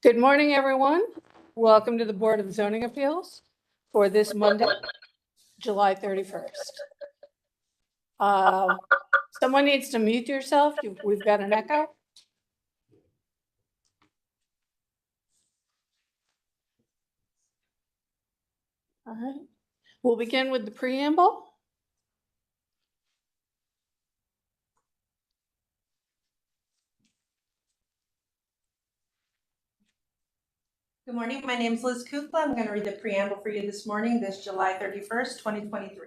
Good morning, everyone. Welcome to the Board of Zoning Appeals for this Monday, July 31st. Someone needs to mute yourself. We've got an echo. All right. We'll begin with the preamble. Good morning. My name is Liz Kukla. I'm going to read the preamble for you this morning, this July 31st, 2023.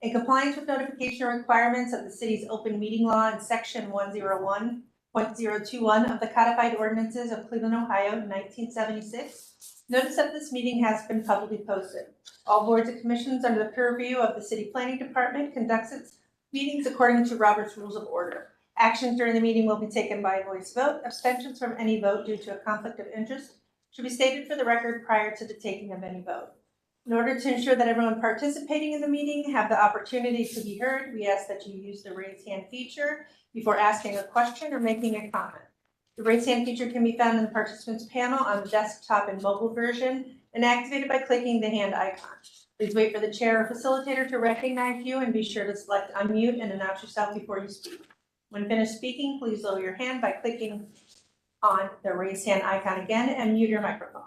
In compliance with notification requirements of the city's open meeting law and section 101.021 of the codified ordinances of Cleveland, Ohio, 1976, notice of this meeting has been publicly posted. All boards and commissions under the purview of the city planning department conducts its meetings according to Robert's Rules of Order. Actions during the meeting will be taken by voice vote. Abstentions from any vote due to a conflict of interest should be stated for the record prior to the taking of any vote. In order to ensure that everyone participating in the meeting have the opportunity to be heard, we ask that you use the raise hand feature before asking a question or making a comment. The raise hand feature can be found in the participants panel on the desktop and mobile version and activated by clicking the hand icon. Please wait for the chair or facilitator to recognize you and be sure to select unmute and announce yourself before you speak. When finished speaking, please lower your hand by clicking on the raise hand icon again and mute your microphone.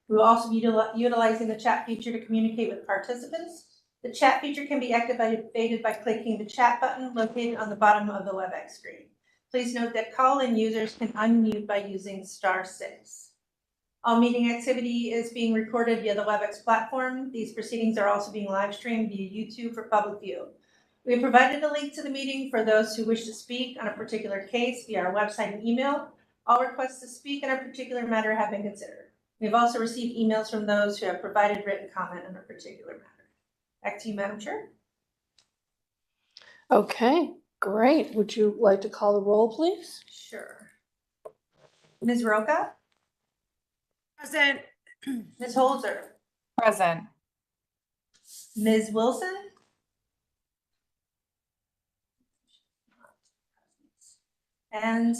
We will also be utilizing the chat feature to communicate with participants. The chat feature can be activated by clicking the chat button located on the bottom of the WebEx screen. Please note that call-in users can unmute by using *6. All meeting activity is being recorded via the WebEx platform. These proceedings are also being live streamed via YouTube for public view. We have provided a link to the meeting for those who wish to speak on a particular case via our website and email. All requests to speak on a particular matter have been considered. We've also received emails from those who have provided written comment on a particular matter. Back to you, Madam Chair. Okay, great. Would you like to call the roll, please? Sure. Ms. Roca? Present. Ms. Holzer? Present. Ms. Wilson? And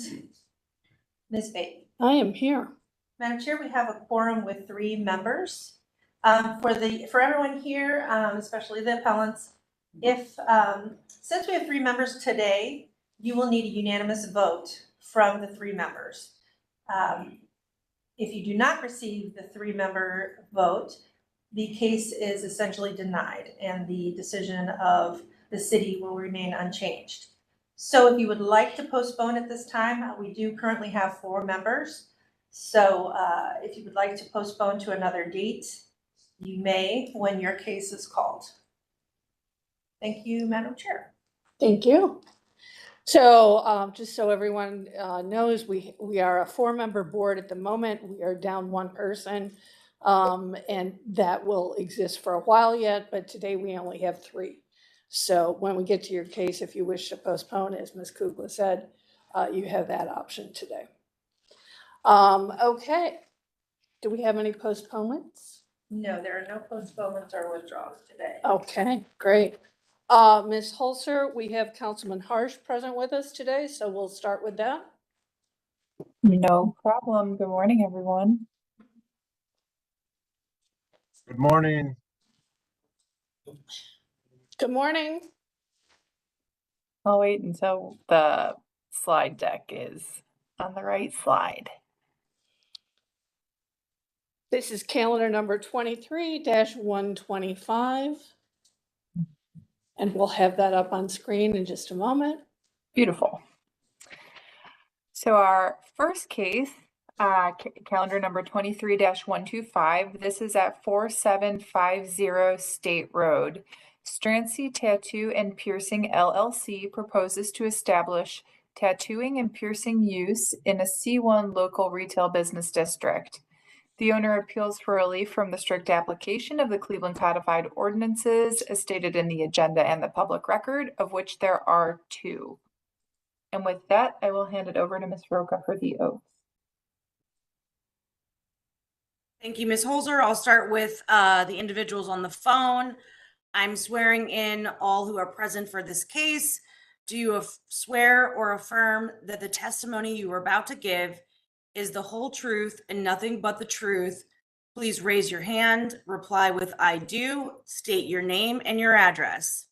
Ms. Bates? I am here. Madam Chair, we have a quorum with 3 members. For everyone here, especially the appellants, since we have 3 members today, you will need a unanimous vote from the 3 members. If you do not receive the 3-member vote, the case is essentially denied and the decision of the city will remain unchanged. So if you would like to postpone at this time, we do currently have 4 members. So if you would like to postpone to another date, you may when your case is called. Thank you, Madam Chair. Thank you. So just so everyone knows, we are a 4-member board at the moment. We are down 1 person, and that will exist for a while yet, but today we only have 3. So when we get to your case, if you wish to postpone, as Ms. Kukla said, you have that option today. Okay. Do we have any postponements? No, there are no postponements or withdrawals today. Okay, great. Ms. Holzer, we have Councilman Harsh present with us today, so we'll start with that. No problem. Good morning, everyone. Good morning. Good morning. I'll wait until the slide deck is on the right slide. This is calendar number 23-125. And we'll have that up on screen in just a moment. Beautiful. So our first case, calendar number 23-125, this is at 4750 State Road. Strancy Tattoo and Piercing LLC proposes to establish tattooing and piercing use in a C1 local retail business district. The owner appeals for relief from the strict application of the Cleveland Codified Ordinances as stated in the agenda and the public record, of which there are 2. And with that, I will hand it over to Ms. Roca for the oath. Thank you, Ms. Holzer. I'll start with the individuals on the phone. I'm swearing in all who are present for this case. Do you swear or affirm that the testimony you are about to give is the whole truth and nothing but the truth, please raise your hand, reply with I do, state your name and your address.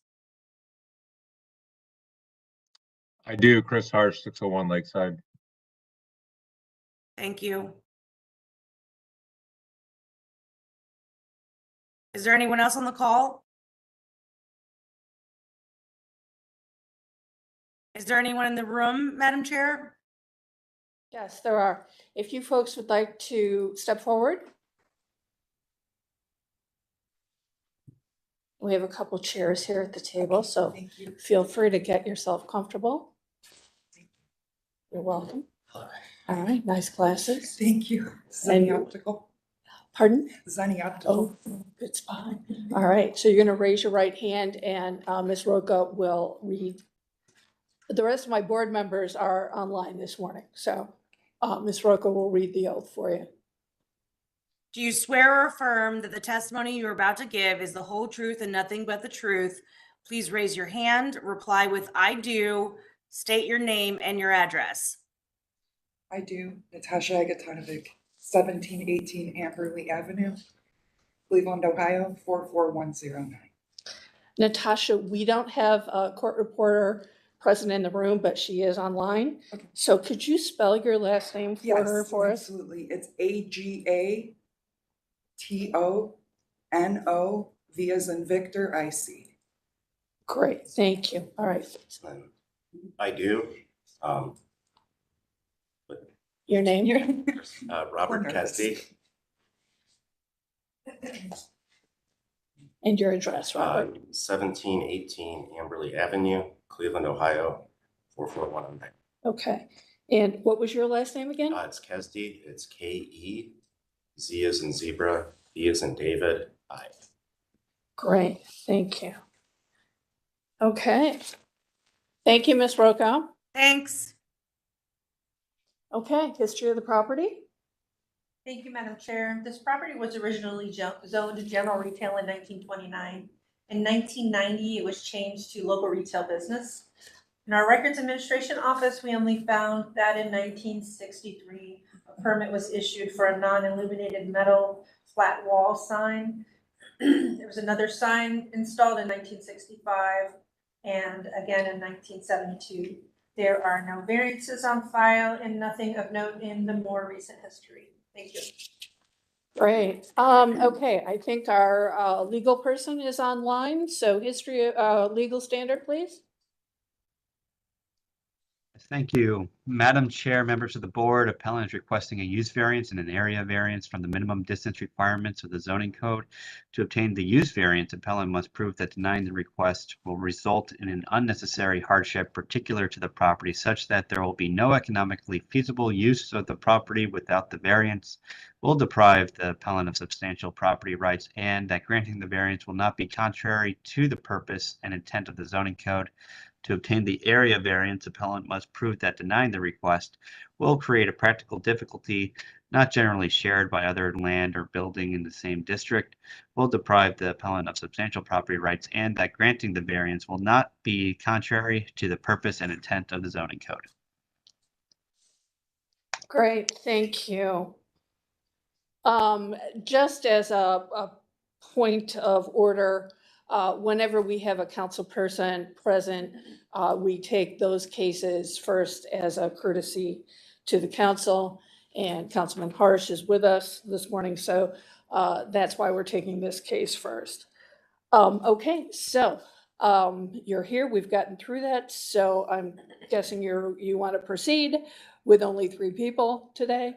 I do. Chris Harsh, 601 Lakeside. Thank you. Is there anyone else on the call? Is there anyone in the room, Madam Chair? Yes, there are. If you folks would like to step forward. We have a couple chairs here at the table, so Thank you. feel free to get yourself comfortable. You're welcome. Hi. All right, nice glasses. Thank you. And- Zani Optical. Pardon? Zani Optical. Oh, good spot. All right, so you're gonna raise your right hand and Ms. Roca will read. The rest of my board members are online this morning, so Ms. Roca will read the oath for you. Do you swear or affirm that the testimony you are about to give is the whole truth and nothing but the truth? Please raise your hand, reply with I do, state your name and your address. I do. Natasha Agatanovic, 1718 Amberley Avenue, Cleveland, Ohio, 44109. Natasha, we don't have a court reporter present in the room, but she is online. Okay. So could you spell your last name for her Yes, for us? absolutely. It's Agatano, V as in Victor, IC. Great, thank you. All right, I do. your name? Robert nervous. Kesty, And your address, Robert. 1718 Amberley Avenue, Cleveland, Ohio, 44109. Okay, and what was your last name again? It's Kesty. It's K-E, Z as in zebra, D as in David, I. Great, thank you. Okay. Thank you, Ms. Roca. Thanks. Okay, history of the property? Thank you, Madam Chair. This property was originally zoned to general retail in 1929. In 1990, it was changed to local retail business. In our Records Administration Office, we only found that in 1963, a permit was issued for a non-illuminated metal flat wall sign. There was another sign installed in 1965 and again in 1972. There are no variances on file and nothing of note in the more recent history. Thank you. Great. Okay, I think our legal person is online, so history, legal standard, please. Thank you. Madam Chair, members of the board, appellant is requesting a use variance and an area variance from the minimum distance requirements of the zoning code. To obtain the use variance, appellant must prove that denying the request will result in an unnecessary hardship particular to the property such that there will be no economically feasible use of the property without the variance, will deprive the appellant of substantial property rights, and that granting the variance will not be contrary to the purpose and intent of the zoning code. To obtain the area variance, appellant must prove that denying the request will create a practical difficulty not generally shared by other land or building in the same district, will deprive the appellant of substantial property rights, and that granting the variance will not be contrary to the purpose and intent of the zoning code. Great, thank you. Just as a point of order, whenever we have a council person present, we take those cases first as a courtesy to the council. And Councilman Harsh is with us this morning, so that's why we're taking this case first. Okay, so you're here, we've gotten through that, so I'm guessing you want to proceed with only 3 people today.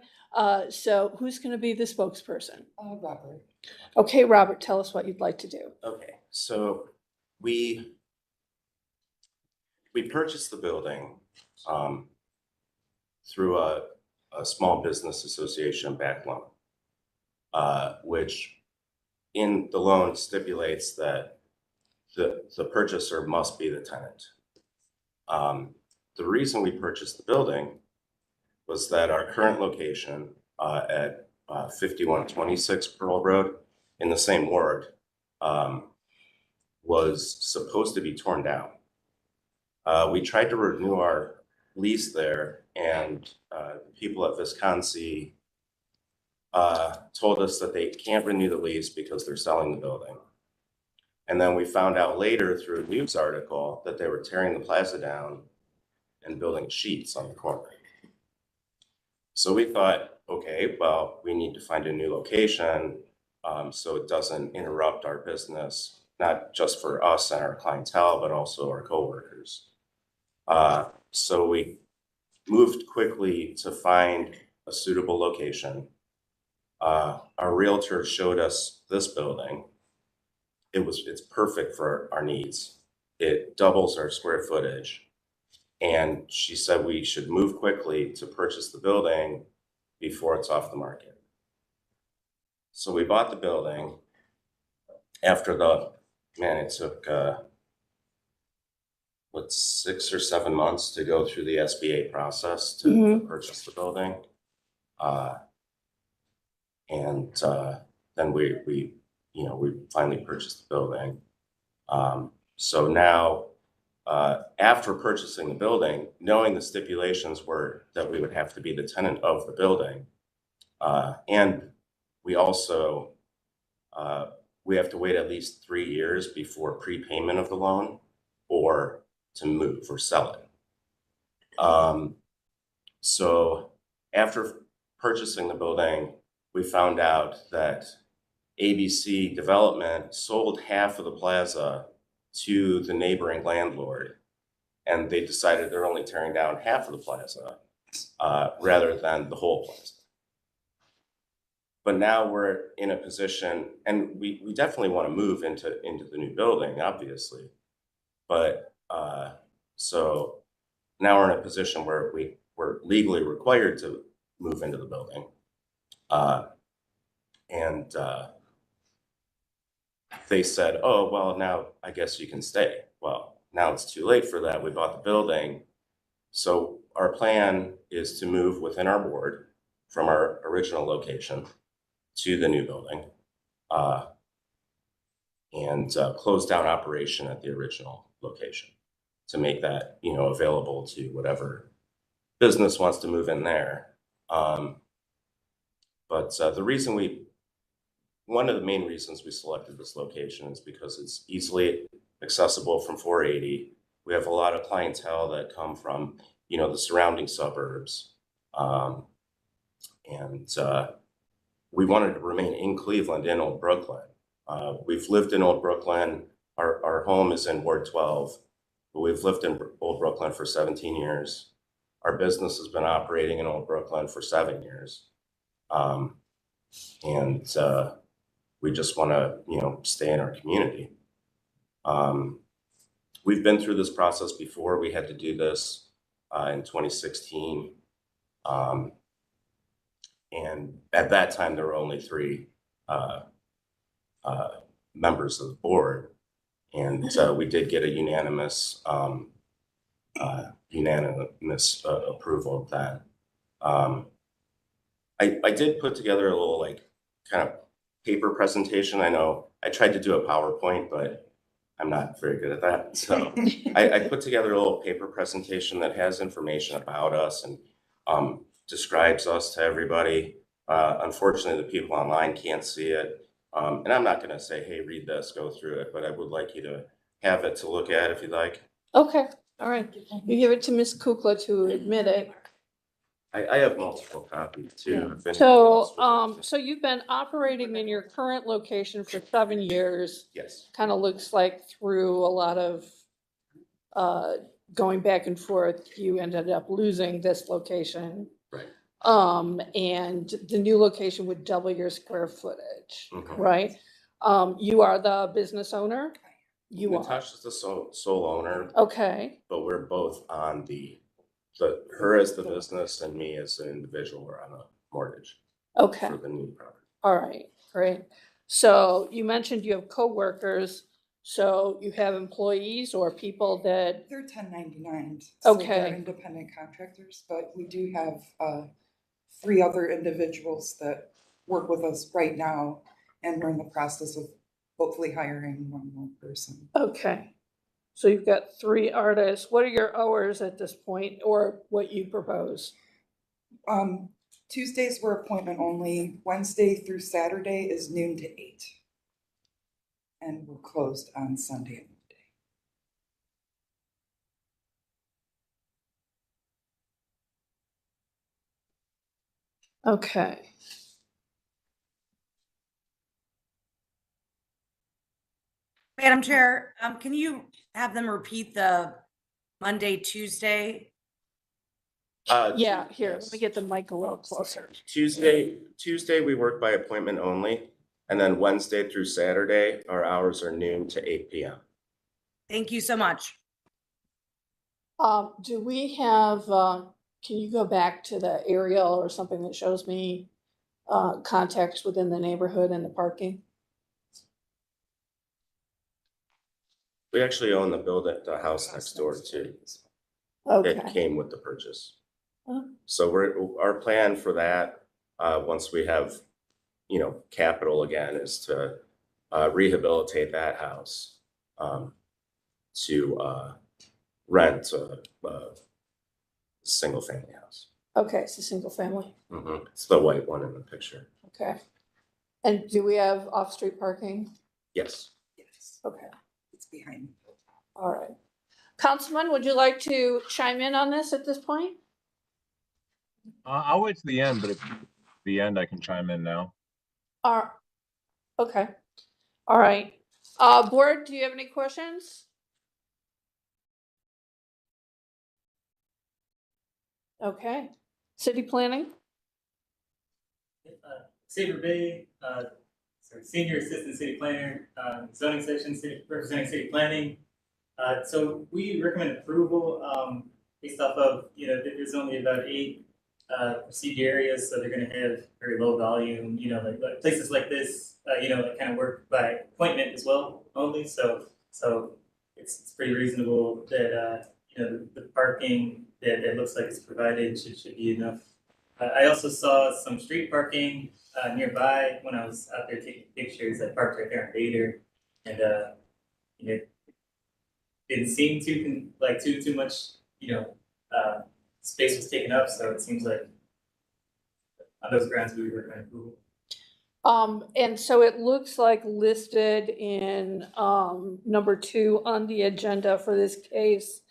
So who's going to be the spokesperson? Robert. Okay, Robert, tell us what you'd like to do. Okay, so we purchased the building through a small business association backed loan, which in the loan stipulates that the purchaser must be the tenant. The reason we purchased the building was that our current location at 5126 Pearl Road in the same ward was supposed to be torn down. We tried to renew our lease there and people at Visconsi told us that they can't renew the lease because they're selling the building. And then we found out later through a news article that they were tearing the plaza down and building sheets on the corner. So we thought, okay, well, we need to find a new location so it doesn't interrupt our business, not just for us and our clientele, but also our coworkers. So we moved quickly to find a suitable location. Our realtor showed us this building. It's perfect for our needs. It doubles our square footage. And she said we should move quickly to purchase the building before it's off the market. So we bought the building after it took 6 or 7 months to go through the SBA process to purchase the building. Then we finally purchased the building. So now, after purchasing the building, knowing the stipulations were that we would have to be the tenant of the building, and we also we have to wait at least 3 years before prepayment of the loan or to move or sell it. So after purchasing the building, we found out that ABC Development sold half of the plaza to the neighboring landlord, and they decided they're only tearing down half of the plaza rather than the whole plaza. But now we're in a position, and we definitely want to move into the new building, obviously. But so now we're in a position where we're legally required to move into the building. They said, oh, well, now I guess you can stay. Well, now it's too late for that. We bought the building. So our plan is to move within our board from our original location to the new building and close down operation at the original location to make that, available to whatever business wants to move in there. But one of the main reasons we selected this location is because it's easily accessible from 480. We have a lot of clientele that come from, the surrounding suburbs. We wanted to remain in Cleveland, in Old Brooklyn. We've lived in Old Brooklyn. Our home is in Ward 12, but we've lived in Old Brooklyn for 17 years. Our business has been operating in Old Brooklyn for 7 years. We just want to, stay in our community. We've been through this process before. We had to do this in 2016. And at that time, there were only 3 members of the board. And we did get a unanimous approval of that. I did put together a little kind of paper presentation. I know I tried to do a PowerPoint, but I'm not very good at that. So I put together a little paper presentation that has information about us and describes us to everybody. Unfortunately, the people online can't see it. And I'm not going to say, hey, read this, go through it, but I would like you to have it to look at if you'd like. Okay, all right. You give it to Ms. Kukla to admit it. I have multiple copies too. if anybody else So, would like to. so you've been operating in your current location for 7 years. Yes, Kind of looks like through a lot of going back and forth, you ended up losing this location. right. And the new location would double your square footage, Mhm. right? You are the business owner? You are, Natasha's the sole owner, okay, but we're both on her as the business and me as an individual are on a mortgage okay, for the new property. all right, great. So you mentioned you have coworkers, so you have employees or people that, They're 1099s. So Okay. they're independent contractors, but we do have 3 other individuals that work with us right now, and we're in the process of hopefully hiring 1 more person. okay. So you've got 3 artists. What are your hours at this point, or what you propose? Tuesdays were appointment only. Wednesday through Saturday is noon to 8. And we're closed on Sunday and Monday. Okay. Madam Chair, can you have them repeat the Monday, Tuesday? Yeah, here, let Yes. me get the mic a little closer. Tuesday, we work by appointment only. And then Wednesday through Saturday, our hours are noon to 8 p.m. Thank you so much. Do we have, can you go back to the aerial or something that shows me context within the neighborhood and the parking? We actually own the building, the house next door too. It Okay, came with the purchase. Oh. So our plan for that, once we have, capital again, is to rehabilitate that house to rent a single family house. okay, it's a single family, It's the white one in the picture. okay. And do we have off-street parking? Yes. Yes, Okay, it's behind me. all right. Councilman, would you like to chime in on this at this point? I'll wait to the end, but if the end, I can chime in now. Okay, all right. Board, do you have any questions? Okay, city planning? Saber Bay, Senior Assistant City Planner, Zoning Section, representing city planning. So we recommend approval based off of, there's only about 8 procedure areas, so they're going to have very low volume, like places like this, that kind of work by appointment as well only. So it's pretty reasonable that, the parking that looks like it's provided should be enough. I also saw some street parking nearby when I was out there taking pictures. I parked right there on Vader, and it didn't seem too much, space was taken up. So it seems like on those grounds we were kind of cool. And so it looks like listed in number 2 on the agenda for this case,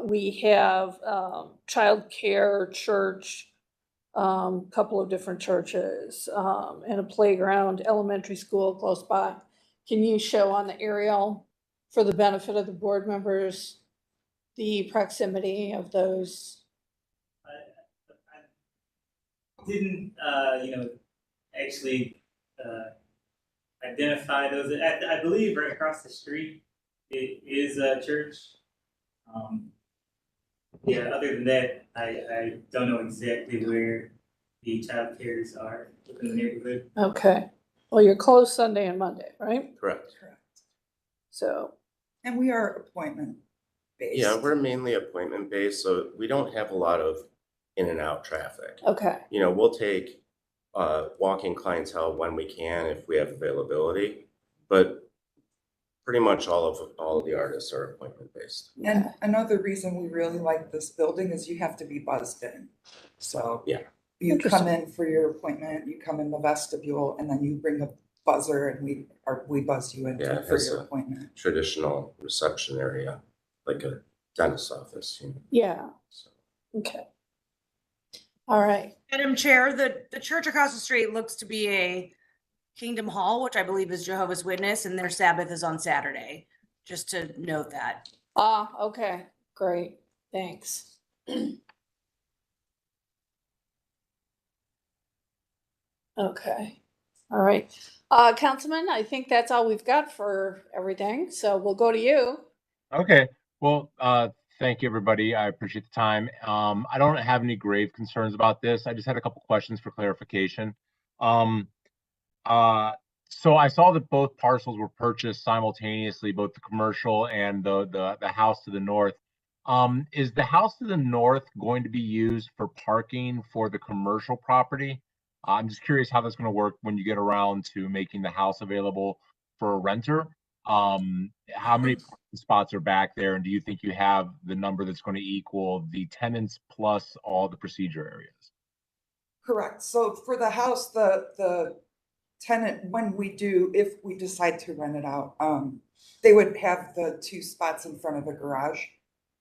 we have childcare, church, couple of different churches, and a playground, elementary school close by. Can you show on the aerial, for the benefit of the board members, the proximity of those? I didn't, actually identify those. I believe right across the street it is a church. Yeah, other than that, I don't know exactly where the child cares are within the neighborhood. Okay, well, you're closed Sunday and Monday, right? Correct. Correct. So, And we are appointment based. Yeah, we're mainly appointment based, so we don't have a lot of in and out traffic. okay, We'll take walk-in clientele when we can if we have availability, but pretty much all of the artists are appointment based. And another reason we really like this building is you have to be buzzed in. So Yeah. you come in for your appointment, you come in the vestibule, and then you bring a buzzer and we buzz you in Yeah, for it's your a appointment. traditional reception area, like a dentist's office. yeah, So. okay. All right, Madam Chair, the church across the street looks to be a Kingdom Hall, which I believe is Jehovah's Witness, and their Sabbath is on Saturday. Just to note that. okay, great, thanks. Okay, all right. Councilman, I think that's all we've got for everything, so we'll go to you. Okay, well, thank you, everybody. I appreciate the time. I don't have any grave concerns about this. I just had a couple questions for clarification. So I saw that both parcels were purchased simultaneously, both the commercial and the house to the north. Is the house to the north going to be used for parking for the commercial property? I'm just curious how that's going to work when you get around to making the house available for a renter. How many parking spots are back there? And do you think you have the number that's going to equal the tenants plus all the procedure areas? Correct. So for the house, the tenant, when we do, if we decide to rent it out, they would have the 2 spots in front of the garage,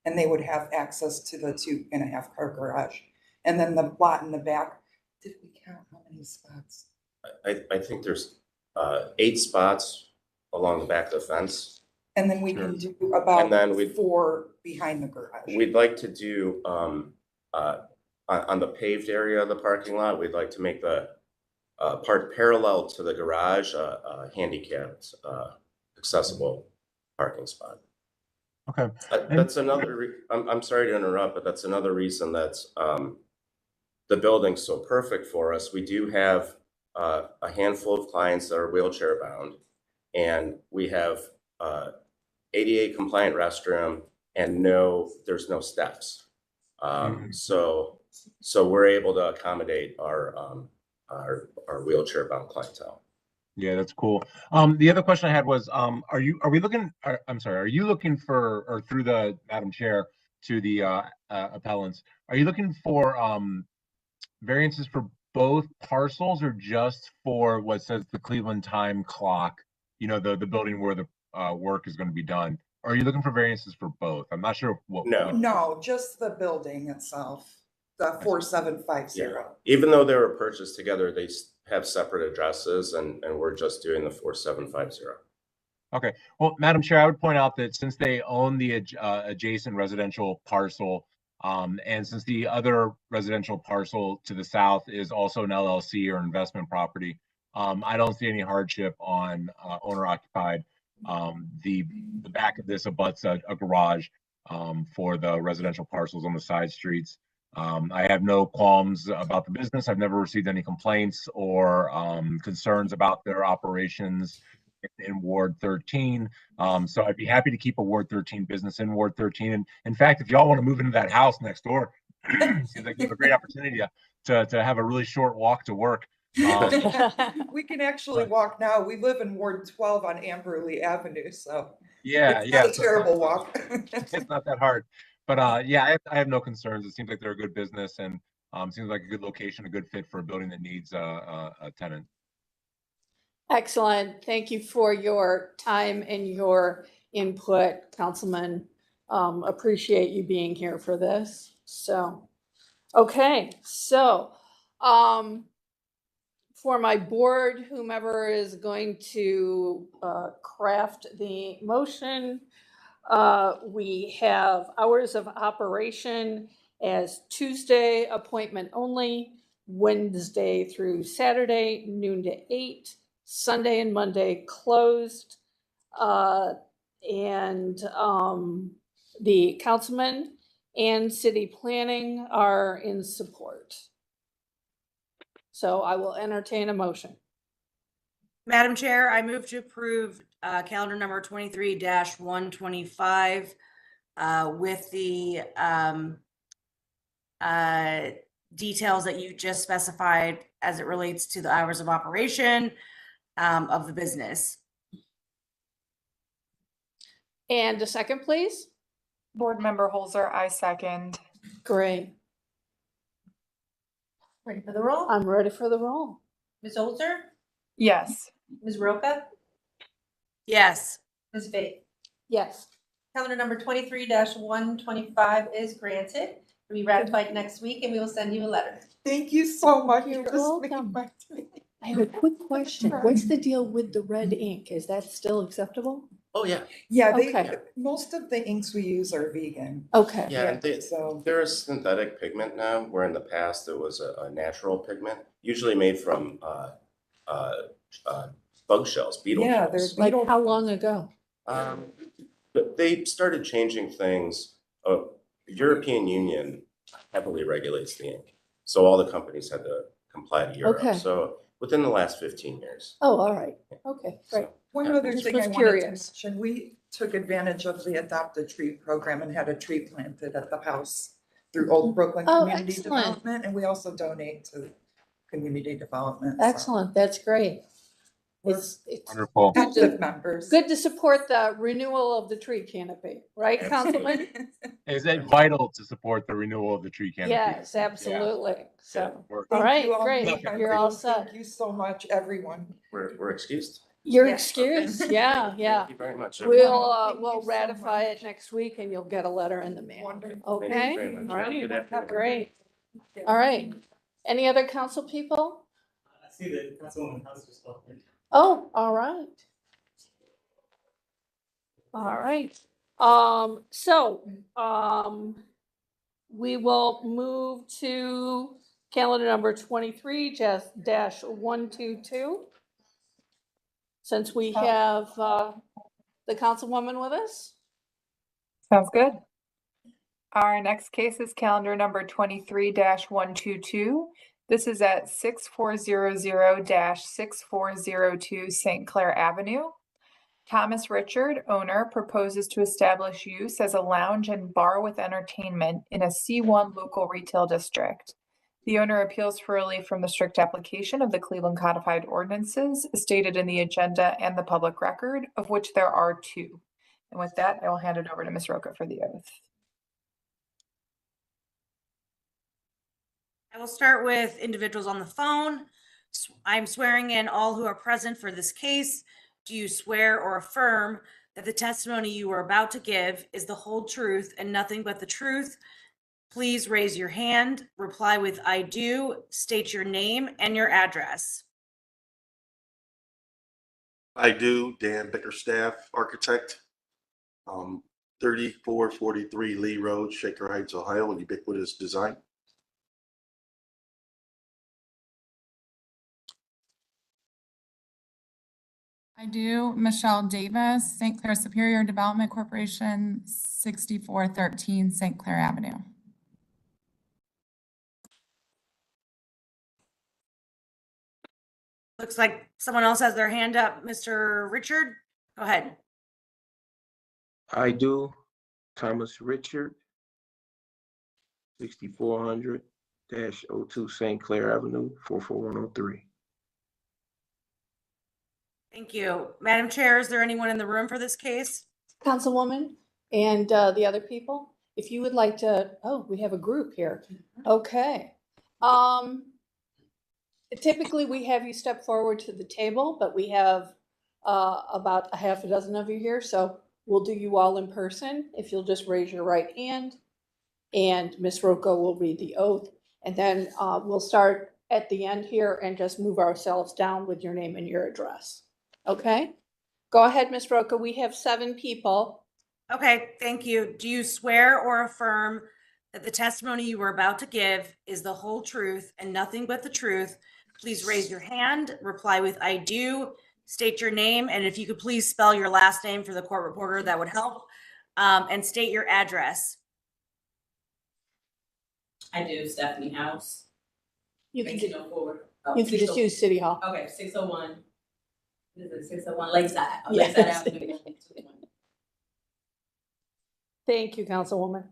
and they would have access to the 2.5 car garage. And then the lot in the back, did we count how many spots? I think there's 8 spots along the back of the fence. And then we can do And then about 4 behind the garage. We'd like to do, on the paved area of the parking lot, we'd like to make the part parallel to the garage, handicapped, accessible parking spot. Okay. That's another, I'm sorry to interrupt, but that's another reason that's, the building's so perfect for us. We do have a handful of clients that are wheelchair bound, and we have ADA compliant restroom and there's no steps. So we're able to accommodate our wheelchair bound clientele. Yeah, that's cool. The other question I had was, are you looking for, or through the Madam Chair to the appellants, are you looking for variances for both parcels or just for what says the Cleveland time clock, the building where the work is going to be done? Or are you looking for variances for both? I'm not sure what. No, just the building itself, the 4750. Yeah. Even though they were purchased together, they have separate addresses, and we're just doing the 4750. Okay. Well, Madam Chair, I would point out that since they own the adjacent residential parcel, and since the other residential parcel to the south is also an LLC or investment property, I don't see any hardship on owner occupied. The back of this abuts a garage for the residential parcels on the side streets. I have no qualms about the business. I've never received any complaints or concerns about their operations in Ward 13. So I'd be happy to keep a Ward 13 business in Ward 13. And in fact, if y'all want to move into that house next door, seems like you have a great opportunity to have a really short walk to work. We can actually walk now. We live in Ward 12 on Amberley Avenue, so it's not a terrible walk. It's not that hard. But yeah, I have no concerns. It seems like they're a good business, and seems like a good location, a good fit for a building that needs a tenant. Excellent. Thank you for your time and your input, Councilman. Appreciate you being here for this. So, okay. So, for my board, whomever is going to craft the motion, we have hours of operation as Tuesday appointment only, Wednesday through Saturday, noon to 8, Sunday and Monday closed. And the councilman and city planning are in support. So I will entertain a motion. Madam Chair, I move to approve calendar number 23-125 with the details that you just specified as it relates to the hours of operation of the business. And a second, please. Board Member Holzer, I second. Great. Ready for the roll? I'm ready for the roll. Ms. Olzer? Yes. Ms. Roca? Yes. Ms. Faith? Yes. Calendar number 23-125 is granted. It'll be ratified next week, and we will send you a letter. Thank you so much. You're Just welcome. make my day. I have a quick question. What's the deal with the red ink? Is that still acceptable? Oh, yeah. Yeah, Okay. most of the inks we use are vegan. Okay. Yeah, So they're a synthetic pigment now, where in the past it was a natural pigment, usually made from bug shells, beetle yeah, shells. there's Like how long ago? But they started changing things. The European Union heavily regulates the ink, so all the companies had to comply to Europe. Okay. So within the last 15 years. Oh, all right. Okay, great. One other Just thing was I wanted to curious. mention, we took advantage of the Adopt a Tree program and had a tree planted at the house through Old Brooklyn Oh, Community excellent. Development, and we also donate to community development. So Excellent. That's great. It's Wonderful. Active members. good to support the renewal of the tree canopy, right, Councilman? Is it vital to support the renewal of the tree canopy? Yes, absolutely. So, Work. all Thank right, you all. great. Thank You're all you. set. Thank you so much, everyone. We're excused. You're Yes. excused. Yeah, yeah. Thank you very much. We'll Thank you so ratify much. it next week and you'll get a letter in the mail. Wonderful. Thank you Okay? very much. All right. Good afternoon. Great. All right. Any other council people? I see that Councilwoman House just walked in. Oh, all right. All right. We will move to calendar number 23-122. Since we have, the councilwoman with us. Sounds good. Our next case is calendar number 23-122. This is at 6400-6402 St. Clair Avenue. Thomas Richard, owner, proposes to establish use as a lounge and bar with entertainment in a C1 local retail district. The owner appeals for relief from the strict application of the Cleveland Codified Ordinances stated in the agenda and the public record, of which there are 2. And with that, I will hand it over to Ms. Roca for the oath. I will start with individuals on the phone. I'm swearing in all who are present for this case. Do you swear or affirm that the testimony you are about to give is the whole truth and nothing but the truth? Please raise your hand, reply with I do, state your name and your address. I do, Dan Bickerstaff, architect. 3443 Lee Road, Shaker Heights, Ohio, Ubiquitous Design. I do, Michelle Davis, St. Clair Superior Development Corporation, 6413 St. Clair Avenue. Looks like someone else has their hand up. Mr. Richard, go ahead. I do, Thomas Richard, 6400-02 St. Clair Avenue, 44103. Thank you. Madam Chair, is there anyone in the room for this case? Councilwoman and the other people, if you would like to, oh, we have a group here. Okay. Typically, we have you step forward to the table, but we have about a half a dozen of you here, so we'll do you all in person. If you'll just raise your right hand, and Ms. Roca will read the oath, and then we'll start at the end here and just move ourselves down with your name and your address. Okay? Go ahead, Ms. Roca. We have 7 people. Okay, thank you. Do you swear or affirm that the testimony you are about to give is the whole truth and nothing but the truth? Please raise your hand, reply with I do, state your name, and if you could please spell your last name for the court reporter, that would help, and state your address. I do, Stephanie House. You can, 1604. you can just use City Hall. Okay, 601. Is it 601 Lakeside? Oh, Yes. Lakeside Avenue. Thank you, Councilwoman.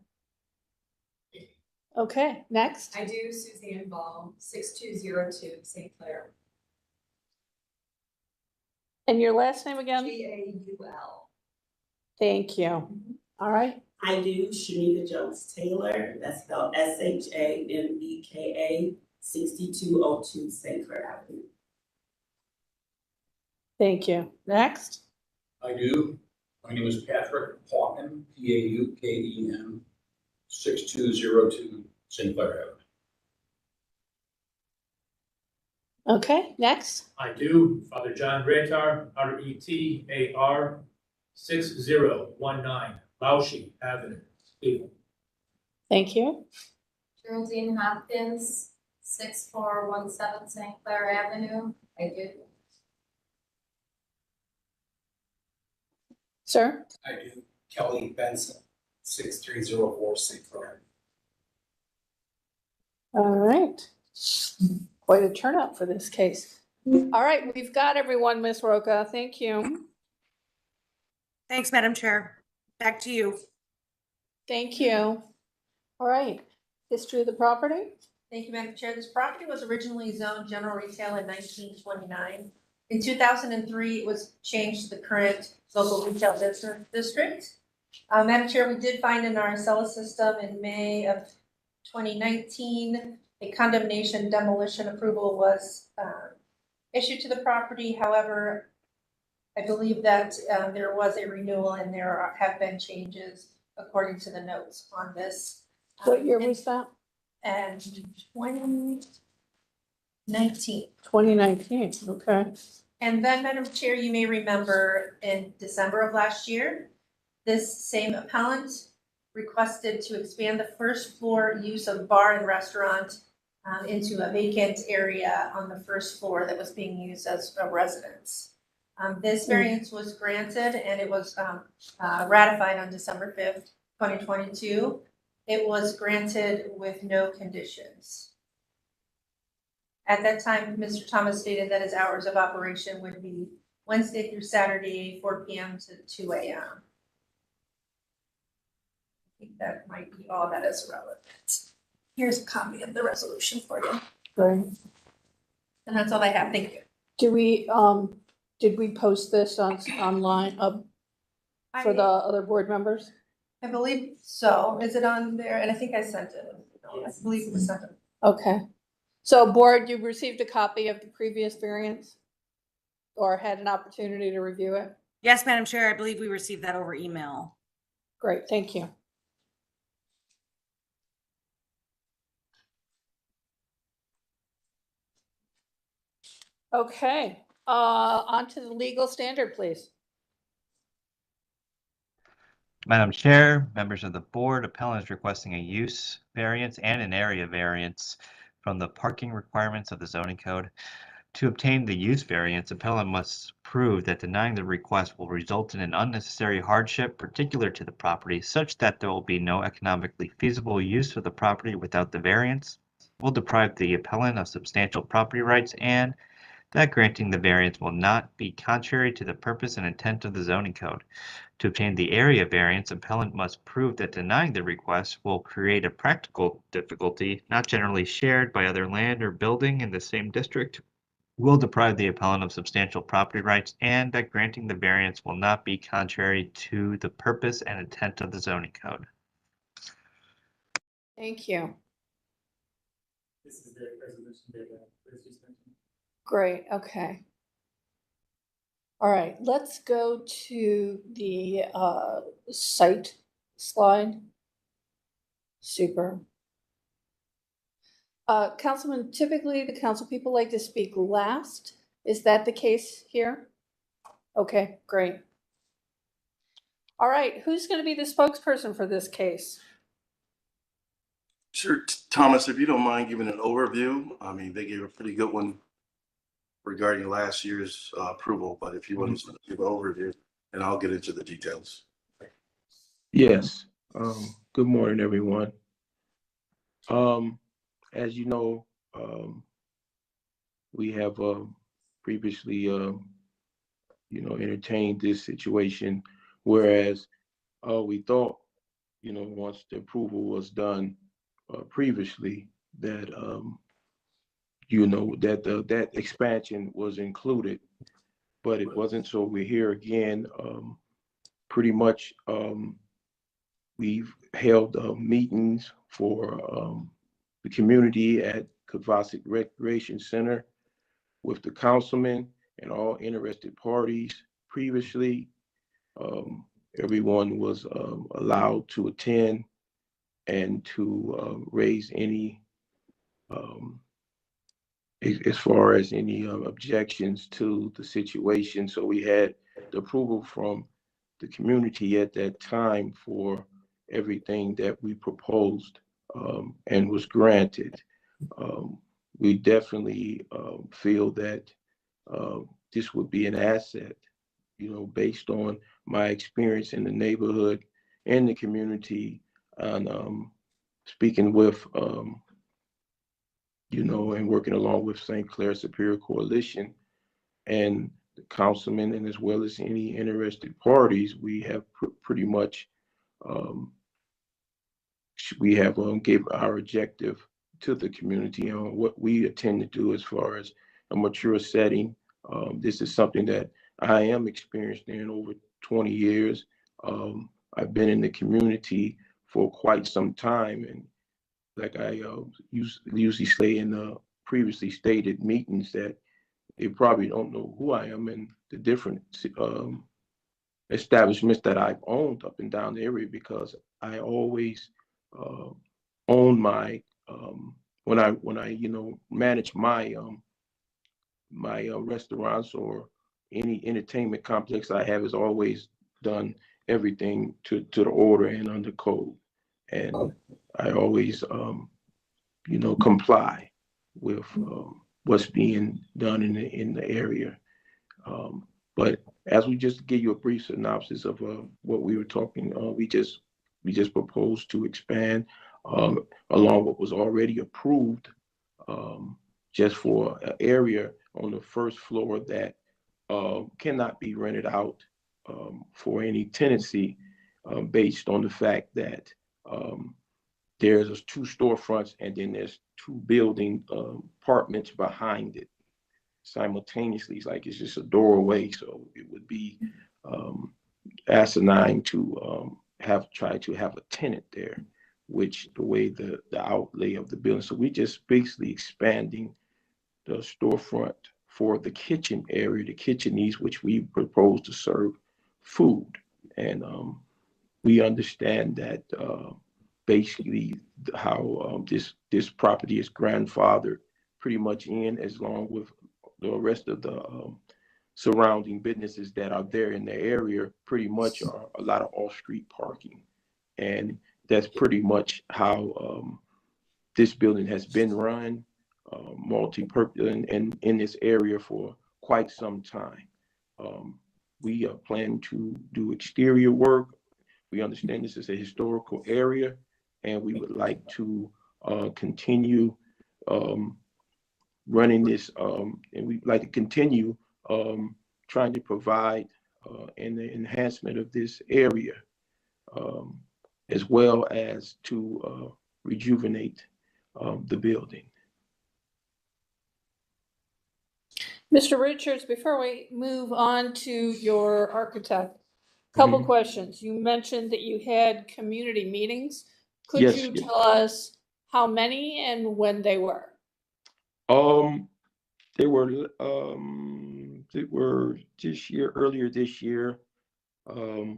Okay, next. I do, Suzanne Ball, 6202 St. Clair. And your last name again? Gaul. Thank you. All right. I do, Shanita Jones Taylor, that's spelled SHAMEKA, 6202 St. Clair Avenue. Thank you. Next. I do. My name is Patrick Pauken, Pauken, 6202 St. Clair Avenue. Okay, next. I do. Father John Retar, RETAR, 6019 Bauchi Avenue, Cleveland. Thank you. Geraldine Hopkins, 6417 St. Clair Avenue. I do. Sir? I do. Kelly Benson, 6304 St. Clair. All right. Quite a turnout for this case. All right, we've got everyone, Ms. Roca. Thank you. Thanks, Madam Chair. Back to you. Thank you. All right, history of the property? Thank you, Madam Chair. This property was originally zoned general retail in 1929. In 2003, it was changed to the current local retail business district. Madam Chair, we did find in our Acela system in May of 2019, a condemnation demolition approval was issued to the property. However, I believe that there was a renewal and there have been changes according to the notes on this. What year was that? And 2019. 2019, okay. And then, Madam Chair, you may remember in December of last year, this same appellant requested to expand the first floor use of bar and restaurant into a vacant area on the first floor that was being used as a residence. This variance was granted and it was ratified on December 5th, 2022. It was granted with no conditions. At that time, Mr. Thomas stated that his hours of operation would be Wednesday through Saturday, 4 p.m. to 2 a.m. I think that might be all that is relevant. Here's a copy of the resolution for you. Great. And that's all I have. Thank you. Did we post this online for the other board members? I believe so. Is it on there? And I think I sent it. I believe it was sent. Okay. So board, you received a copy of the previous variance or had an opportunity to review it? Yes, Madam Chair, I believe we received that over email. Great, thank you. Okay, on to the legal standard, please. Madam Chair, members of the board, appellant is requesting a use variance and an area variance from the parking requirements of the zoning code. To obtain the use variance, appellant must prove that denying the request will result in an unnecessary hardship particular to the property, such that there will be no economically feasible use of the property without the variance, will deprive the appellant of substantial property rights, and that granting the variance will not be contrary to the purpose and intent of the zoning code. To obtain the area variance, appellant must prove that denying the request will create a practical difficulty not generally shared by other land or building in the same district, will deprive the appellant of substantial property rights, and that granting the variance will not be contrary to the purpose and intent of the zoning code. Thank you. This is the resolution that Chris just mentioned. Great, okay. All right, let's go to the site slide. Super. Councilman, typically the council people like to speak last. Is that the case here? Okay, great. All right, who's going to be the spokesperson for this case? Sure, Thomas, if you don't mind giving an overview. I mean, they gave a pretty good one regarding last year's approval, but if you want to give an overview, and I'll get into the details. Yes. Good morning, everyone. As you know, we have previously, entertained this situation, whereas we thought, once the approval was done previously, that that expansion was included, but it wasn't. So we're here again. Pretty much, we've held meetings for the community at Kovacic Recreation Center with the councilman and all interested parties previously. Everyone was allowed to attend and to raise any as far as any objections to the situation. So we had the approval from the community at that time for everything that we proposed and was granted. We definitely feel that this would be an asset, based on my experience in the neighborhood and the community, and speaking with and working along with St. Clair Superior Coalition and the councilman, and as well as any interested parties, we have pretty much give our objective to the community on what we intend to do as far as a mature setting This is something that I am experienced in over 20 years. I've been in the community for quite some time, and like I usually say in previously stated meetings, that they probably don't know who I am and the different establishments that I've owned up and down the area, because I always own my when I manage my restaurants or any entertainment complex I have, is always done everything to the order and under code, and I always comply with what's being done in the area. But as we just give you a brief synopsis of what we were talking, we just proposed to expand along what was already approved, just for an area on the first floor that cannot be rented out for any tenancy, based on the fact that there's 2 storefronts and then there's 2 building apartments behind it simultaneously. It's just a doorway, so it would be asinine to try to have a tenant there, which the way the outlay of the building. So we just basically expanding the storefront for the kitchen area, the kitchen needs, which we propose to serve food. And we understand that basically how this property is grandfathered pretty much in, as long with the rest of the surrounding businesses that are there in the area, pretty much are a lot of off-street parking. And that's pretty much how this building has been run, multi-purpose and in this area for quite some time. We plan to do exterior work. We understand this is a historical area, and we would like to continue running this, and we'd like to continue trying to provide an enhancement of this area, as well as to rejuvenate the building. Mr. Richards, before we move on to your architect, couple questions. You mentioned that you had community meetings. Could you tell us how many and when they were? They were this year, earlier this year. I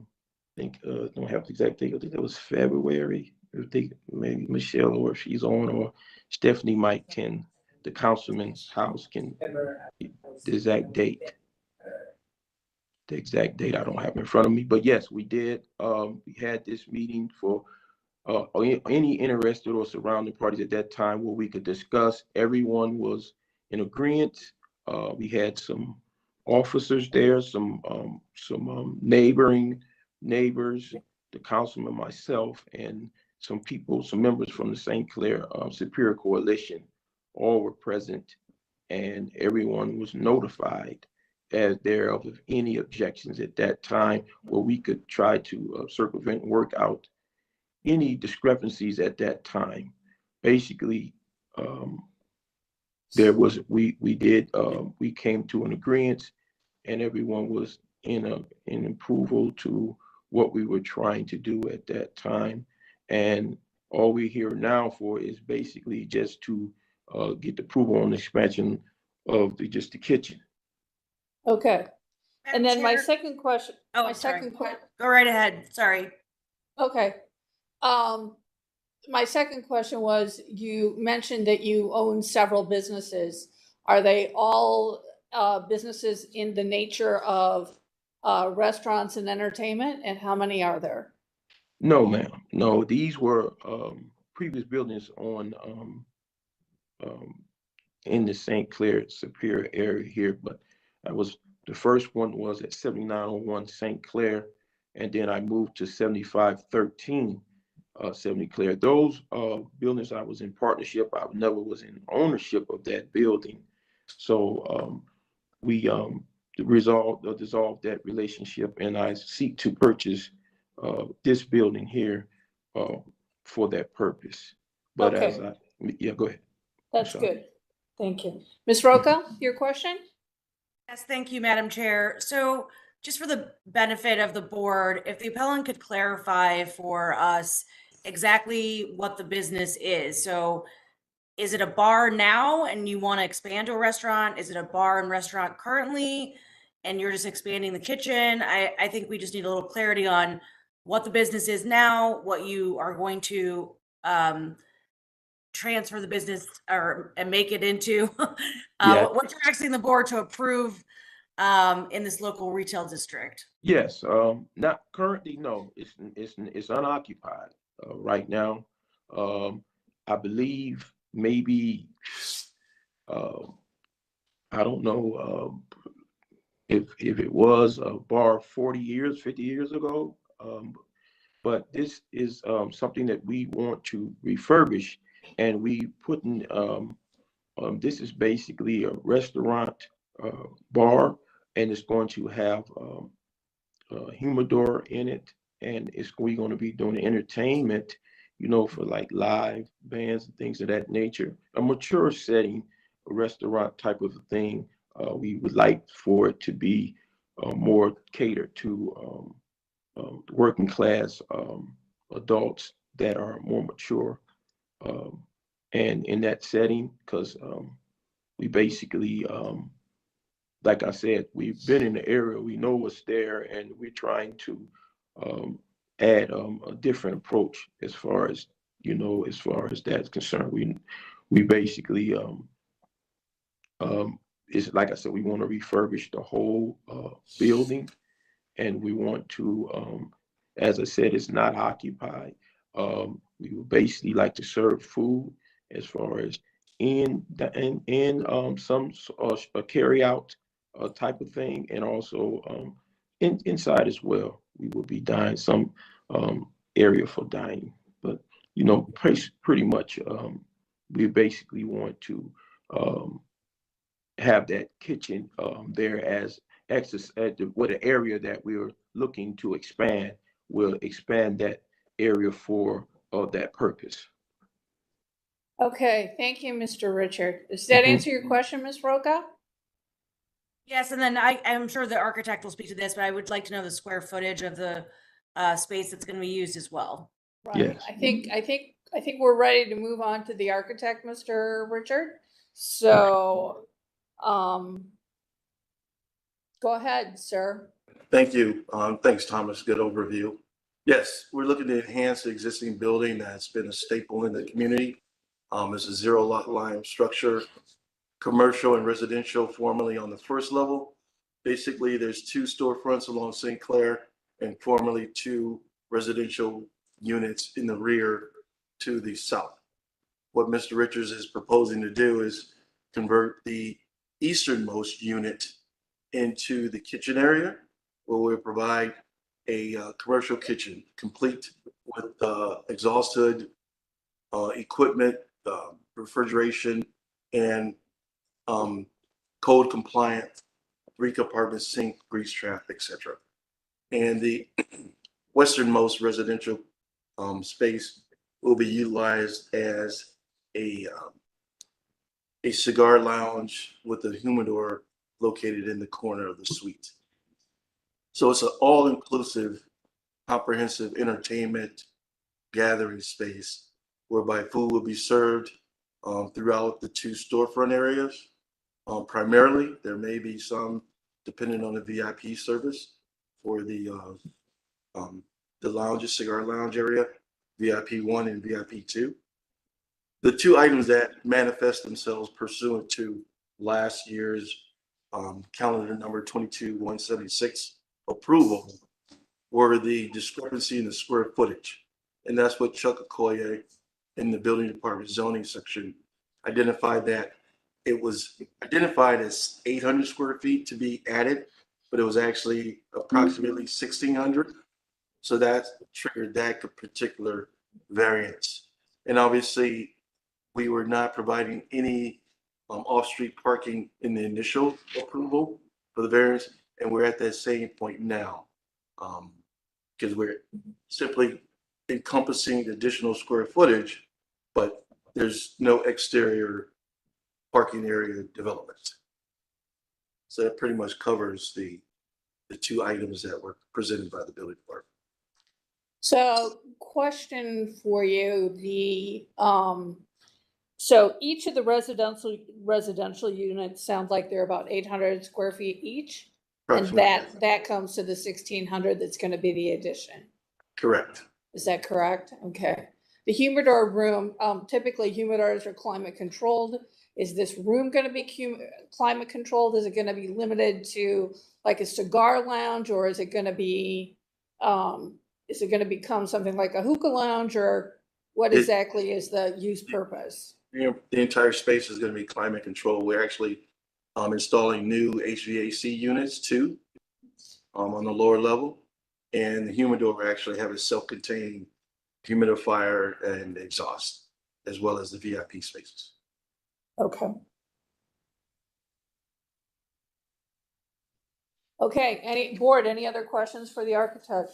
think don't have the exact date. I think it was February. I think maybe Michelle, or if she's on, or Stephanie might can, the councilman's house can, the exact date. The exact date I don't have in front of me, but yes, we did. We had this meeting for any interested or surrounding parties at that time, where we could discuss. Everyone was in agreement. We had some officers there, some neighboring neighbors, the councilman, myself, and some people, some members from the St. Clair Superior Coalition, all were present, and everyone was notified as there of any objections at that time, where we could try to circumvent and work out any discrepancies at that time. Basically, there was, we came to an agreement, and everyone was in approval to what we were trying to do at that time. And all we're here now for is basically just to get the approval on the expansion of the kitchen. Okay. And then my Chair- second question. Oh, my sorry. second question. Go right ahead. Sorry. Okay. My second question was, you mentioned that you own several businesses. Are they all businesses in the nature of restaurants and entertainment? And how many are there? No, ma'am. No, these were previous buildings on in the St. Clair Superior area here, but the first one was at 7901 St. Clair, and then I moved to 7513 St. Clair. Those buildings, I was in partnership. I never was in ownership of that building. So we dissolved that relationship, and I seek to purchase this building here for that purpose. But Okay. Yeah, go ahead. That's good. Thank you. Ms. Roca, your question? Yes, thank you, Madam Chair. So just for the benefit of the board, if the appellant could clarify for us exactly what the business is. So is it a bar now and you want to expand to a restaurant? Is it a bar and restaurant currently and you're just expanding the kitchen? I think we just need a little clarity on what the business is now, what you are going to transfer the business and make it into, Yeah. what you're asking the board to approve in this local retail district. Yes, not currently, no, it's unoccupied, right now. I believe maybe, I don't know, if it was a bar 40 years, 50 years ago. But this is, something that we want to refurbish, and we putting, this is basically a restaurant, bar, and it's going to have, humidor in it, and we're going to be doing entertainment, for like live bands and things of that nature. A mature setting, a restaurant type of thing. We would like for it to be more catered to working class adults that are more mature, and in that setting, because we basically, like I said, we've been in the area, we know what's there, and we're trying to add a different approach as far as that's concerned. We basically, it's like I said, we want to refurbish the whole building, and we want to, as I said, it's not occupied. We would basically like to serve food as far as some carry out type of thing, and also inside as well. We will be dining some area for dining, but pretty much we basically want to have that kitchen there as access at what an area that we're looking to expand. We'll expand that area for that purpose. Okay, thank you, Mr. Richard. Does that answer your question, Ms. Roca? Yes, and then I'm sure the architect will speak to this, but I would like to know the square footage of the space that's going to be used as well. Right. Yes. I think we're ready to move on to the architect, Mr. Richard. So, go ahead, sir. Thank you. Thanks, Thomas. Good overview. Yes, we're looking to enhance the existing building that's been a staple in the community. It's a zero lot line structure, commercial and residential, formerly on the first level. Basically, there's 2 storefronts along St. Clair and formerly 2 residential units in the rear to the south. What Mr. Richards is proposing to do is convert the easternmost unit into the kitchen area, where we'll provide a commercial kitchen complete with exhaust hood, equipment, refrigeration, and code compliant 3-compartment sink, grease trap, etc. And the westernmost residential space will be utilized as a cigar lounge with a humidor located in the corner of the suite. So it's an all-inclusive, comprehensive entertainment gathering space whereby food will be served throughout the 2 storefront areas. Primarily, there may be some, depending on the VIP service, for the lounge, cigar lounge area, VIP 1 and VIP 2. The 2 items that manifest themselves pursuant to last year's calendar number 22-176 approval were the discrepancy in the square footage. And that's what Chuck Okoye in the building department zoning section identified, that it was identified as 800 square feet to be added, but it was actually approximately 1,600. So that triggered that particular variance. And obviously, we were not providing any off-street parking in the initial approval for the variance, and we're at that same point now, because we're simply encompassing the additional square footage, but there's no exterior parking area development. So that pretty much covers the two items that were presented by the building department. So question for you, so each of the residential units sounds like they're about 800 square feet each? And Approximately. that comes to the 1,600 that's gonna be the addition? Correct. Is that correct? Okay. The humidor room, typically humidors are climate controlled. Is this room gonna be climate controlled? Is it gonna be limited to like a cigar lounge, or is it gonna become something like a hookah lounge, or what exactly is the use purpose? The entire space is going to be climate controlled. We're actually installing new HVAC units too on the lower level. And the humidor will actually have a self-contained humidifier and exhaust, as well as the VIP spaces. Okay. Okay, any other questions for the architect?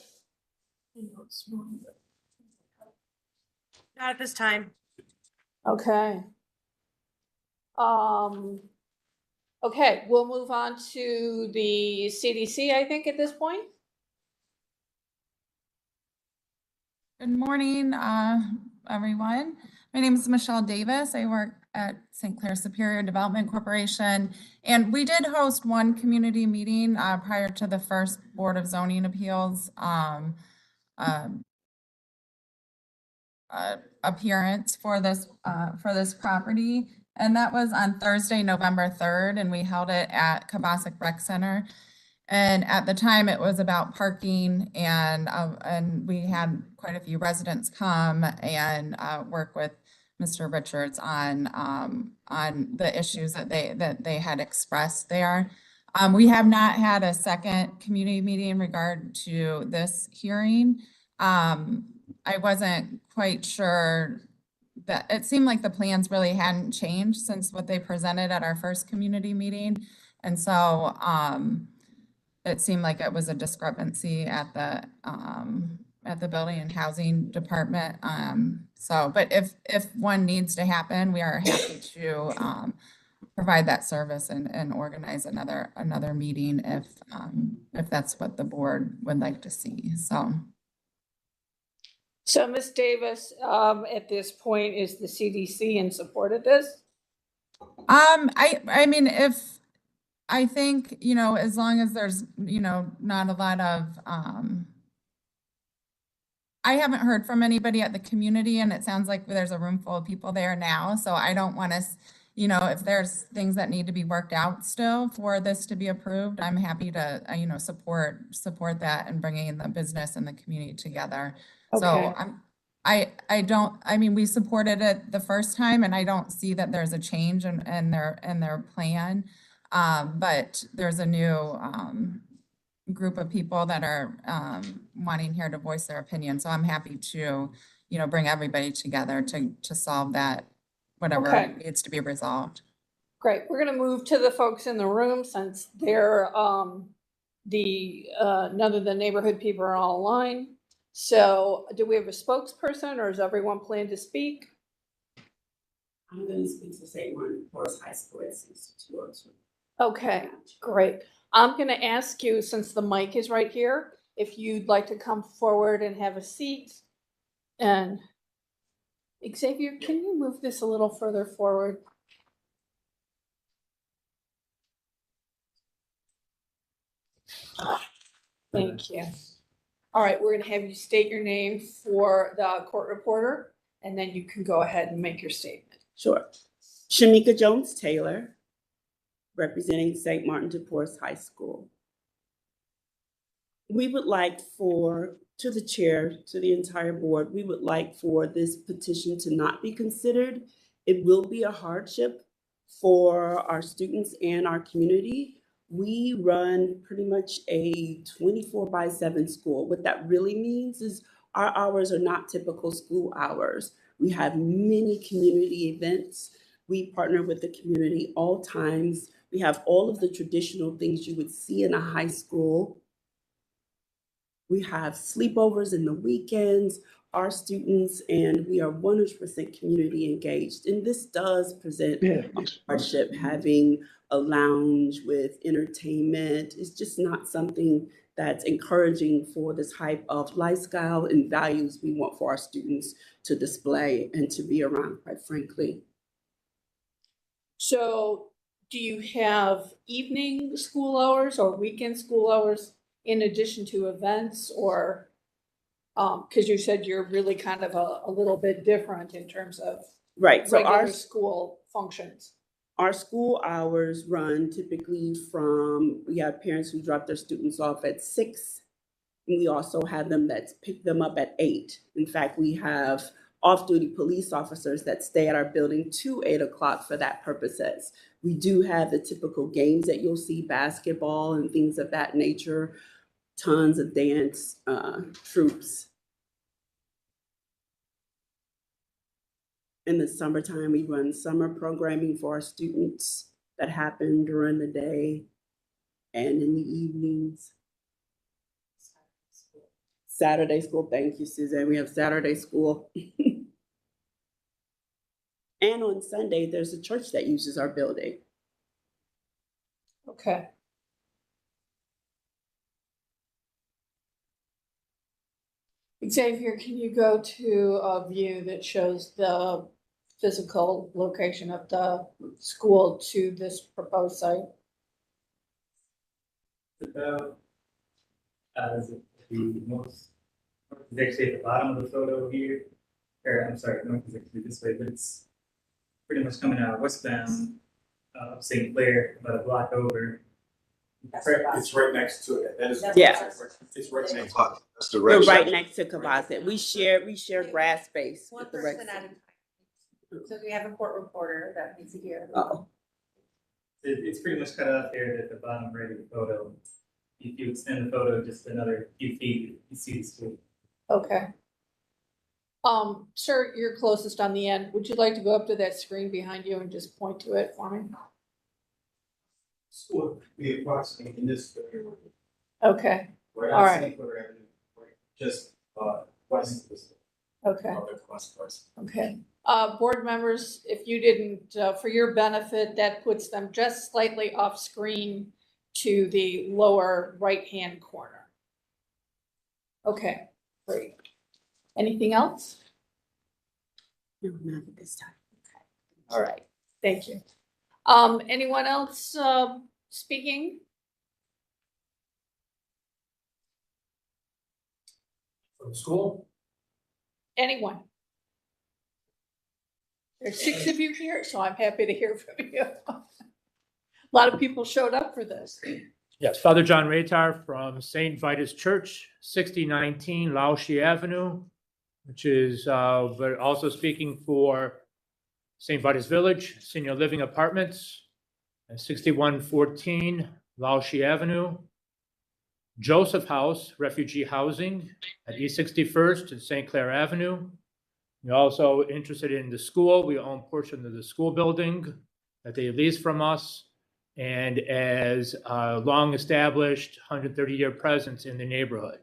Not at this time. Okay. Okay, we'll move on to the CDC, I think, at this point. Good morning, everyone. My name is Michelle Davis. I work at St. Clair Superior Development Corporation. And we did host one community meeting prior to the first Board of Zoning Appeals appearance for this property. And that was on Thursday, November 3rd, and we held it at Kobasic Rec Center. And at the time, it was about parking, and we had quite a few residents come and work with Mr. Richards on the issues that they had expressed there. We have not had a second community meeting in regard to this hearing. I wasn't quite sure that it seemed like the plans really hadn't changed since what they presented at our first community meeting. And so it seemed like it was a discrepancy at the Building and Housing Department. But if one needs to happen, we are happy to provide that service and organize another meeting if that's what the board would like to see. So Ms. Davis, at this point, is the CDC in support of this? I mean, I think, as long as there's, not a lot of, I haven't heard from anybody at the community, and it sounds like there's a room full of people there now. So I don't want to, if there's things that need to be worked out still for this to be approved, I'm happy to, support that and bringing the business and the community together. Okay. So we supported it the first time, and I don't see that there's a change in their plan. But there's a new group of people that are wanting here to voice their opinion. So I'm happy to, bring everybody together to solve that, whatever needs to be resolved. Great. We're going to move to the folks in the room since they're none of the neighborhood people are all aligned. So do we have a spokesperson, or is everyone planning to speak? I'm going to speak to St. Martin Forest High School at 6202. Okay, great. I'm going to ask you, since the mic is right here, if you'd like to come forward and have a seat. And Xavier, can you move this a little further forward? Thank you. All right, we're going to have you state your name for the court reporter, and then you can go ahead and make your statement. Sure. Shamika Jones Taylor, representing St. Martin de Porres High School. We would like to the chair, to the entire board, we would like for this petition to not be considered. It will be a hardship for our students and our community. We run pretty much a 24/7 school. What that really means is our hours are not typical school hours. We have many community events. We partner with the community all times. We have all of the traditional things you would see in a high school. We have sleepovers in the weekends, our students, and we are 100% community engaged. And this does present a hardship, having a lounge with entertainment. It's just not something that's encouraging for the type of lifestyle and values we want for our students to display and to be around, quite frankly. So do you have evening school hours or weekend school hours in addition to events, or, because you said you're really kind of a little bit different in terms of Right, so regular school functions? our school hours run typically from, we have parents who drop their students off at 6. And we also have them that pick them up at 8. In fact, we have off-duty police officers that stay at our building to 8 o'clock for that purposes. We do have the typical games that you'll see, basketball and things of that nature, tons of dance troops. In the summertime, we run summer programming for our students that happen during the day and in the evenings. Saturday school, thank you, Suzanne. We have Saturday school. And on Sunday, there's a church that uses our building. Okay. Xavier, can you go to a view that shows the physical location of the school to this proposed site? About, the most, is actually at the bottom of the photo here, or I'm sorry, north is actually this way, but it's pretty much coming out westbound of St. Clair, about a block over. It's right next to it. That is. Yeah. It's right next to it. That's the We're red right section. next to Cohasset. We share grass space One with the rec. person at a time. So we have a court reporter that needs to hear. Oh, It's pretty much cut off there at the bottom right of the photo. If you extend the photo just another few feet, you see the school. Okay. Sir, you're closest on the end. Would you like to go up to that screen behind you and just point to it for me? School would be approximately in this area. Okay, Right all on right. St. Clair Avenue, right, just west of this. Okay. Of the cross. Okay. Board members, if you didn't, for your benefit, that puts them just slightly off screen to the lower right-hand corner. Okay, great. Anything else? no, not at this time. All right, thank you. Anyone else, speaking? From school? Anyone? There's 6 of you here, so I'm happy to hear from you. A lot of people showed up for this. Yes, Father John Ratar from St. Vitus Church, 6019 Laoshi Avenue, which is, but also speaking for St. Vitus Village, Senior Living Apartments, and 6114 Laoshi Avenue. Joseph House, Refugee Housing at East 61st and St. Clair Avenue. We're also interested in the school. We own a portion of the school building that they lease from us, and as a long-established 130-year presence in the neighborhood.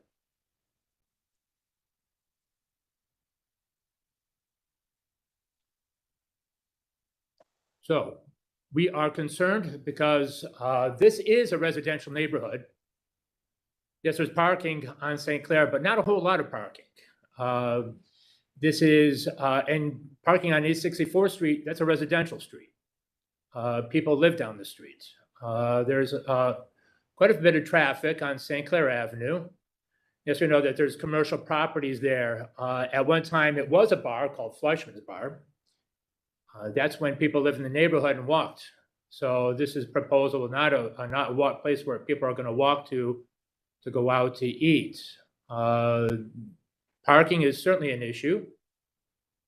So we are concerned because this is a residential neighborhood. Yes, there's parking on St. Clair, but not a whole lot of parking. This is, and parking on East 64th Street, that's a residential street. People live down the street. There's quite a bit of traffic on St. Clair Avenue. Yes, we know that there's commercial properties there. At one time, it was a bar called Fleischman's Bar. That's when people lived in the neighborhood and walked. So this is proposal, not a walk place where people are going to walk to go out to eat. Parking is certainly an issue.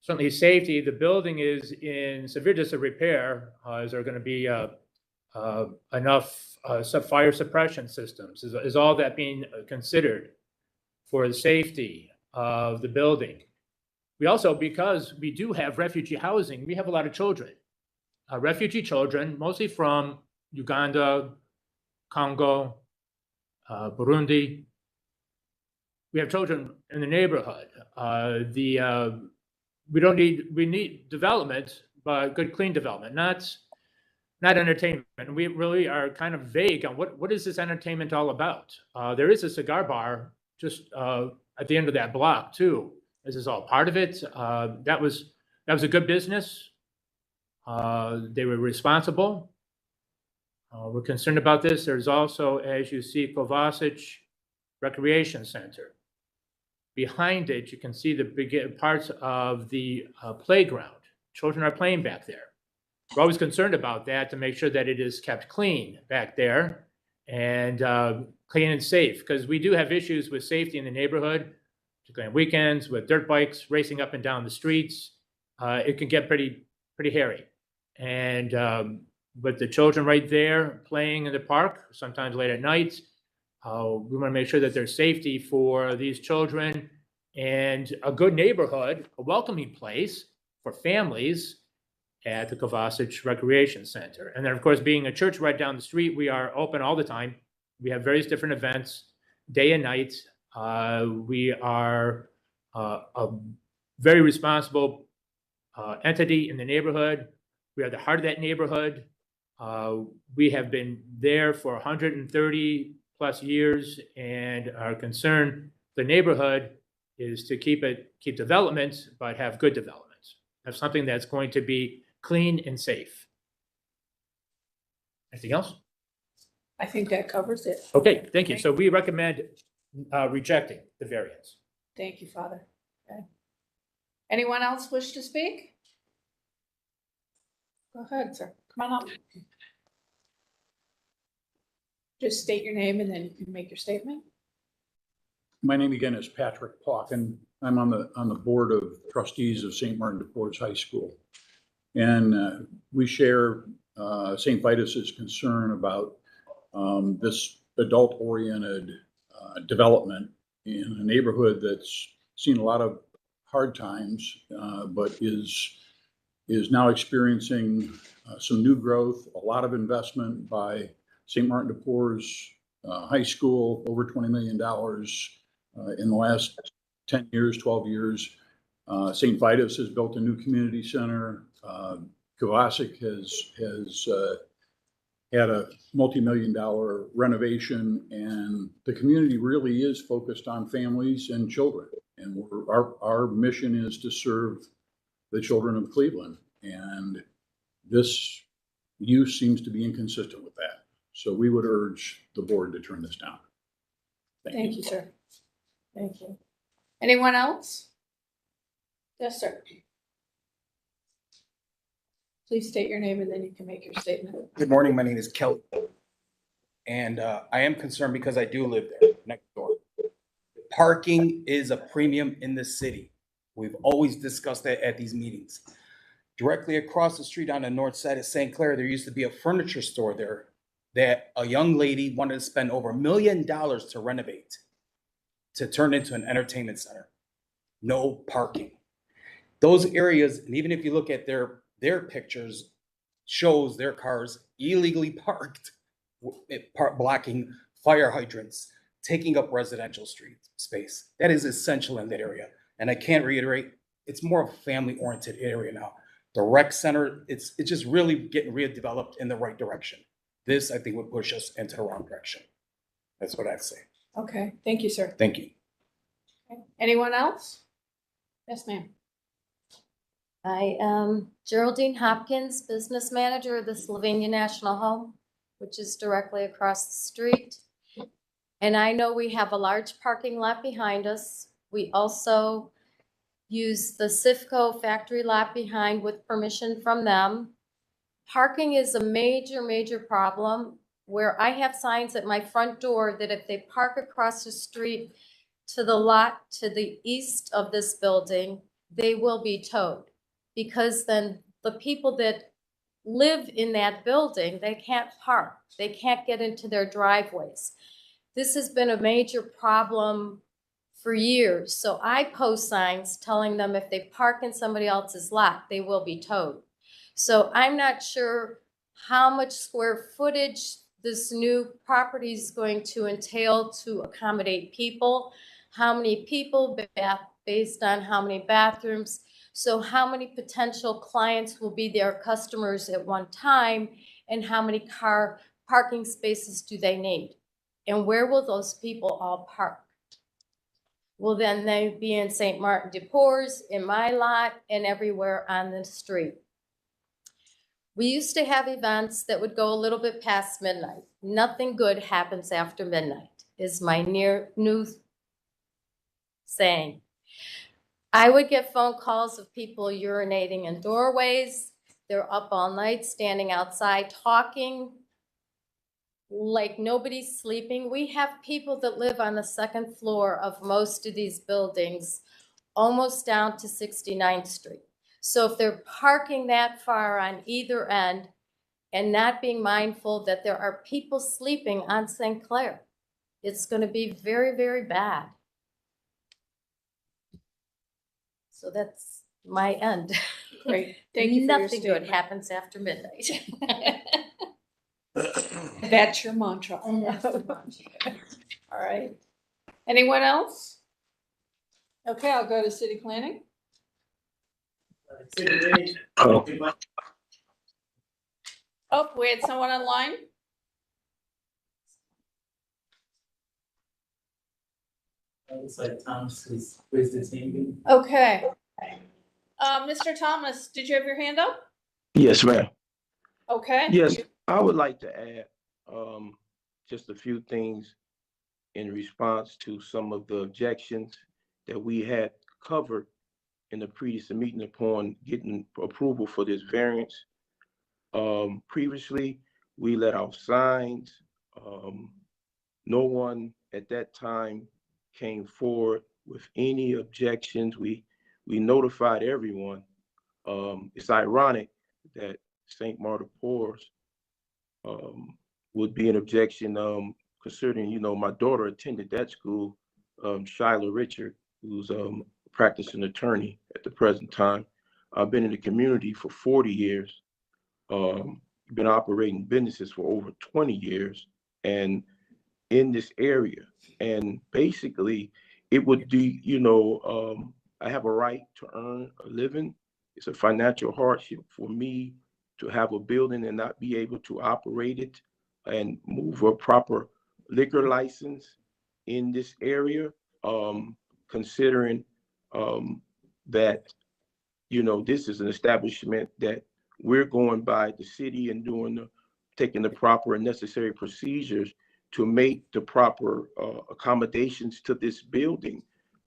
Certainly safety. The building is in severe disrepair. Is there going to be enough fire suppression systems? Is all that being considered for the safety of the building? We also, because we do have refugee housing, we have a lot of children. Refugee children, mostly from Uganda, Congo, Burundi. We have children in the neighborhood. We need development, but good, clean development, not entertainment. And we really are kind of vague on what is this entertainment all about? There is a cigar bar just at the end of that block too. This is all part of it. That was a good business. They were responsible. We're concerned about this. There's also, as you see, Kovacic Recreation Center. Behind it, you can see the parts of the playground. Children are playing back there. We're always concerned about that to make sure that it is kept clean back there and clean and safe, because we do have issues with safety in the neighborhood, particularly on weekends with dirt bikes racing up and down the streets. It can get pretty hairy. And with the children right there playing in the park, sometimes late at night, we want to make sure that there's safety for these children and a good neighborhood, a welcoming place for families at the Kovacic Recreation Center. And then, of course, being a church right down the street, we are open all the time. We have various different events, day and night. We are a very responsible entity in the neighborhood. We are the heart of that neighborhood. We have been there for 130 plus years, and our concern, the neighborhood, is to keep development, but have good development. Have something that's going to be clean and safe. Anything else? I think that covers it. Okay, thank you. So we recommend rejecting the variance. Thank you, Father. Okay. Anyone else wish to speak? Go ahead, sir. Come on up. Just state your name and then you can make your statement. My name again is Patrick Plotkin. I'm on the board of trustees of St. Martin de Porres High School. And we share St. Vitus's concern about this adult-oriented development in a neighborhood that's seen a lot of hard times, but is now experiencing some new growth, a lot of investment by St. Martin de Porres High School, over $20 million in the last 10 years, 12 years. St. Vitus has built a new community center. Kovacic has had a multi-million-dollar renovation, and the community really is focused on families and children. And our mission is to serve the children of Cleveland, and this use seems to be inconsistent with that. So we would urge the board to turn this down. Thank you, sir. Thank you. Anyone else? Yes, sir. Please state your name and then you can make your statement. Good morning, my name is Kelly. And I am concerned because I do live there next door. Parking is a premium in the city. We've always discussed that at these meetings. Directly across the street on the north side of St. Clair, there used to be a furniture store there that a young lady wanted to spend over $1 million to renovate, to turn into an entertainment center. No parking. Those areas, and even if you look at their pictures, shows their cars illegally parked, blocking fire hydrants, taking up residential street space. That is essential in that area. And I can't reiterate, it's more of a family-oriented area now. The rec center, it's just really getting redeveloped in the right direction. This, I think, would push us into the wrong direction. That's what I'd say. Okay, thank you, sir. Thank you. Okay. Anyone else? Yes, ma'am. I am Geraldine Hopkins, business manager of the Sylvania National Home, which is directly across the street. And I know we have a large parking lot behind us. We also use the Sifco factory lot behind with permission from them. Parking is a major problem, where I have signs at my front door that if they park across the street to the lot to the east of this building, they will be towed. Because then the people that live in that building, they can't park. They can't get into their driveways. This has been a major problem for years. So I post signs telling them if they park in somebody else's lot, they will be towed. So I'm not sure how much square footage this new property is going to entail to accommodate people, how many people based on how many bathrooms. So how many potential clients will be their customers at one time, And how many parking spaces do they need? And where will those people all park? Will then they be in St. Martin de Porres, in my lot, and everywhere on the street? We used to have events that would go a little bit past midnight. Nothing good happens after midnight, is my new saying. I would get phone calls of people urinating in doorways. They're up all night, standing outside, talking like nobody's sleeping. We have people that live on the second floor of most of these buildings, almost down to 69th Street. So if they're parking that far on either end and not being mindful that there are people sleeping on St. Clair, it's going to be very, very bad. So that's my end. Great. Thank you for your Nothing good statement. happens after midnight. That's your mantra. All right. Anyone else? Okay, I'll go to city planning. Oh. Oh, we had someone online? Looks like Thomas has raised his hand. Okay. Mr. Thomas, did you have your hand up? Yes, ma'am. Okay. Yes, I would like to add just a few things in response to some of the objections that we had covered in the previous meeting upon getting approval for this variance. Previously, we let out signs. No one at that time came forward with any objections. We notified everyone. It's ironic that St. Martin de Porres would be an objection, considering, you know, my daughter attended that school, Shyla Richard, who's a practicing attorney at the present time. I've been in the community for 40 years, been operating businesses for over 20 years, and in this area. And basically, it would be, you know, I have a right to earn a living. It's a financial hardship for me to have a building and not be able to operate it and move a proper liquor license in this area, considering that, you know, this is an establishment that we're going by the city and taking the proper and necessary procedures to make the proper accommodations to this building.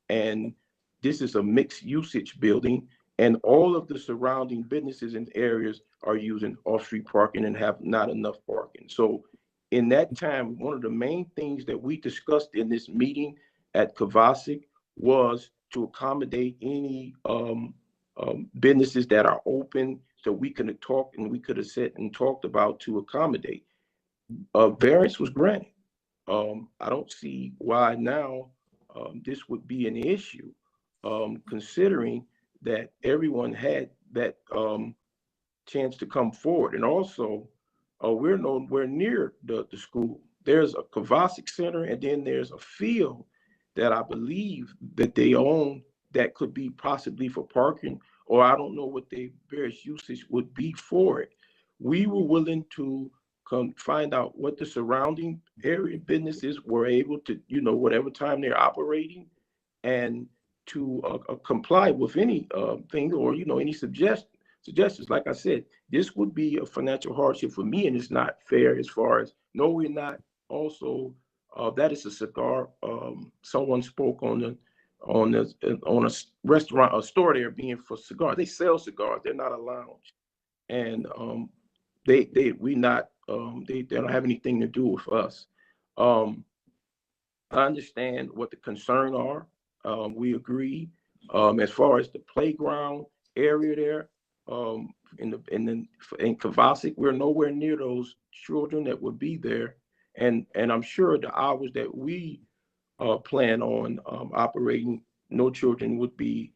And this is a mixed usage building, and all of the surrounding businesses and areas are using off-street parking and have not enough parking. So in that time, one of the main things that we discussed in this meeting at Kovacic was to accommodate any businesses that are open, so we could have talked and we could have sat and talked about to accommodate. Variance was granted. I don't see why now this would be an issue, considering that everyone had that chance to come forward. And also, we're nowhere near the school. There's a Kovacic Center, and then there's a field that I believe that they own that could be possibly for parking, or I don't know what the various usage would be for it. We were willing to find out what the surrounding area businesses were able to, you know, whatever time they're operating, and to comply with any thing, or, you know, any suggestions. Like I said, this would be a financial hardship for me, and it's not fair as far as, no, we're not. Also, that is a cigar. Someone spoke on a restaurant, a store there being for cigars. They sell cigars. They're not a lounge, and they don't have anything to do with us. I understand what the concern are. We agree. As far as the playground area there, in Kovacic, we're nowhere near those children that would be there, and I'm sure the hours that we plan on operating, no children would be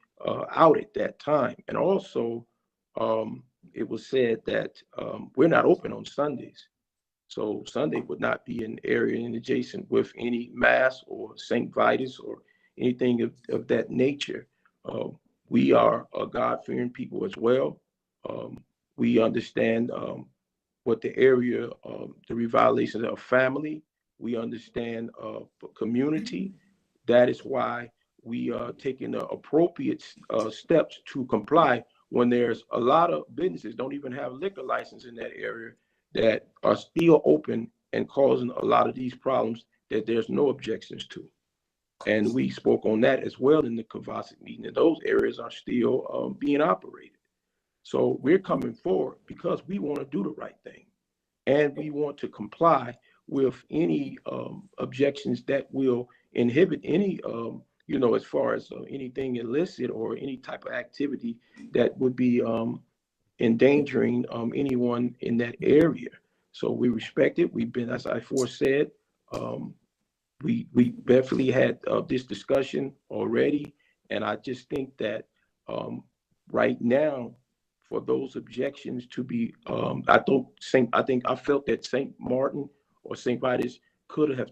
out at that time. And also, it was said that we're not open on Sundays. So Sunday would not be an area adjacent with any Mass or St. Vitus or anything of that nature. We are a God-fearing people as well. We understand what the area, the revitalization of family. We understand community. That is why we are taking the appropriate steps to comply when there's a lot of businesses don't even have liquor license in that area that are still open and causing a lot of these problems that there's no objections to. And we spoke on that as well in the Kavasik meeting, and those areas are still being operated. So we're coming forward because we want to do the right thing. And we want to comply with any objections that will inhibit any, as far as anything illicit or any type of activity that would be endangering anyone in that area. So we respect it. We've been, as I said, we definitely had this discussion already. And I just think that right now, for those objections to be, I felt that St. Martin or St. Vitus could have,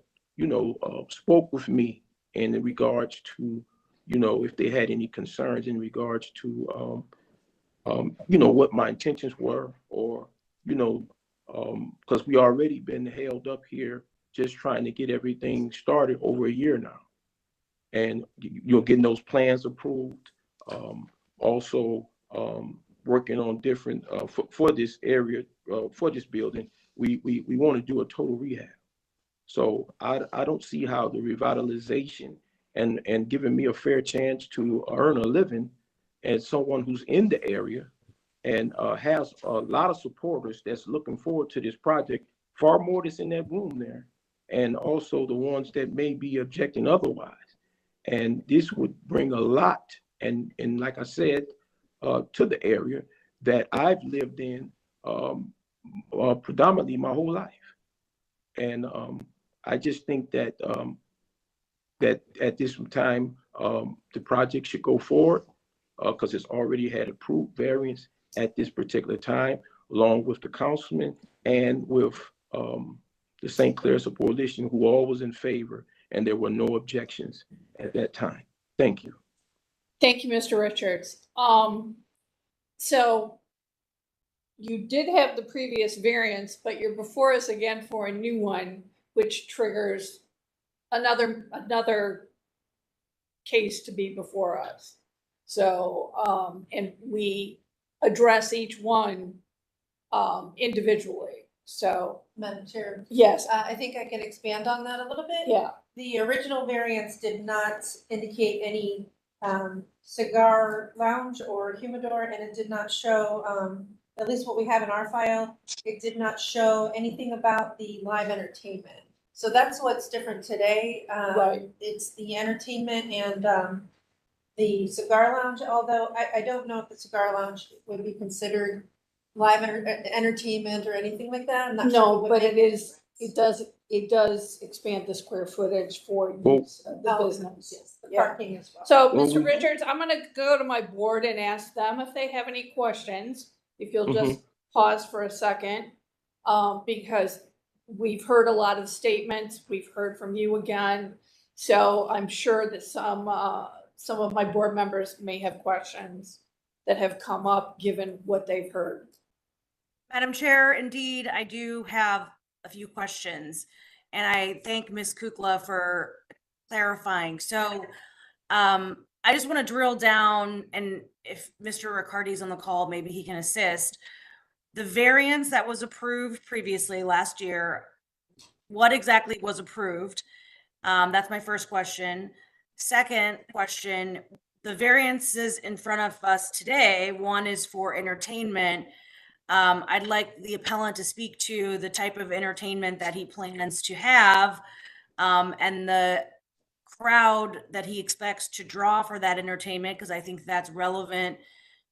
spoke with me in regards to, if they had any concerns in regards to, what my intentions were, or, because we already been held up here just trying to get everything started over a year now. And you're getting those plans approved. Also, working on different for this area, for this building, we want to do a total rehab. So I don't see how the revitalization and giving me a fair chance to earn a living as someone who's in the area and has a lot of supporters that's looking forward to this project, far more that's in that room there, and also the ones that may be objecting otherwise. And this would bring a lot, and like I said, to the area that I've lived in predominantly my whole life. And I just think that that at this time, the project should go forward because it's already had approved variance at this particular time, along with the councilman and with the St. Clair Support Coalition, who all was in favor, and there were no objections at that time. Thank you. Thank you, Mr. Richards. So you did have the previous variance, but you're before us again for a new one, which triggers another case to be before us. So, and we address each one individually. So, Madam Chair. yes, I think I can expand on that a little bit. yeah. The original variance did not indicate any cigar lounge or humidor, and it did not show, at least what we have in our file, it did not show anything about the live entertainment. So that's what's different today. Right. It's the entertainment and the cigar lounge, although I don't know if the cigar lounge would be considered live entertainment or anything like that. I'm not sure No, what but would it does expand the square footage for use of the business. Yes, the Yeah. parking as well. So, Well, Mr. Richards, I'm gonna go to my board and ask them if they have any questions. If you'll just pause for a second, because we've heard a lot of statements, we've heard from you again. So I'm sure that some of my board members may have questions that have come up given what they've heard. Madam Chair, indeed, I do have a few questions, and I thank Ms. Kukla for clarifying. So I just want to drill down, and if Mr. Riccardi's on the call, maybe he can assist. The variance that was approved previously last year, what exactly was approved? That's my first question. Second question, the variances in front of us today, one is for entertainment. I'd like the appellant to speak to the type of entertainment that he plans to have, and the crowd that he expects to draw for that entertainment, because I think that's relevant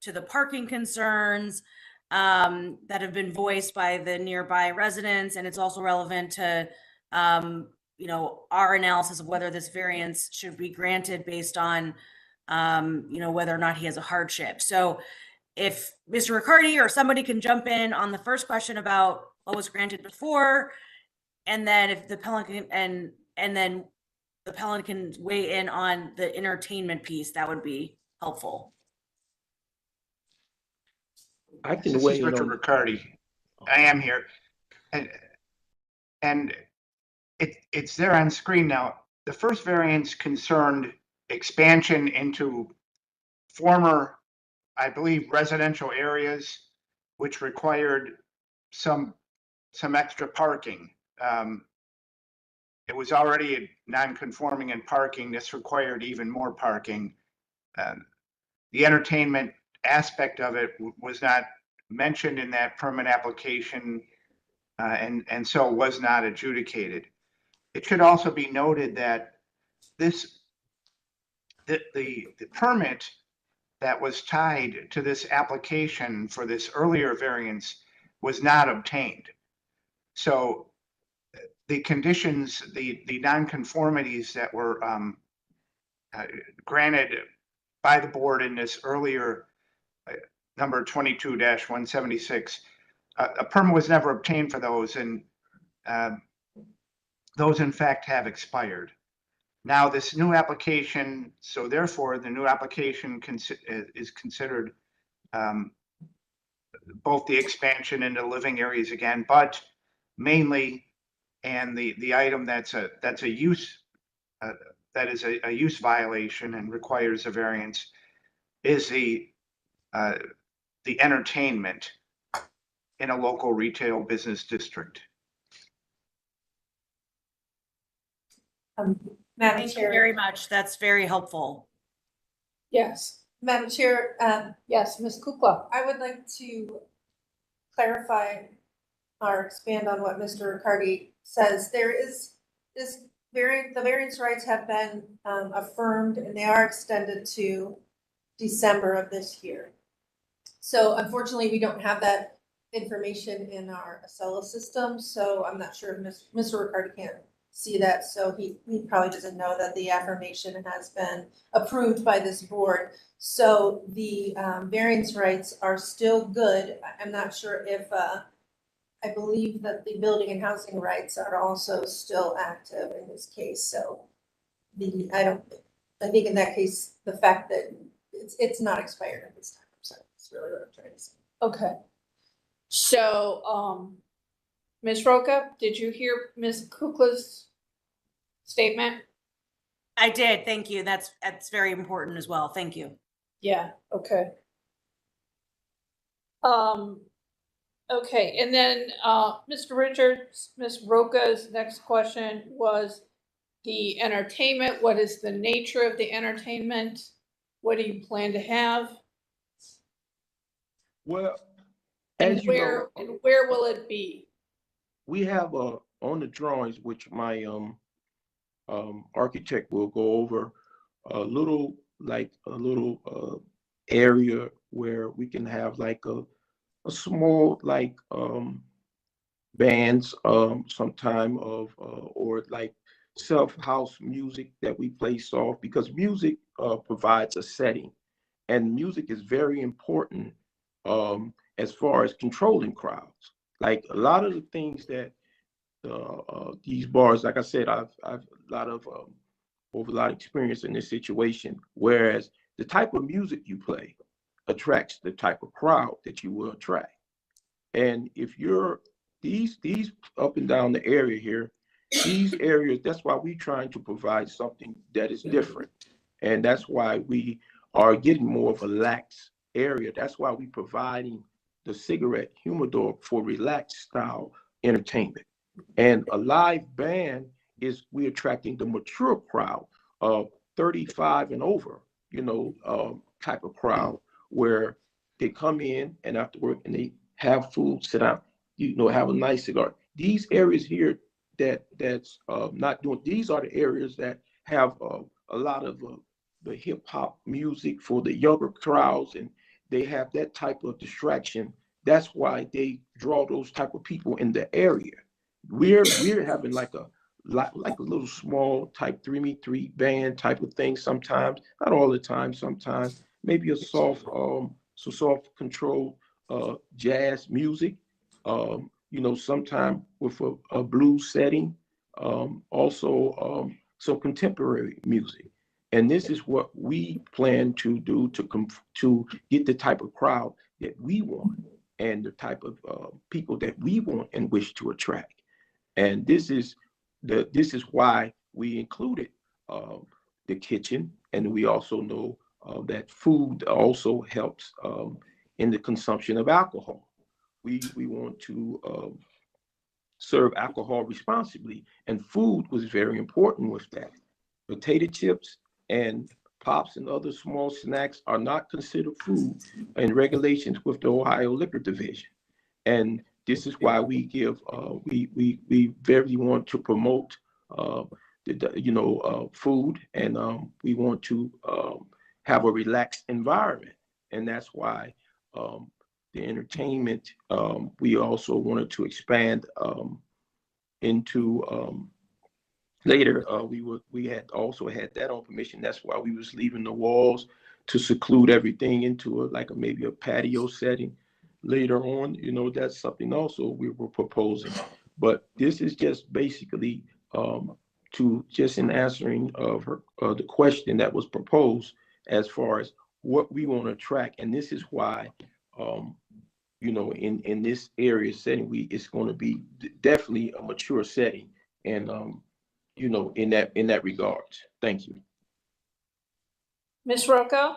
to the parking concerns that have been voiced by the nearby residents, and it's also relevant to our analysis of whether this variance should be granted based on whether or not he has a hardship. So if Mr. Riccardi or somebody can jump in on the first question about what was granted before, and then if the appellant can, and then the appellant can weigh in on the entertainment piece, that would be helpful. I can This weigh is in Richard on. Riccardi. I am here. And it's there on screen now. The first variance concerned expansion into former, I believe, residential areas, which required some extra parking. It was already non-conforming in parking. This required even more parking. The entertainment aspect of it was not mentioned in that permit application, and so was not adjudicated. It should also be noted that the permit that was tied to this application for this earlier variance was not obtained. So the conditions, the nonconformities that were granted by the board in this earlier number 22-176, a permit was never obtained for those, and those in fact have expired. Now this new application, so therefore the new application is considered both the expansion into living areas again, but mainly, and the item that's a use that is a use violation and requires a variance is the entertainment in a local retail business district. Madam Thank you Chair. very much. That's very helpful. Yes. Madam Chair, Yes, Ms. Kukla. I would like to clarify or expand on what Mr. Riccardi says. There is this the variance rights have been affirmed and they are extended to December of this year. So unfortunately, we don't have that information in our Acela system, so I'm not sure if Mr. Riccardi can't see that, so he probably doesn't know that the affirmation has been approved by this board. So the variance rights are still good. I'm not sure if, I believe that the building and housing rights are also still active in this case, so I think in that case, the fact that it's not expired at this time, so that's really what I'm trying to say. Okay. So, Ms. Roca, did you hear Ms. Kukla's statement? I did. Thank you. That's very important as well. Thank you. Yeah, okay. Okay, and then, Mr. Richards, Ms. Roca's next question was the entertainment. What is the nature of the entertainment? What do you plan to have? Well, And as you know, where will it be? we have on the drawings, which my architect will go over, a little area where we can have like a small bands sometime of or like self-house music that we play soft, because music provides a setting, and music is very important as far as controlling crowds. Like a lot of the things that these bars, like I said, I've a lot of experience in this situation. Whereas the type of music you play attracts the type of crowd that you will attract. And if you're these up and down the area here, these areas, that's why we're trying to provide something that is different. And that's why we are getting more of a lax area. That's why we're providing the cigarette humidor for relaxed style entertainment. And a live band is we're attracting the mature crowd of 35 and over, type of crowd, where they come in and after work and they have food, sit down, have a nice cigar. These areas here that's not doing, these are the areas that have a lot of the hip hop music for the younger crowds, and they have that type of distraction. That's why they draw those type of people in the area. We're having like a little small type 3-me-3 band type of thing sometimes, not all the time, sometimes maybe a soft control jazz music, sometime with a blues setting, also some contemporary music. And this is what we plan to do to get the type of crowd that we want. and the type of people that we want and wish to attract. And this is why we included the kitchen, and we also know that food also helps in the consumption of alcohol. We want to serve alcohol responsibly, and food was very important with that. Potato chips and pops and other small snacks are not considered food in regulations with the Ohio Liquor Division. And this is why we give, we very want to promote, food, and we want to have a relaxed environment. And that's why the entertainment, we also wanted to expand into later. We had also had that on permission. That's why we was leaving the walls to seclude everything into maybe a patio setting. Later on, that's something also we were proposing. But this is just basically in answering of the question that was proposed as far as what we want to attract. And this is why, in this area setting, it's going to be definitely a mature setting. And, in that regard. Thank you. Ms. Rocco?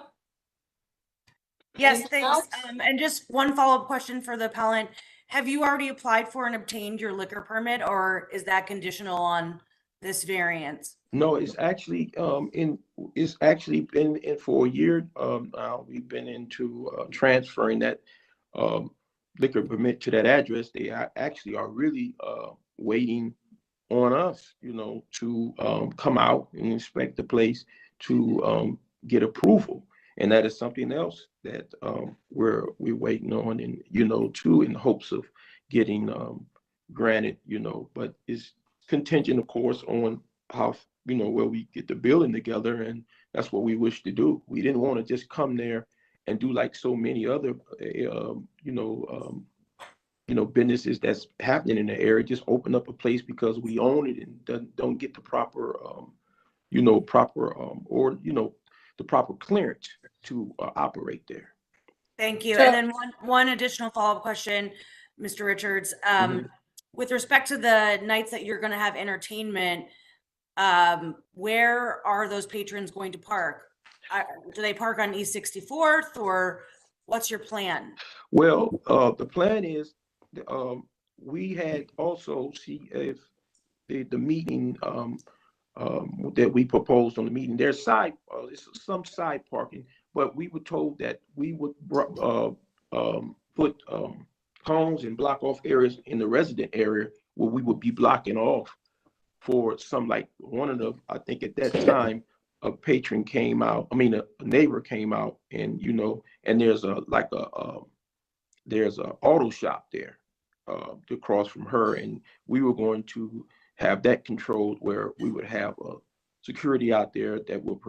Yes, Anything thanks. else? And just one follow-up question for the appellant. Have you already applied for and obtained your liquor permit, or is that conditional on this variance? No, it's actually been in for a year now. We've been into transferring that liquor permit to that address. They actually are really waiting on us, to come out and inspect the place to get approval. And that is something else that we're waiting on, and too, in hopes of getting granted, but it's contingent, of course, on how where we get the building together, and that's what we wish to do. We didn't want to just come there and do like so many other businesses that's happening in the area, just open up a place because we own it and don't get the proper the proper clearance to operate there. Thank you. So- And then one additional follow-up question, Mr. Richards. With respect to the nights that you're going to have entertainment, where are those patrons going to park? Do they park on East 64th, or what's your plan? Well, the plan is we had also see if the meeting that we proposed on the meeting, there's some side parking, but we were told that we would put cones and block off areas in the resident area where we would be blocking off for some, like I think at that time, a patron came out, a neighbor came out, and and there's there's an auto shop there across from her, and we were going to have that controlled where we would have a security out there that would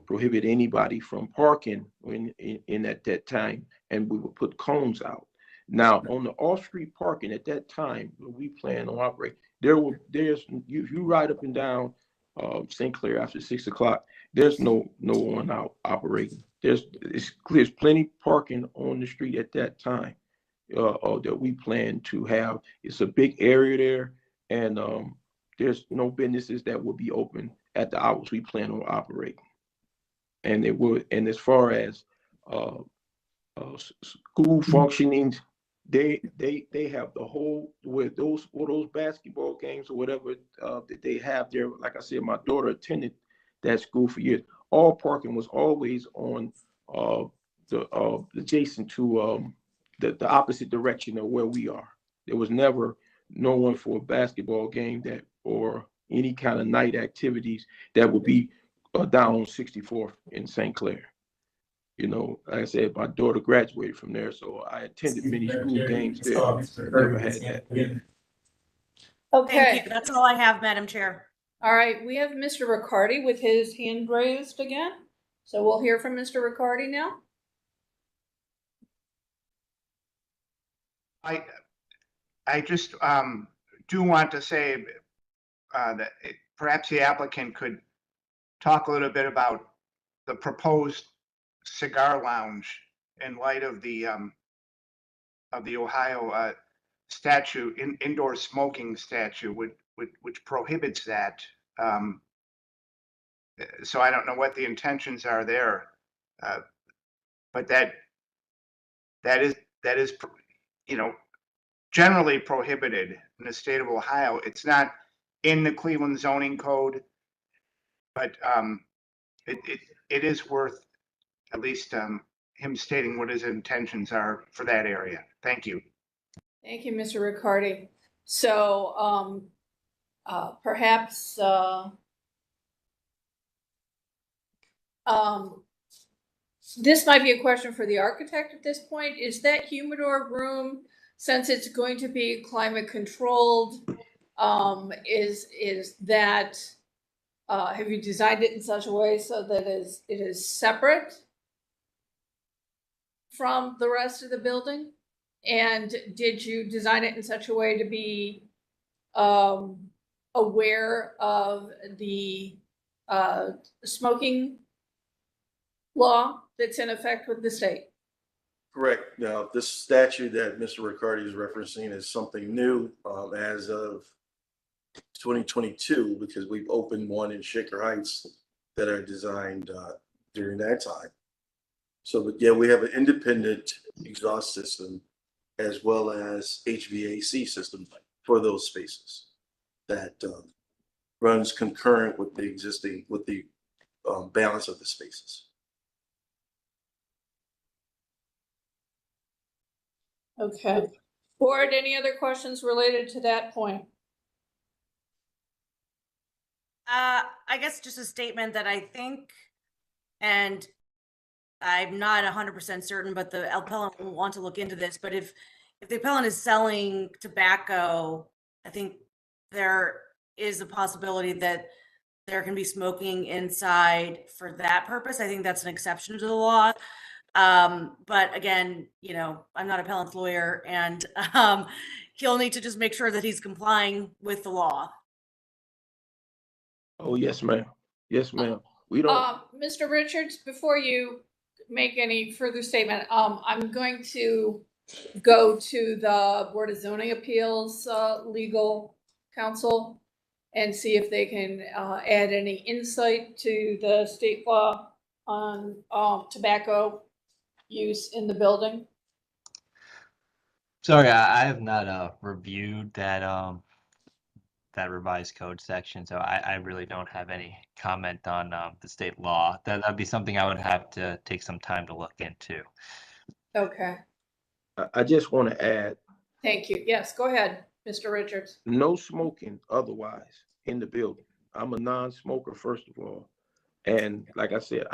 prohibit anybody from parking in at that time, and we would put cones out. Now on the off-street parking at that time, we plan on operating. You ride up and down St. Clair after 6 o'clock. There's no one out operating. There's plenty parking on the street at that time that we plan to have. It's a big area there, and there's no businesses that will be open at the hours we plan on operating. And it would. And as far as school functioning, they have the whole with those basketball games or whatever that they have there. Like I said, my daughter attended that school for years. All parking was always on the adjacent to the opposite direction of where we are. There was never no one for a basketball game or any kind of night activities that would be down on 64th in St. Clair. Like I said, my daughter graduated from there, so I attended many school games there. Never had that. Okay. Thank you. That's all I have, Madam Chair. All right, we have Mr. Riccardi with his hand raised again. So we'll hear from Mr. Riccardi now. I just do want to say that perhaps the applicant could talk a little bit about the proposed cigar lounge in light of the Ohio statute, indoor smoking statute, which prohibits that. So I don't know what the intentions are there, but that is generally prohibited in the state of Ohio. It's not in the Cleveland zoning code, but it is worth at least him stating what his intentions are for that area. Thank you. Thank you, Mr. Riccardi. So perhaps this might be a question for the architect at this point. Is that humidor room, since it's going to be climate controlled, is that, have you designed it in such a way so that it is separate from the rest of the building? And did you design it in such a way to be aware of the smoking law that's in effect with the state? Correct. Now, this statute that Mr. Riccardi is referencing is something new as of 2022, because we've opened one in Shaker Heights that are designed during that time. So, but yeah, we have an independent exhaust system as well as HVAC system for those spaces that runs concurrent with the existing, with the balance of the spaces. Okay. Board, any other questions related to that point? I guess just a statement that I think, and I'm not 100% certain, but the appellant will want to look into this, but if the appellant is selling tobacco, I think there is a possibility that there can be smoking inside for that purpose. I think that's an exception to the law. But again, I'm not appellant's lawyer, and he'll need to just make sure that he's complying with the law. Oh, yes, ma'am. Yes, ma'am. We don't. Mr. Richards, before you make any further statement, I'm going to go to the Board of Zoning Appeals legal counsel and see if they can add any insight to the state law on tobacco use in the building. Sorry, I have not reviewed that that revised code section, so I really don't have any comment on the state law. That'd be something I would have to take some time to look into. Okay, I just want to add, thank you. Yes, go ahead, Mr. Richards. no smoking otherwise in the building. I'm a non-smoker, first of all. And like I said,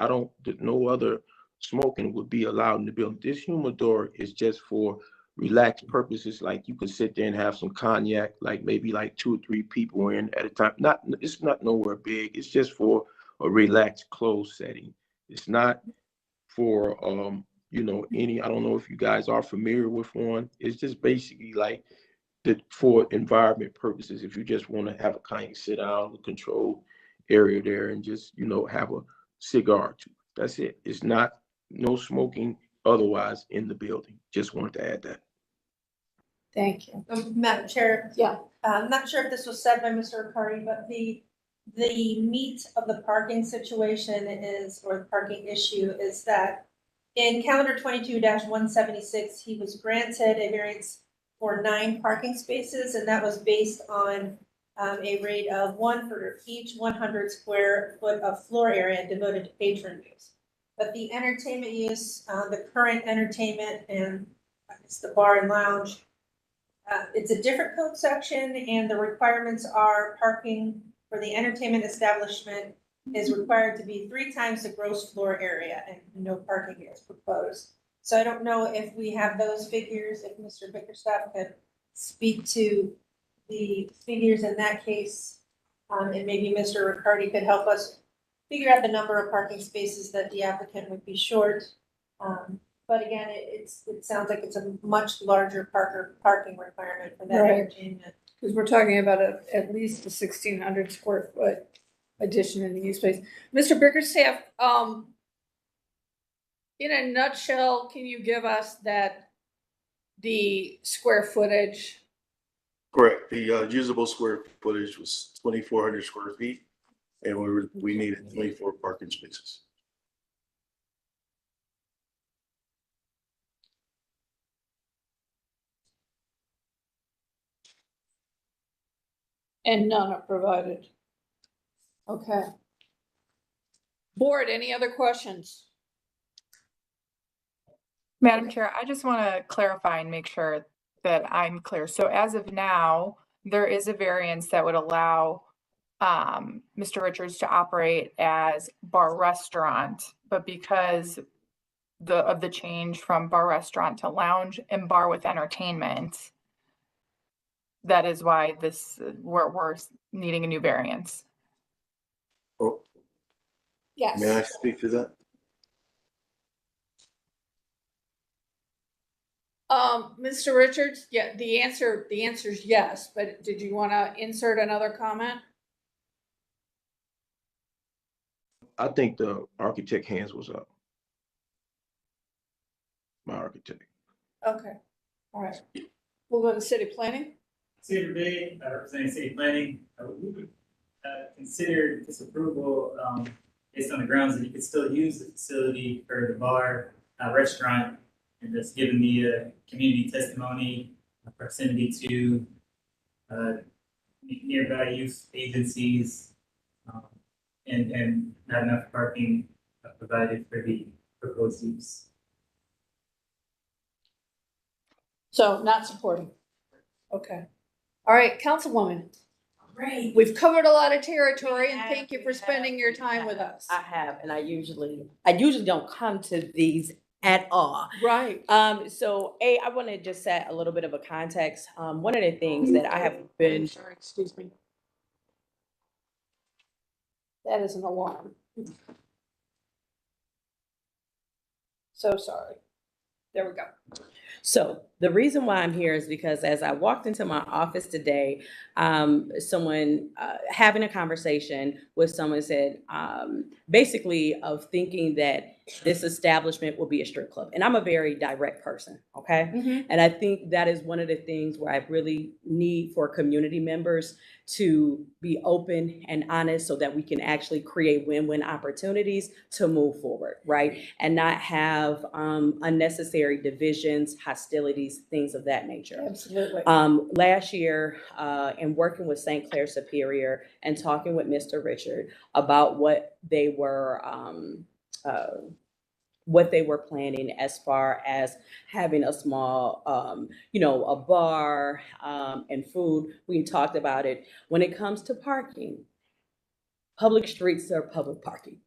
no other smoking would be allowed in the building. This humidor is just for relaxed purposes. Like you could sit there and have some cognac, like maybe like 2 or 3 people in at a time. It's not nowhere big. It's just for a relaxed closed setting. It's not for, I don't know if you guys are familiar with one. It's just basically like for environment purposes. If you just want to have a kind of sit down, a controlled area there and just, have a cigar too. That's it. It's not, no smoking otherwise in the building. Just wanted to add that. Thank you. Madam Chair. Yeah. I'm not sure if this was said by Mr. Riccardi, but the meat of the parking situation is, or the parking issue is that in calendar 22-176, he was granted a variance for 9 parking spaces, and that was based on a rate of 1 for each 100 square foot of floor area devoted to patron use. But the entertainment use, the current entertainment and it's the bar and lounge, it's a different code section, and the requirements are parking for the entertainment establishment is required to be 3 times the gross floor area, and no parking is proposed. So I don't know if we have those figures, if Mr. Bickerstaff could speak to the figures in that case, and maybe Mr. Riccardi could help us figure out the number of parking spaces that the applicant would be short. But again, it sounds like it's a much larger parking requirement for that entertainment. Because we're talking about at least a 1,600 square foot addition in the use space. Mr. Bickerstaff, in a nutshell, can you give us the square footage? Correct. The usable square footage was 2,400 square feet, and we needed 24 parking spaces. And none are provided. Okay. Board, any other questions? Madam Chair, I just want to clarify and make sure that I'm clear. So as of now, there is a variance that would allow Mr. Richards to operate as bar restaurant, but because of the change from bar restaurant to lounge and bar with entertainment, that is why we're needing a new variance. Oh, Yes. may I speak to that? Mr. Richards, yeah, the answer is yes, but did you want to insert another comment? I think the architect hands was up. My architect. Okay, all right. We'll go to city planning. Cedar Bay, representing city planning, we would consider this approval based on the grounds that you could still use the facility for the bar, restaurant, and just given the community testimony, proximity to nearby youth agencies, and not enough parking provided for the proposed use. So not supporting. Okay. All right, Councilwoman. Great. We've covered a lot of territory and thank you for spending your time with us. I have, and I usually don't come to these at all. Right. So I want to just set a little bit of a context. One of the things that I have been. Sorry, excuse me. That is an alarm. So sorry. There we go. So the reason why I'm here is because as I walked into my office today, someone having a conversation with someone said, basically of thinking that this establishment will be a strip club. And I'm a very direct person, okay? Mm-hmm. And I think that is one of the things where I really need for community members to be open and honest so that we can actually create win-win opportunities to move forward, right? And not have unnecessary divisions, hostilities, things of that nature. Absolutely. Last year, in working with St. Clair Superior and talking with Mr. Richard about what they were planning as far as having a small, a bar and food. We talked about it. When it comes to parking, public streets are public parking.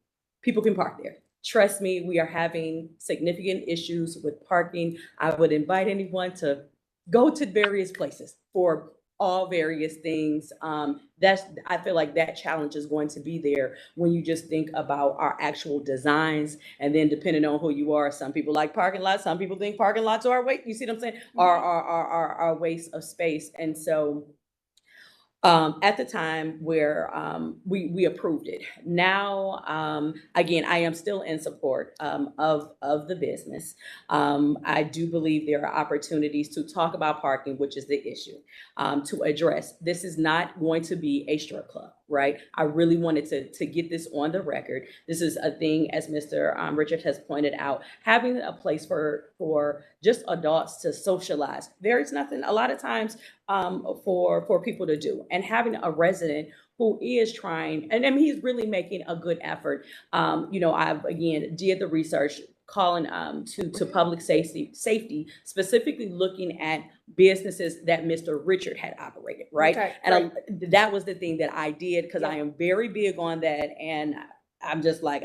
People can park there. Trust me, we are having significant issues with parking. I would invite anyone to go to various places for all various things. I feel like that challenge is going to be there when you just think about our actual designs, and then depending on who you are, some people like parking lots, some people think parking lots are you see what I'm saying? Are a waste of space. And so at the time where we approved it. Now, again, I am still in support of the business. I do believe there are opportunities to talk about parking, which is the issue, to address. This is not going to be a strip club, right? I really wanted to get this on the record. This is a thing, as Mr. Richard has pointed out, having a place for just adults to socialize. There is nothing, a lot of times, for people to do, and having a resident who is trying, and I mean, he's really making a good effort. I've again did the research, calling to public safety, specifically looking at businesses that Mr. Richard had operated, right? Okay, and that was the thing that I did, because I am very big on that, and I'm just like,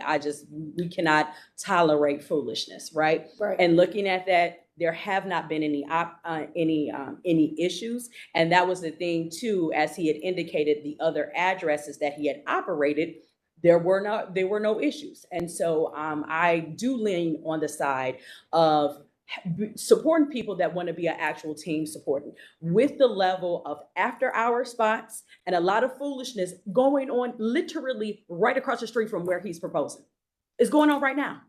we cannot tolerate foolishness, right? Right. And looking at that, there have not been any issues, and that was the thing too. As he had indicated, the other addresses that he had operated, there were no issues, and so I do lean on the side of supporting people that want to be an actual team, supporting with the level of after-hour spots and a lot of foolishness going on literally right across the street from where he's proposing. It's going on right now.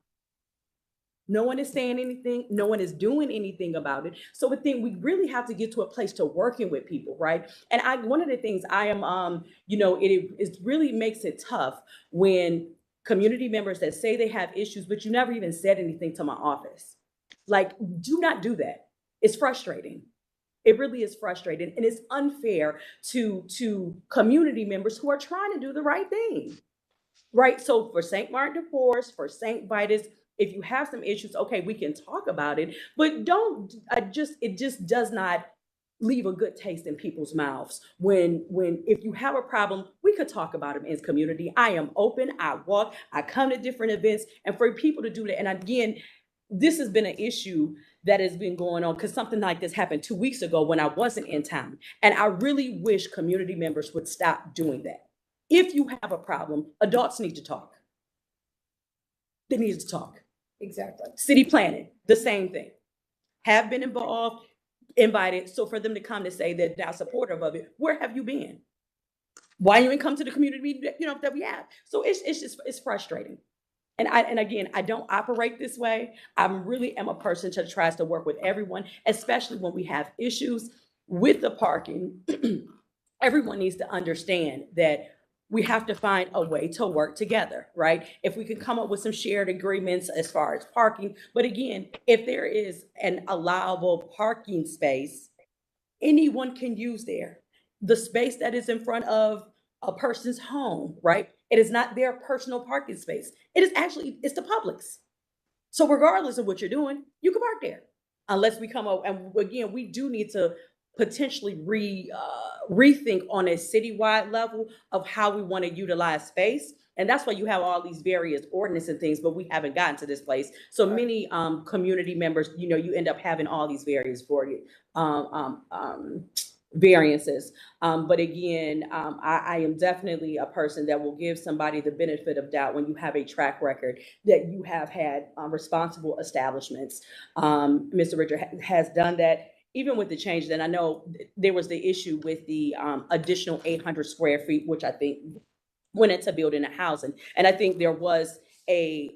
No one is saying anything. No one is doing anything about it. So I think we really have to get to a place to working with people, right? And one of the things I am, it really makes it tough when community members that say they have issues, but you never even said anything to my office. Like, do not do that. It's frustrating. It really is frustrating, and it's unfair to community members who are trying to do the right thing, right? So for St. Martin de Porres, for St. Vitus, if you have some issues, okay, we can talk about it, but it just does not leave a good taste in people's mouths when if you have a problem, we could talk about it in community. I am open, I walk, I come to different events, and for people to do that. And again, this has been an issue that has been going on because something like this happened 2 weeks ago when I wasn't in town. And I really wish community members would stop doing that. If you have a problem, adults need to talk. They need to talk. Exactly. City planning, the same thing. Have been involved, invited. So for them to come to say that they're supportive of it, where have you been? Why you ain't come to the community meeting that we have? So it's frustrating. And again, I don't operate this way. I really am a person that tries to work with everyone, especially when we have issues with the parking. Everyone needs to understand that we have to find a way to work together, right? If we can come up with some shared agreements as far as parking, but again, if there is an allowable parking space, anyone can use there. The space that is in front of a person's home, right? It is not their personal parking space. It's the public's. So regardless of what you're doing, you can park there. Unless we come up, and again, we do need to potentially rethink on a citywide level of how we want to utilize space. And that's why you have all these various ordinances and things, but we haven't gotten to this place. So many community members, you end up having all these various variances. But again, I am definitely a person that will give somebody the benefit of doubt when you have a track record that you have had responsible establishments. Mr. Richard has done that. Even with the change, then I know there was the issue with the additional 800 square feet, which I think went into building a housing. And I think there was a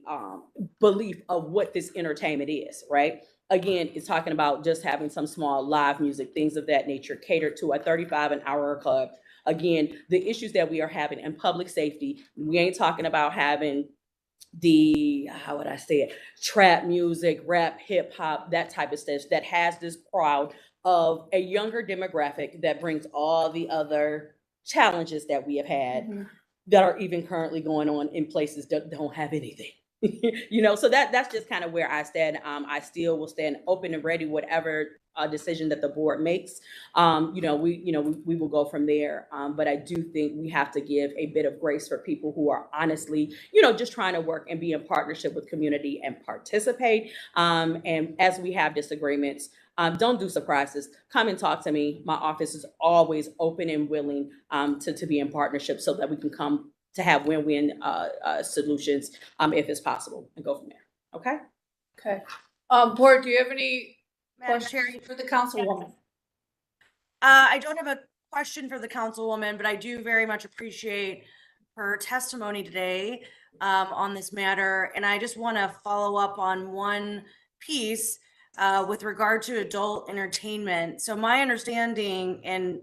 belief of what this entertainment is, right? Again, it's talking about just having some small live music, things of that nature, catered to a 35 an hour club. Again, the issues that we are having in public safety, we ain't talking about having how would I say it, trap music, rap, hip hop, that type of stuff that has this crowd of a younger demographic that brings all the other challenges that we have had that are even currently going on in places that don't have anything. So that's just kind of where I stand. I still will stand open and ready, whatever decision that the board makes. We will go from there. But I do think we have to give a bit of grace for people who are honestly, just trying to work and be in partnership with community and participate. And as we have disagreements, don't do surprises. Come and talk to me. My office is always open and willing to be in partnership so that we can come to have win-win solutions if it's possible, and go from there. Okay? Okay. Board, do you have any Madam questions for the councilwoman? I don't have a question for the councilwoman, but I do very much appreciate her testimony today on this matter. And I just want to follow up on one piece with regard to adult entertainment. So my understanding, and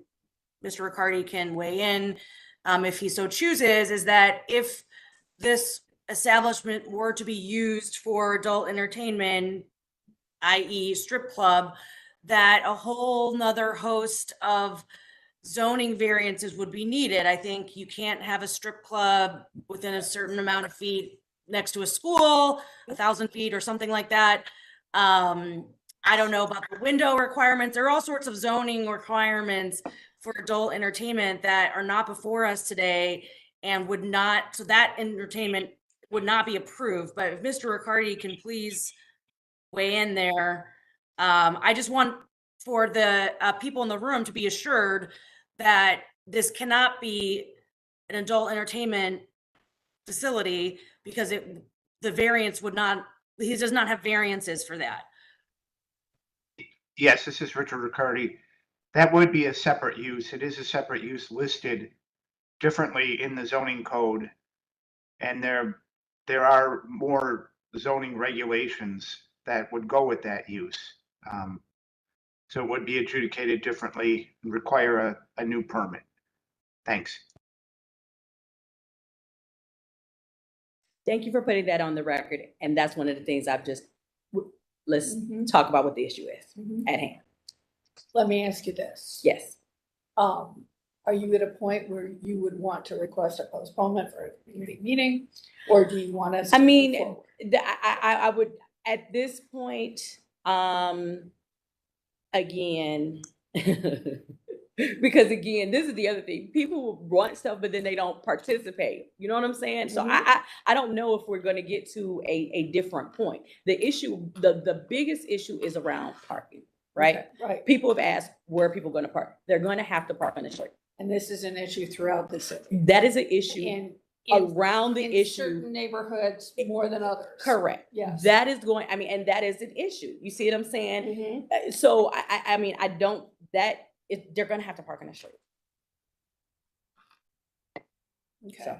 Mr. Riccardi can weigh in if he so chooses, is that if this establishment were to be used for adult entertainment, i.e. strip club, that a whole nother host of zoning variances would be needed. I think you can't have a strip club within a certain amount of feet next to a school, 1,000 feet or something like that. I don't know about the window requirements. There are all sorts of zoning requirements for adult entertainment that are not before us today and so that entertainment would not be approved. But if Mr. Riccardi can please weigh in there. I just want for the people in the room to be assured that this cannot be an adult entertainment facility because the variance would not, he does not have variances for that. Yes, this is Richard Riccardi. That would be a separate use. It is a separate use listed differently in the zoning code. And there are more zoning regulations that would go with that use. So it would be adjudicated differently and require a new permit. Thanks. Thank you for putting that on the record. And that's one of the things let's talk about what the issue is at hand. Let me ask you this. Yes. Are you at a point where you would want to request a postponement for a community meeting? Or do you want us to move forward? I would, at this point, again, because again, this is the other thing. People want stuff, but then they don't participate. You know what I'm saying? So I don't know if we're going to get to a different point. The issue, the biggest issue is around parking, right? Okay, right. People have asked, where are people going to park? They're going to have to park on the street. And this is an issue throughout the city. That is an issue around the issue. Certain neighborhoods more than others. Correct. Yes. That is going, I mean, and that is an issue. You see what I'm saying? So I mean, they're going to have to park on the street. Okay. So.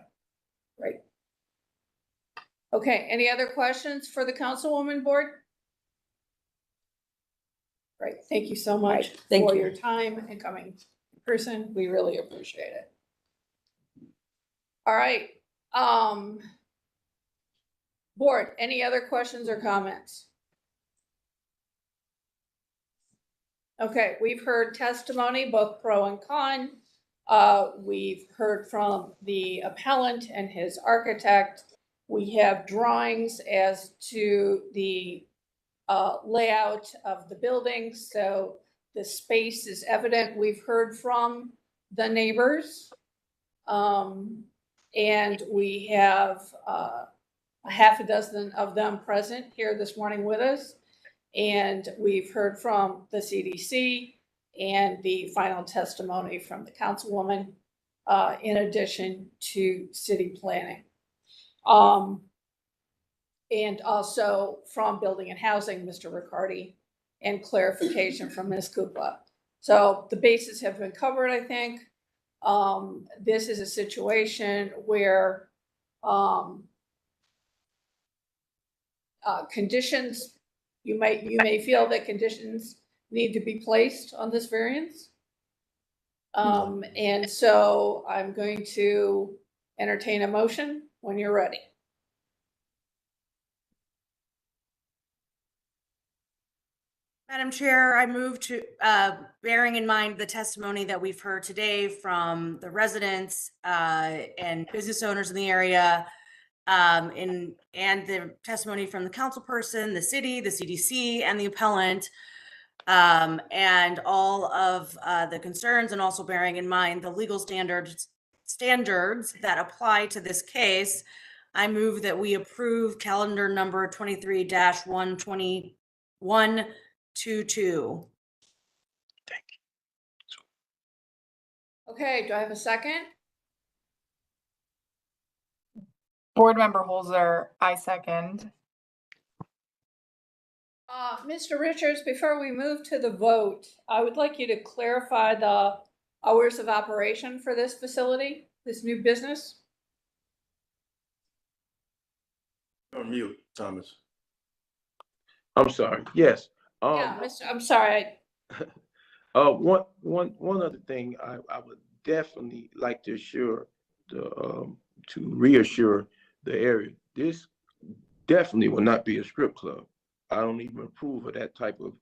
Great. Okay, any other questions for the Councilwoman Board? Great, thank you so much for your time and coming in person. We really appreciate it. All right. Board, any other questions or comments? Okay, we've heard testimony, both pro and con. We've heard from the appellant and his architect. We have drawings as to the layout of the building, so the space is evident. We've heard from the neighbors. And we have a half a dozen of them present here this morning with us. And we've heard from the CDC and the final testimony from the councilwoman, in addition to city planning. And also from Building and Housing, Mr. Riccardi, and clarification from Ms. Kukla. So the bases have been covered, I think. This is a situation where conditions, you may feel that conditions need to be placed on this variance. And so I'm going to entertain a motion when you're ready. Madam Chair, I move to, bearing in mind the testimony that we've heard today from the residents and business owners in the area, and the testimony from the councilperson, the city, the CDC, and the appellant, and all of the concerns, and also bearing in mind the legal standards that apply to this case, I move that we approve calendar number 23-12122. Thank you. Okay, do I have a second? Board Member Holzer, I second. Mr. Richards, before we move to the vote, I would like you to clarify the hours of operation for this facility, this new business. You're on mute, Thomas. I'm sorry. Yes. Yeah, I'm sorry. One other thing I would definitely like to reassure the area. This definitely will not be a strip club. I don't even approve of that type of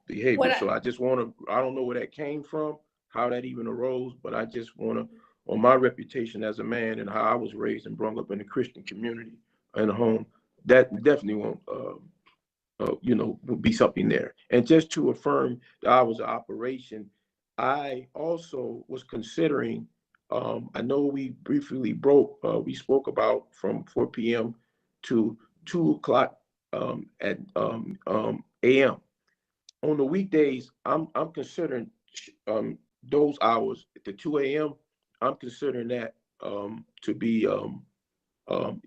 behavior. So I just want to, I don't know where that came from, how that even arose, but I just want to, on my reputation as a man and how I was raised and brought up in the Christian community and a home, that definitely won't, will be something there. And just to affirm the hours of operation, I also was considering, I know we briefly we spoke about from 4 p.m. to 2 o'clock at a.m. On the weekdays, I'm considering those hours to 2 a.m. I'm considering that to be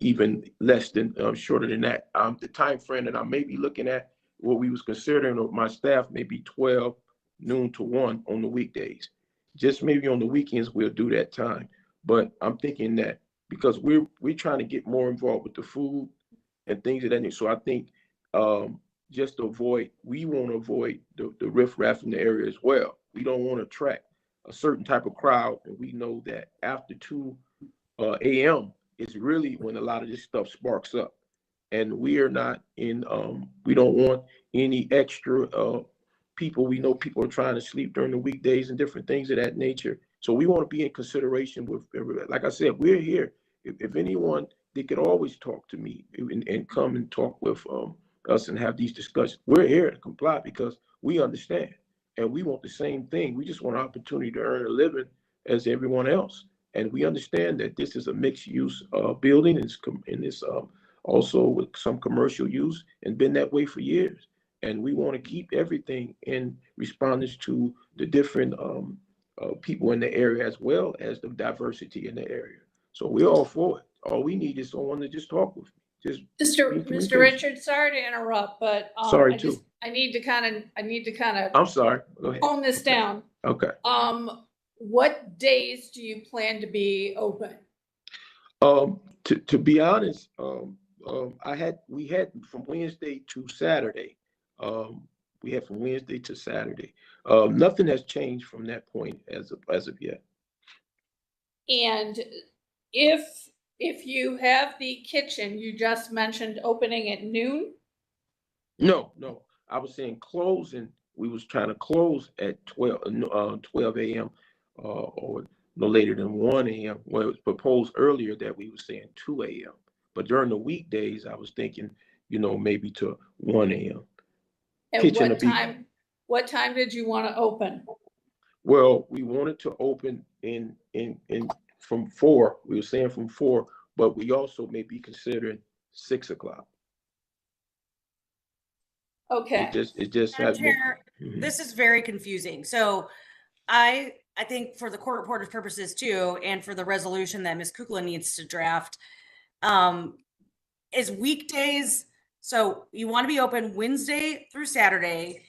even less than shorter than that. The time frame that I may be looking at, what we was considering of my staff, maybe 12 noon to 1 on the weekdays. Just maybe on the weekends we'll do that time. But I'm thinking that because we're trying to get more involved with the food and things of that nature. So I think just to avoid, we want to avoid the riffraff in the area as well. We don't want to attract a certain type of crowd, and we know that after 2 a.m. is really when a lot of this stuff sparks up. And we are not in, we don't want any extra people. We know people are trying to sleep during the weekdays and different things of that nature. So we want to be in consideration with everybody. Like I said, we're here. If anyone, they could always talk to me and come and talk with us and have these discussions. We're here to comply because we understand and we want the same thing. We just want an opportunity to earn a living as everyone else. And we understand that this is a mixed use building. It's also with some commercial use and been that way for years. And we want to keep everything in response to the different people in the area as well as the diversity in the area. So we're all for it. All we need is someone to just talk with me. Mr. Richards, sorry to interrupt, but Sorry, I need to kind of I'm sorry. Go ahead. tone this down. Okay. What days do you plan to be open? To be honest, we had from Wednesday to Saturday. We had from Wednesday to Saturday. Nothing has changed from that point as of yet. And if you have the kitchen, you just mentioned opening at noon? No. I was saying closing. We was trying to close at 12 a.m. Or no later than 1 a.m. Well, it was proposed earlier that we were saying 2 a.m. But during the weekdays, I was thinking, maybe to 1 a.m. And what time did you want to open? Well, we wanted to open in from 4. We were saying from 4, but we also may be considering 6 o'clock. Okay. It just has been. This is very confusing. So I think for the court reporter's purposes too, and for the resolution that Ms. Kukla needs to draft, is weekdays. So you want to be open Wednesday through Saturday,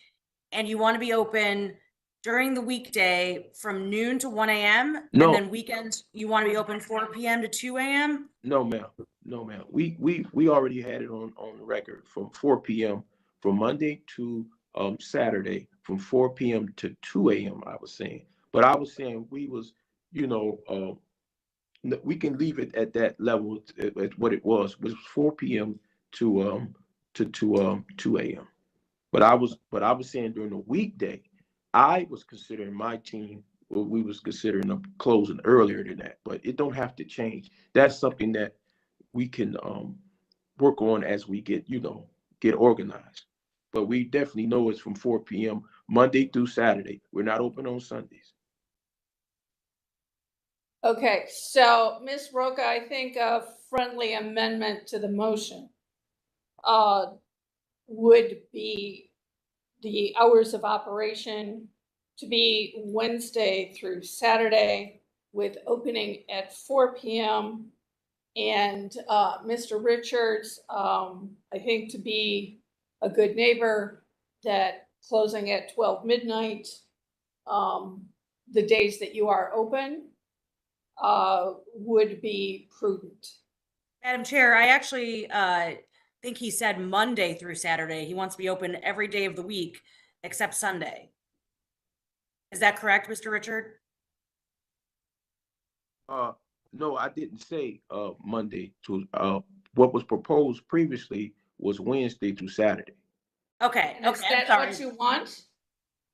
and you want to be open during the weekday from noon to 1 a.m. No. And then weekends, you want to be open 4 p.m. to 2 a.m. No, ma'am. We already had it on the record from 4 p.m. from Monday to Saturday from 4 p.m. to 2 a.m. I was saying, but I was saying we was, we can leave it at that level at what it was 4 p.m. to 2 a.m. But I was saying during the weekday, I was considering my team. Well, we was considering closing earlier than that, but it don't have to change. That's something that we can work on as we get organized. But we definitely know it's from 4 p.m. Monday through Saturday. We're not open on Sundays. Okay, so Ms. Roca, I think a friendly amendment to the motion would be the hours of operation to be Wednesday through Saturday with opening at 4 p.m. And Mr. Richards, I think to be a good neighbor, that closing at 12 midnight, the days that you are open, would be prudent. Madam Chair, I actually think he said Monday through Saturday. He wants to be open every day of the week except Sunday. Is that correct, Mr. Richard? No, I didn't say Monday to what was proposed previously was Wednesday through Saturday. Okay. And is that what you want?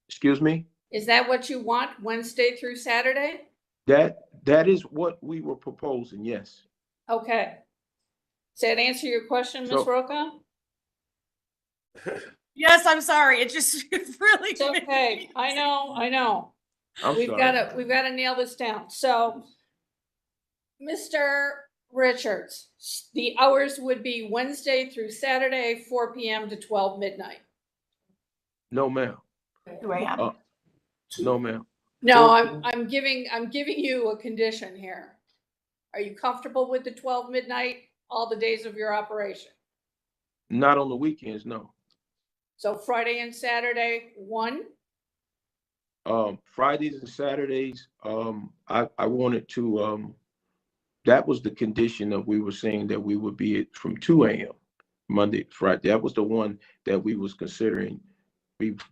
Excuse me? Is that what you want, Wednesday through Saturday? That is what we were proposing, yes. Okay. Does that answer your question, Ms. Roca? Yes, I'm sorry. It just really. It's okay. I know. We've got to nail this down. So, Mr. Richards, the hours would be Wednesday through Saturday, 4 p.m. to 12 midnight. No, ma'am. 2 a.m. No, ma'am. No, I'm giving you a condition here. Are you comfortable with the 12 midnight all the days of your operation? Not on the weekends, no. So Friday and Saturday, 1? Fridays and Saturdays, I wanted to, that was the condition that we were saying that we would be from 2 a.m. Monday, Friday. That was the one that we was considering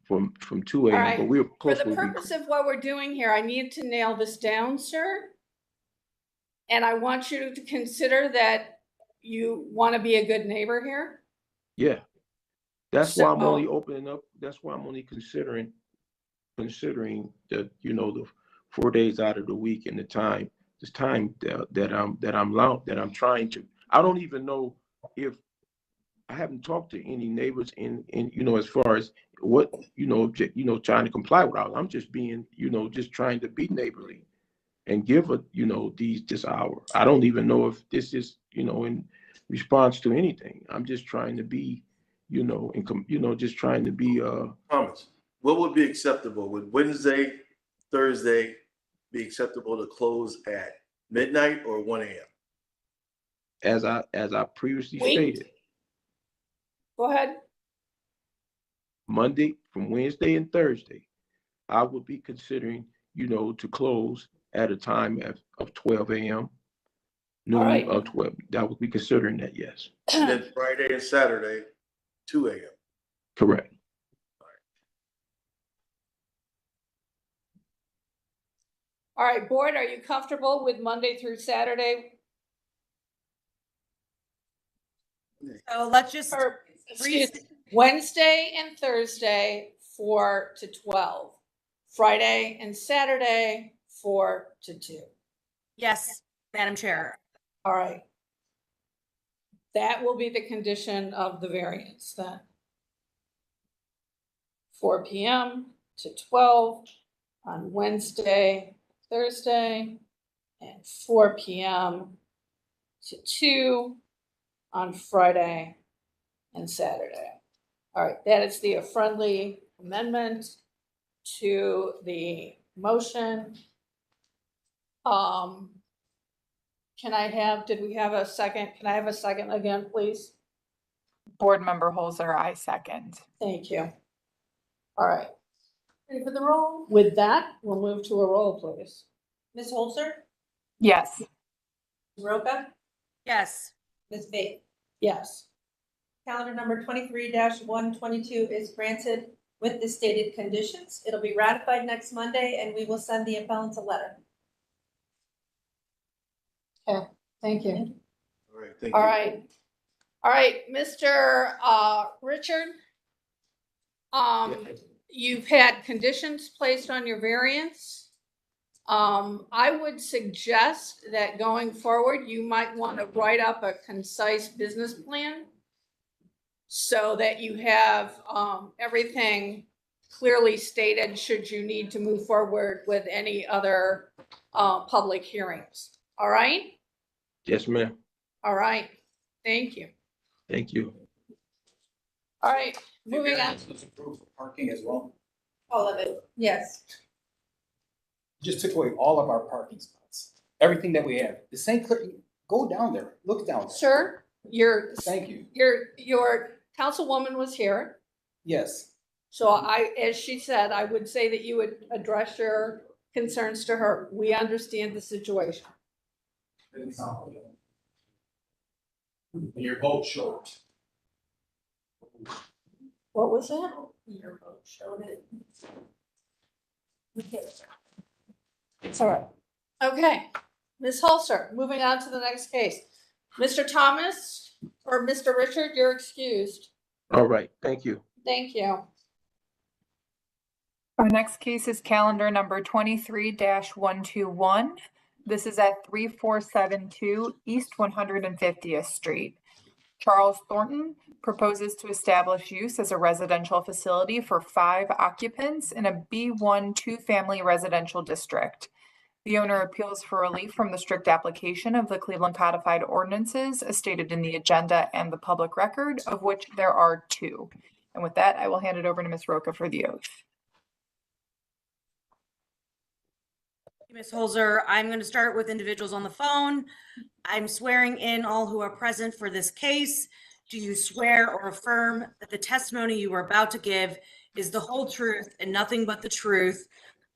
from 2 All a.m., right. but we were For close. the purpose of what we're doing here, I need to nail this down, sir. And I want you to consider that you want to be a good neighbor here. Yeah. That's why I'm only So- opening up, that's why I'm only considering the, the 4 days out of the week and this time that I'm trying to. I don't even know if I haven't talked to any neighbors in as far as what, trying to comply with all. I'm just being, just trying to be neighborly and give this hour. I don't even know if this is, in response to anything. I'm just trying to be, just trying to be, Thomas, what would be acceptable? Would Wednesday, Thursday be acceptable to close at midnight or 1 a.m.? as I previously Wait. stated, Go ahead. Monday, from Wednesday and Thursday, I would be considering, to close at a time of 12 a.m. Noon right. or 12. That would be considering that, yes. And then Friday and Saturday, 2 a.m. Correct. All right, board, are you comfortable with Monday through Saturday? So let's just, Or, excuse me, Wednesday and Thursday, 4 to 12. Friday and Saturday, 4 to 2. yes, Madam Chair. All right. That will be the condition of the variance then. 4 p.m. to 12 on Wednesday, Thursday, and 4 p.m. to 2 on Friday and Saturday. All right, that is the friendly amendment to the motion. Did we have a second? Can I have a second again, please? Board Member Holzer, I second. Thank you. All right. Ready for the roll? With that, we'll move to a roll, please. Ms. Holzer, Yes. Ms. Roca, Yes. Ms. Bates. Yes. Calendar number 23-122 is granted with the stated conditions. It'll be ratified next Monday, and we will send the appellants a letter. Okay, thank you. All right, thank All you. right. All right, Mr. Richard. You've had conditions placed on your variance. I would suggest that going forward, you might want to write up a concise business plan so that you have everything clearly stated should you need to move forward with any other public hearings. All right? Yes, ma'am. All right. Thank you. Thank you. All right, moving on. Approved for parking as well. All of it, yes. Just took away all of our parking spots. Everything that we have. The St. Clair, go down there, look down there. Sir, Thank you. your councilwoman was here. Yes. So as she said, I would say that you would address your concerns to her. We understand the situation. You're both short. What was that? Your vote showed it. Okay. It's all right. Okay, Ms. Holzer, moving on to the next case. Mr. Thomas or Mr. Richard, you're excused. All right, thank you. Thank you. Our next case is calendar number 23-121. This is at 3472 East 150th Street. Charles Thornton proposes to establish use as a residential facility for 5 occupants in a B1 two-family residential district. The owner appeals for relief from the strict application of the Cleveland Codified Ordinances as stated in the agenda and the public record, of which there are 2. And with that, I will hand it over to Ms. Roca for the oath. Ms. Holzer, I'm going to start with individuals on the phone. I'm swearing in all who are present for this case. Do you swear or affirm that the testimony you are about to give is the whole truth and nothing but the truth?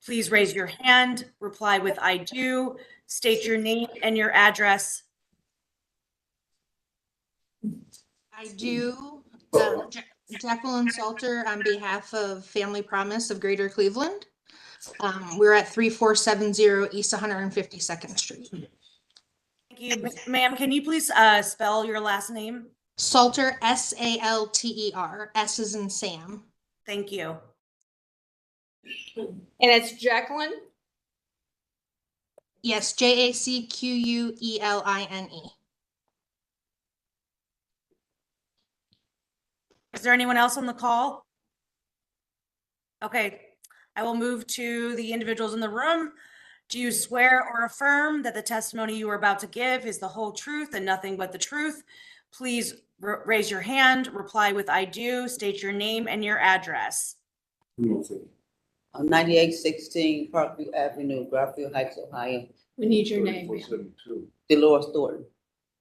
Please raise your hand, reply with I do, state your name and your address. I do. Jacqueline Salter on behalf of Family Promise of Greater Cleveland. We're at 3470 East 152nd Street. Thank you. Ma'am, can you please spell your last name? Salter, Salter. S is in Sam. Thank you. And it's Jacqueline? Yes, Jacqueline. Is there anyone else on the call? Okay, I will move to the individuals in the room. Do you swear or affirm that the testimony you are about to give is the whole truth and nothing but the truth? Please raise your hand, reply with I do, state your name and your address. 9816 Parkview Avenue, Garfield Heights, Ohio. We need your name, ma'am. Dolores Thornton.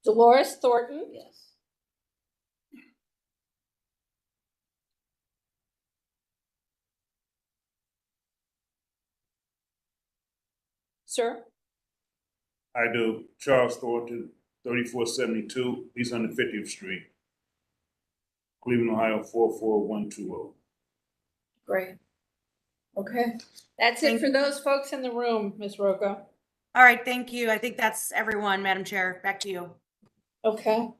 Dolores Thornton? Yes. Sir? I do. Charles Thornton, 3472 East 150th Street, Cleveland, Ohio, 44120. Great. Okay, that's it for those folks in the room, Ms. Rocco. All right, thank you. I think that's everyone, Madam Chair. Back to you. Okay.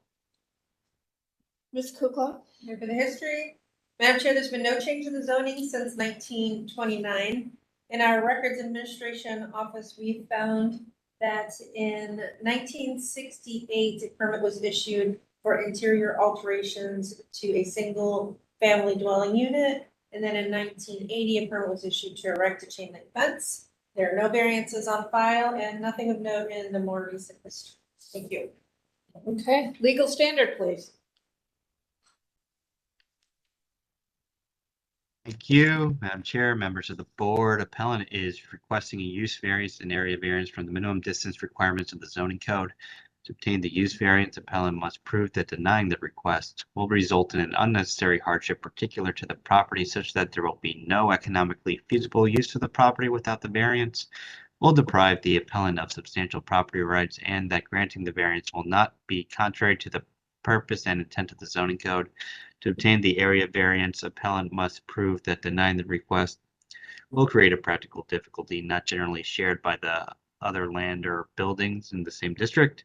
Ms. Kukla? Here for the history. Madam Chair, there's been no change in the zoning since 1929. In our Records Administration Office, we found that in 1968, a permit was issued for interior alterations to a single family dwelling unit. And then in 1980, a permit was issued to erect a chain link fence. There are no variances on file and nothing of note in the more recent history. Thank you. Okay, legal standard, please. Thank you, Madam Chair, members of the board. Appellant is requesting a use variance and area variance from the minimum distance requirements of the zoning code. To obtain the use variance, appellant must prove that denying the request will result in an unnecessary hardship particular to the property such that there will be no economically feasible use of the property without the variance, will deprive the appellant of substantial property rights, and that granting the variance will not be contrary to the purpose and intent of the zoning code. To obtain the area variance, appellant must prove that denying the request will create a practical difficulty not generally shared by the other land or buildings in the same district,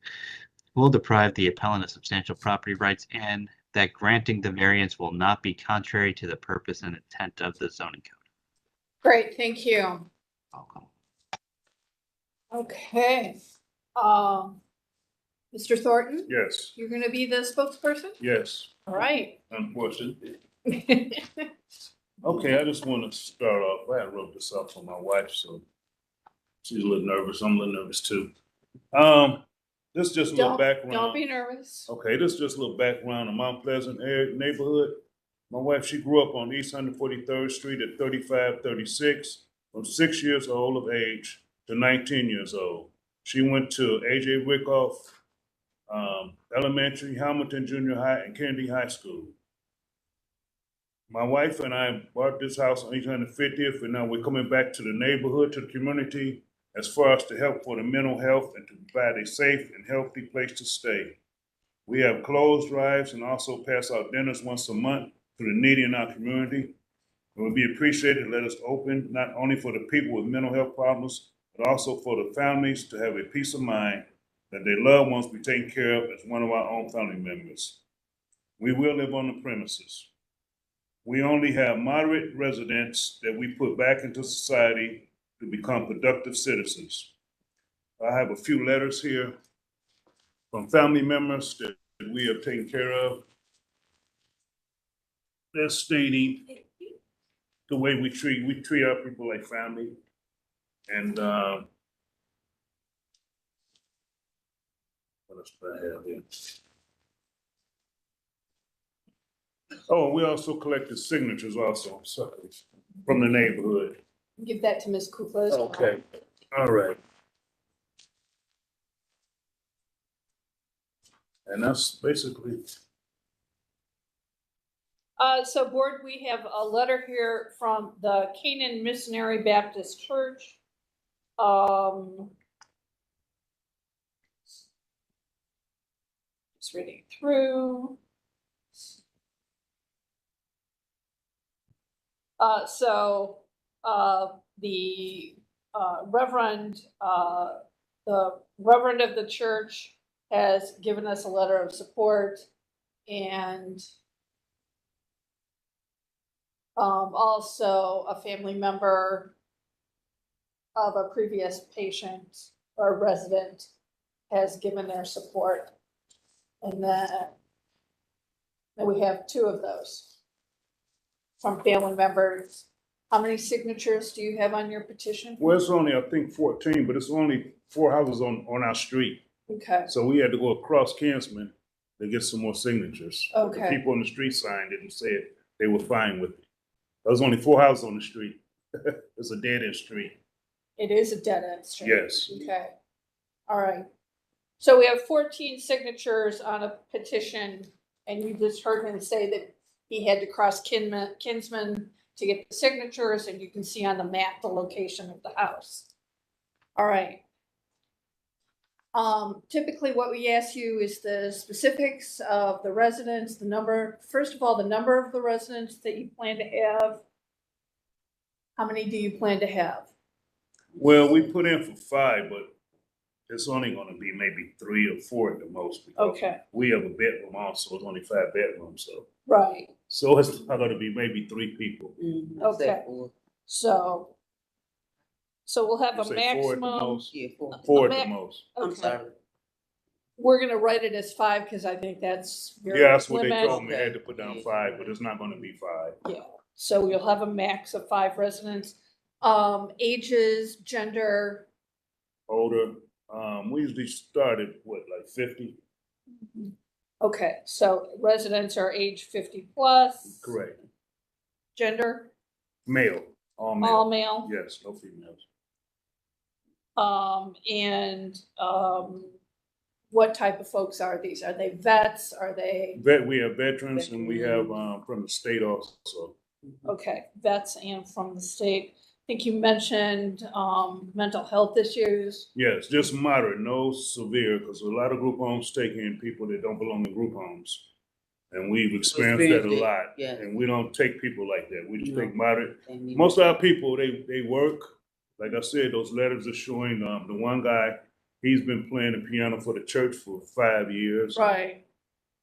will deprive the appellant of substantial property rights, and that granting the variance will not be contrary to the purpose and intent of the zoning code. Great, thank you. Welcome. Okay. Mr. Thornton? Yes. You're gonna be the spokesperson? Yes. All right. Unfortunately. Okay, I just want to start off. I wrote this up for my wife, so she's a little nervous. I'm a little nervous too. This is just a little background. Don't be nervous. Okay, this is just a little background in Mount Pleasant neighborhood. My wife, she grew up on East 143rd Street at 3536, from 6 years old of age to 19 years old. She went to A.J. Wickoff Elementary, Hamilton Junior High, and Kennedy High School. My wife and I bought this house on 850th, and now we're coming back to the neighborhood, to the community, as far as to help for the mental health and to provide a safe and healthy place to stay. We have clothes drives and also pass out dinners once a month to the needy in our community. It would be appreciated to let us open not only for the people with mental health problems, but also for the families to have a peace of mind that their loved ones be taken care of as one of our own family members. We will live on the premises. We only have moderate residents that we put back into society to become productive citizens. I have a few letters here from family members that we have taken care of. They're stating the way we treat our people like family. And what else do I have here? Oh, we also collected signatures also, sorry, from the neighborhood. Give that to Ms. Kukla as well. Okay, all right. And that's basically. So board, we have a letter here from the Canaan Missionary Baptist Church. Just reading through. So the Reverend of the church has given us a letter of support, and also a family member of a previous patient or resident has given their support. And then we have 2 of those from family members. How many signatures do you have on your petition? Well, it's only, I think, 14, but it's only 4 houses on our street. Okay. So we had to go across Kinsman to get some more signatures. But the Okay. people on the street signed it and said they were fine with it. There's only 4 houses on the street. It's a dead end street. It is a dead end street. Yes. Okay. All right. So we have 14 signatures on a petition, and you just heard him say that he had to cross Kinsman to get the signatures, and you can see on the map the location of the house. All right. Typically what we ask you is the specifics of the residents, the number, first of all, the number of the residents that you plan to have. How many do you plan to have? Well, we put in for 5, but it's only gonna be maybe 3 or 4 at the most. Because Okay. we have a bedroom also, it's only 5 bedrooms, so. Right. So it's not gonna be maybe 3 people. Okay. So we'll have You a say 4 at the maximum. most? Yeah, 4. 4 a at the ma- most. I'm Okay. sorry. We're gonna write it as 5 because I think that's your Yeah, that's what they limit. told me, I had to put down 5, but it's not gonna be 5. Yeah, so you'll have a max of 5 residents. Ages, gender. Older, we usually start at what, like 50? Okay, so residents are age 50 plus. Correct. Gender, Male, all male. all male. Yes, no females. What type of folks are these? Are they vets? Are they, We have veterans and we have, from the state also. okay, vets and from the state? I think you mentioned, mental health issues. Yes, just moderate, no severe, because a lot of group homes take in people that don't belong in group homes. And we've experienced that a lot. Yeah. And we don't take people like that. We just No. take moderate. They need- Most of our people, they work. Like I said, those letters are showing, the one guy, he's been playing the piano for the church for 5 years. Right,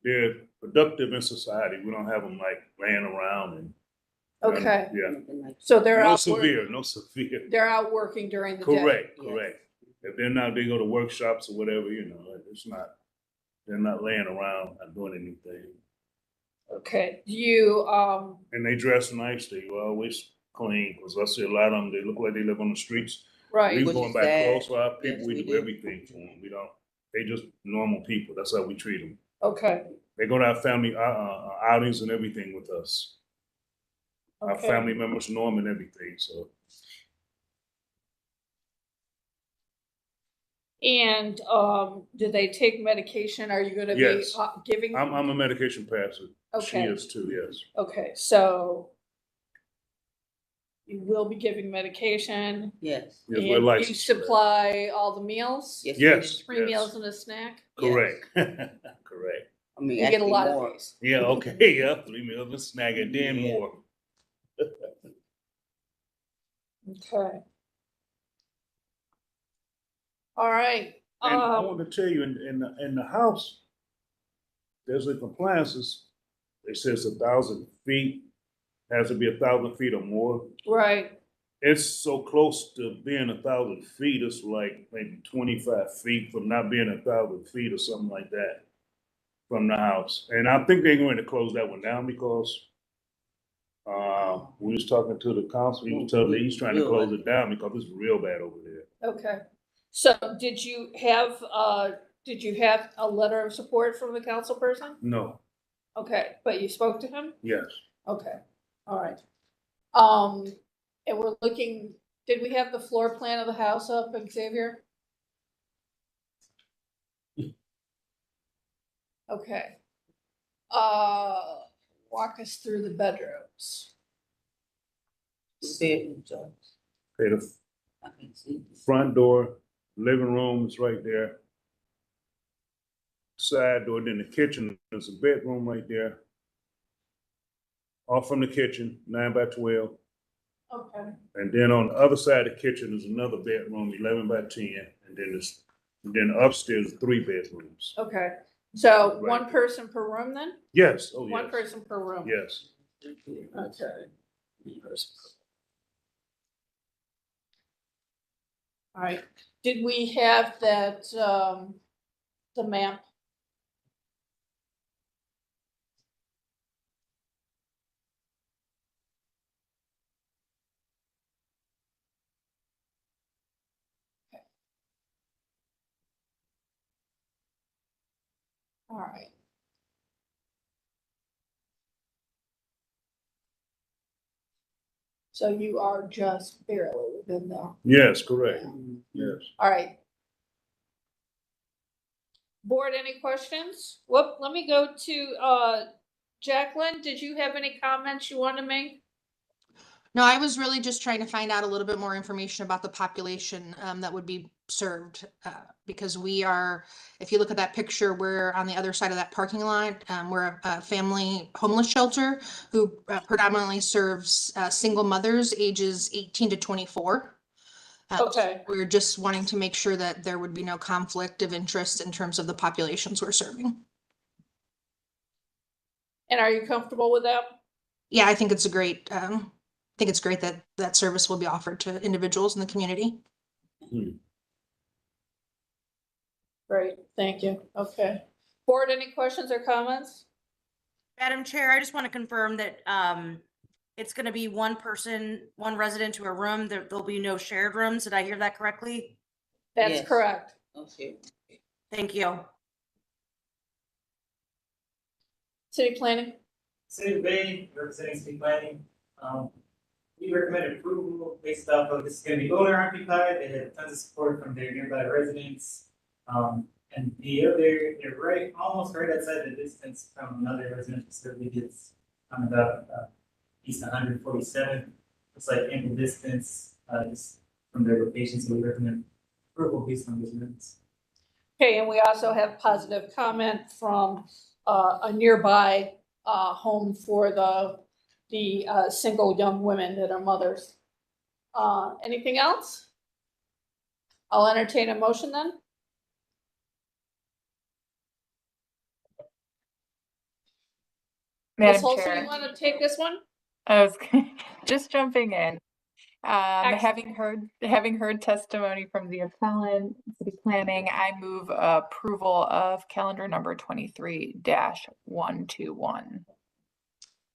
They're productive in society. We don't have them like laying around and. okay. Yeah. So they're No out, severe, no severe. they're out working during the day. Correct, correct. If they're not, they go to workshops or whatever, it's not, they're not laying around, not doing anything. Okay, do you, And they dress nice, they always clean, because I see a lot of them, they look like they live on the streets. right, We Which going is back sad. close for our people, Yes, we we do do. everything for them, we don't, they just normal people, that's how we treat them. okay, They go to our family, outings and everything with us. Our okay. family members know them and everything, so. And, do they take medication? Are you gonna be Yes. giving? I'm a medication passer. She Okay. is too, yes. Okay, so you will be giving medication. Yes, Yes. And we're you licensed for that. supply all the meals? Yes. Yes. 3 meals and a snack? Correct, correct. I mean, You get a actually lot more. of these. Yeah, okay, yeah, 3 meals, a snack, and then Yeah. more. Okay. All right, And I want to tell you, in the house, there's a compliances, it says 1,000 feet, has to be 1,000 feet or more. right, It's so close to being 1,000 feet, it's like maybe 25 feet from not being 1,000 feet or something like that from the house. And I think they're going to close that one down because we was talking to the council, he was telling me he's trying to close it down because it's real bad over there. okay. So did you have a letter of support from the council person? No, Okay, but you spoke to him? yes. Okay, all right. And we're looking, did we have the floor plan of the house up, Xavier? Okay. Walk us through the bedrooms. Bedroom, Joe. Okay, the I can see. front door, living room is right there. Side door, then the kitchen, there's a bedroom right there. Off from the kitchen, 9 by 12. Okay. And then on the other side of the kitchen is another bedroom, 11 by 10, and then upstairs, 3 bedrooms. Okay, so Right. one person per room then? Yes, oh, One yes, person per room? yes. Okay. All right, did we have that, the map? All right. So you are just barely within the, Yes, correct, yes. all right. Board, any questions? Whoop, let me go to, Jacqueline, did you have any comments you want to make? No, I was really just trying to find out a little bit more information about the population that would be served. Because we are, if you look at that picture, we're on the other side of that parking lot. We're a family homeless shelter who predominantly serves single mothers ages 18 to 24. Okay. We're just wanting to make sure that there would be no conflict of interest in terms of the populations we're serving. And are you comfortable with that? Yeah, I think it's a great, I think it's great that that service will be offered to individuals in the community. Great, thank you. Okay. Board, any questions or comments? Madam Chair, I just want to confirm that it's going to be one person, one resident to a room. There'll be no shared rooms. Did I hear that correctly? That's Yes. correct. Okay. Thank you. City planning? City of Bay, representing city planning, we recommend approval based off of this is gonna be owner occupied, they have tons of support from their nearby residents. And they're right, almost right outside the distance from another residential facility that's on about, east 147. It's like in the distance, just from their location, so we recommend approval based on those minutes. Okay, and we also have positive comment from a nearby home for the single young women that are mothers. Anything else? I'll entertain a motion then. Ms. Madam Holzer, Chair, you want to take this one? I was just jumping in. Excellent. Having heard testimony from the appellant, city planning, I move approval of calendar number 23-121.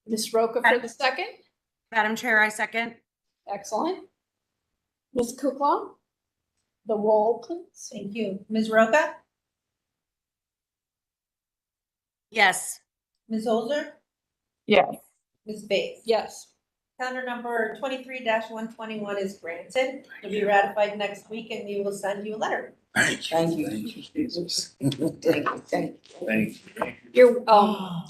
Ms. Roca for the second. Madam Chair, I second. Excellent. Ms. Kukla, the roll, please. Thank you. Ms. Roca? Yes. Ms. Holzer? Yes. Ms. Bates? Yes. Calendar number 23-121 is granted. It'll be ratified next week and we will send you a letter. Thank you. Thank you. Thank you, Jesus. Thank you, thank you. Thank you. You're,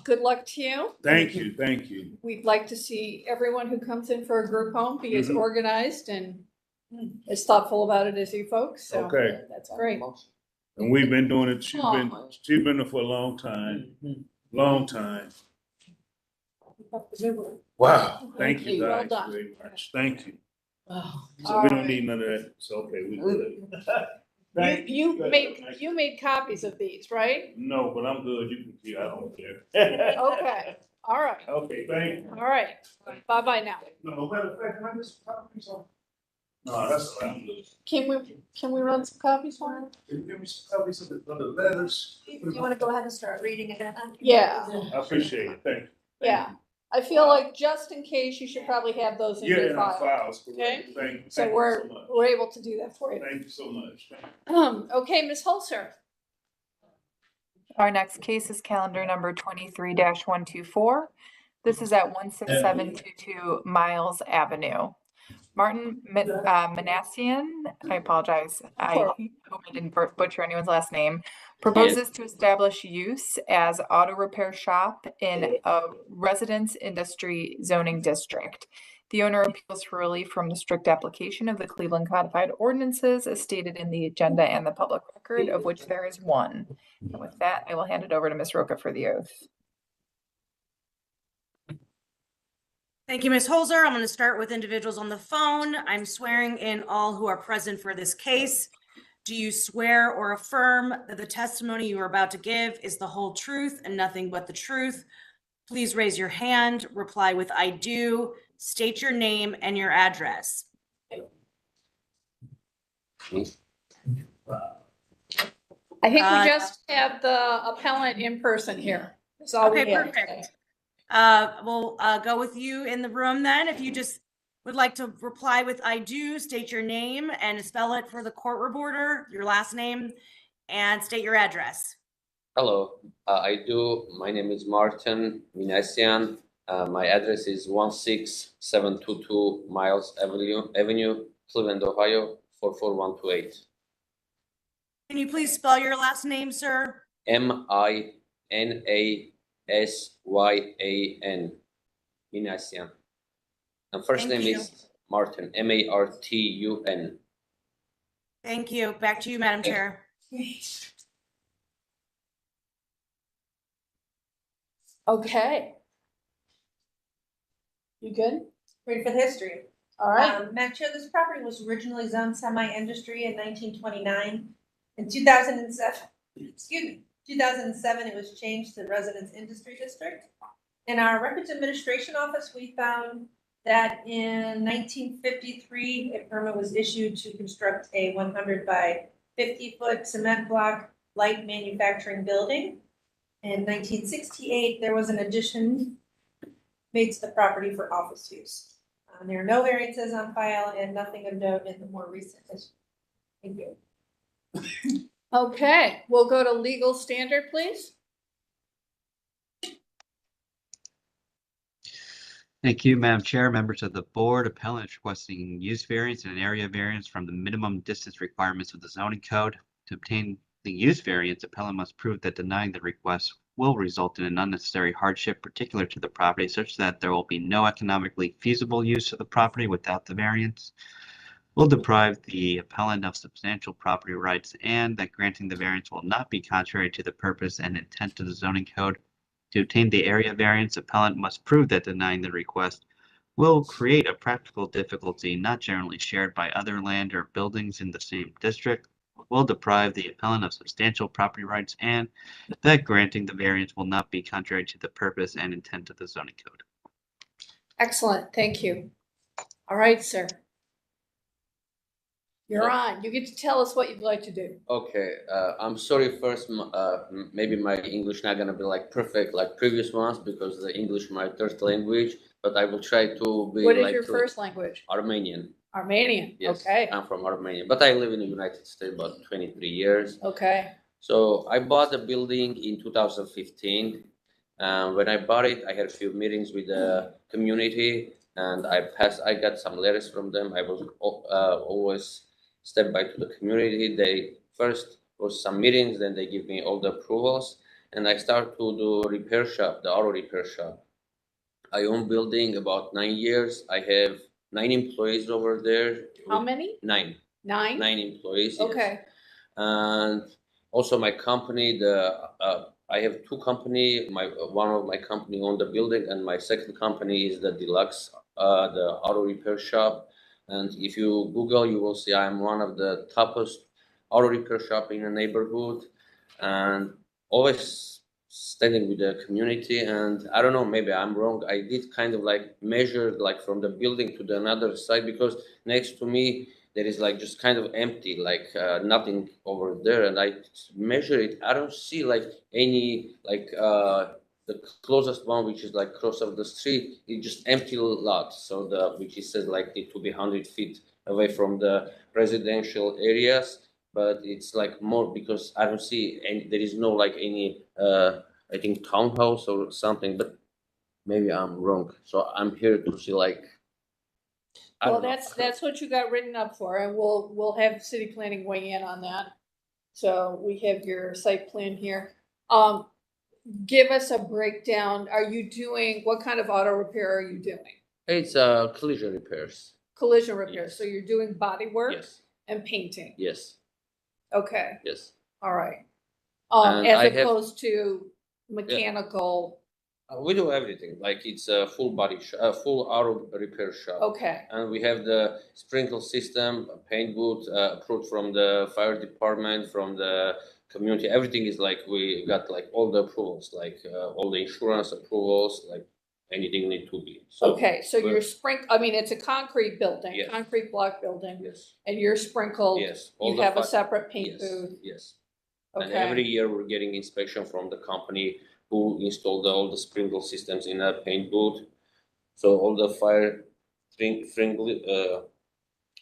good luck to you. Thank you, thank you. We'd like to see everyone who comes in for a group home be as organized and as thoughtful about it as you folks, so Okay. that's great. And we've been doing it, she's Aw. been there for a long time, long time. Wow, thank you Well guys done. very much, thank you. Oh, So all we don't right. need none of that, it's okay, we good. Thank You Thank you made copies of these, right? No, but I'm good, you can keep, I don't care. Okay, all right, Okay, thank you. all right. Bye-bye now. No, matter of fact, can I just copy some? No, that's all right, I'm good. Can we run some copies for him? Can you give me some copies of the letters? Do you want to go ahead and start reading it? Yeah, I appreciate it, thank you. yeah. I feel like just in case, you should probably have those in Yeah, your in our file. files, correct. Okay. Thank you. So Thank you we're so much. we're able to do that for you. Thank you so much. Okay, Ms. Holzer. Our next case is calendar number 23-124. This is at 16722 Miles Avenue. Martin Manassian, I apologize, I hope I didn't butcher anyone's last name, proposes to establish use as auto repair shop in a residence industry zoning district. The owner appeals for relief from the strict application of the Cleveland Codified Ordinances as stated in the agenda and the public record, of which there is one. And with that, I will hand it over to Ms. Roca for the oath. Thank you, Ms. Holzer. I'm going to start with individuals on the phone. I'm swearing in all who are present for this case. Do you swear or affirm that the testimony you are about to give is the whole truth and nothing but the truth? Please raise your hand, reply with I do, state your name and your address. I think we just have the appellant in person here. That's all we Okay, have. perfect. We'll go with you in the room then. If you just would like to reply with I do, state your name and spell it for the court reporter, your last name, and state your address. Hello, I do. My name is Martin Minassian. My address is 16722 Miles Avenue, Cleveland, Ohio, 44128. Can you please spell your last name, sir? Minassyan. Minassian. And first Thank name you. is Martin, Martun. Thank you. Back to you, Madam Chair. Okay. You good? Ready for the history? All right. Madam Chair, this property was originally zoned semi-industry in 1929. In 2007, excuse me, 2007, it was changed to Residence Industry District. In our Records Administration Office, we found that in 1953, a permit was issued to construct a 100 by 50-foot cement block light manufacturing building. In 1968, there was an addition made to the property for office use. There are no variances on file and nothing of note in the more recent history. Thank you. Okay, we'll go to legal standard, please. Thank you, Madam Chair, members of the board. Appellant is requesting use variance and an area variance from the minimum distance requirements of the zoning code. To obtain the use variance, appellant must prove that denying the request will result in an unnecessary hardship particular to the property, such that there will be no economically feasible use of the property without the variance, will deprive the appellant of substantial property rights, and that granting the variance will not be contrary to the purpose and intent of the zoning code. To obtain the area variance, appellant must prove that denying the request will create a practical difficulty not generally shared by other land or buildings in the same district, will deprive the appellant of substantial property rights, and that granting the variance will not be contrary to the purpose and intent of the zoning code. Excellent, thank you. All right, sir. You're on. You get to tell us what you'd like to do. Okay, I'm sorry first, maybe my English not gonna be like perfect like previous ones because the English my third language, but I will try to be What is like your first language? Armenian. Armenian, Yes, okay. I'm from Armenia, but I live in the United States about 23 years. Okay. So I bought a building in 2015. When I bought it, I had a few meetings with the community, and I got some letters from them. I was always step by to the community. They first was some meetings, then they give me all the approvals, and I start to do repair shop, the auto repair shop. I own building about 9 years. I have 9 employees over there. How many? 9. 9? 9 employees. Yes. Okay. And also my company, I have 2 company. One of my company own the building, and my second company is the Deluxe, the auto repair shop. And if you Google, you will see I'm one of the toppest auto repair shop in the neighborhood, and always standing with the community. And I don't know, maybe I'm wrong. I did kind of like measure like from the building to the another side, because next to me there is like just kind of empty, like nothing over there. And I measure it. I don't see like any like the closest one, which is like cross of the street, it's just empty lot. So which is says like it to be 100 feet away from the residential areas, but it's like more because I don't see any. There is no like any I think townhouse or something, but maybe I'm wrong. So I'm here to see like. I Well, don't know. that's what you got written up for, and we'll have city planning weigh in on that. So we have your site plan here. Give us a breakdown. Are you doing, what kind of auto repair are you doing? It's collision repairs. Collision repair. So you're doing body work? Yes. And painting? Yes. Okay. Yes. All right. And As I have- opposed to mechanical We do everything, like it's a full body, full auto repair shop. Okay, And we have the sprinkle system, a paint booth, approved from the fire department, from the community. Everything is like, we got like all the approvals, like all the insurance approvals, like anything need to be. So okay, so we're- your I mean, it's a concrete building, Yes. concrete block building, Yes, and you're sprinkled. yes. all You the have a fi- separate paint Yes, booth. yes. And every Okay, year we're getting inspection from the company who installed all the sprinkle systems in a paint booth. So all the fire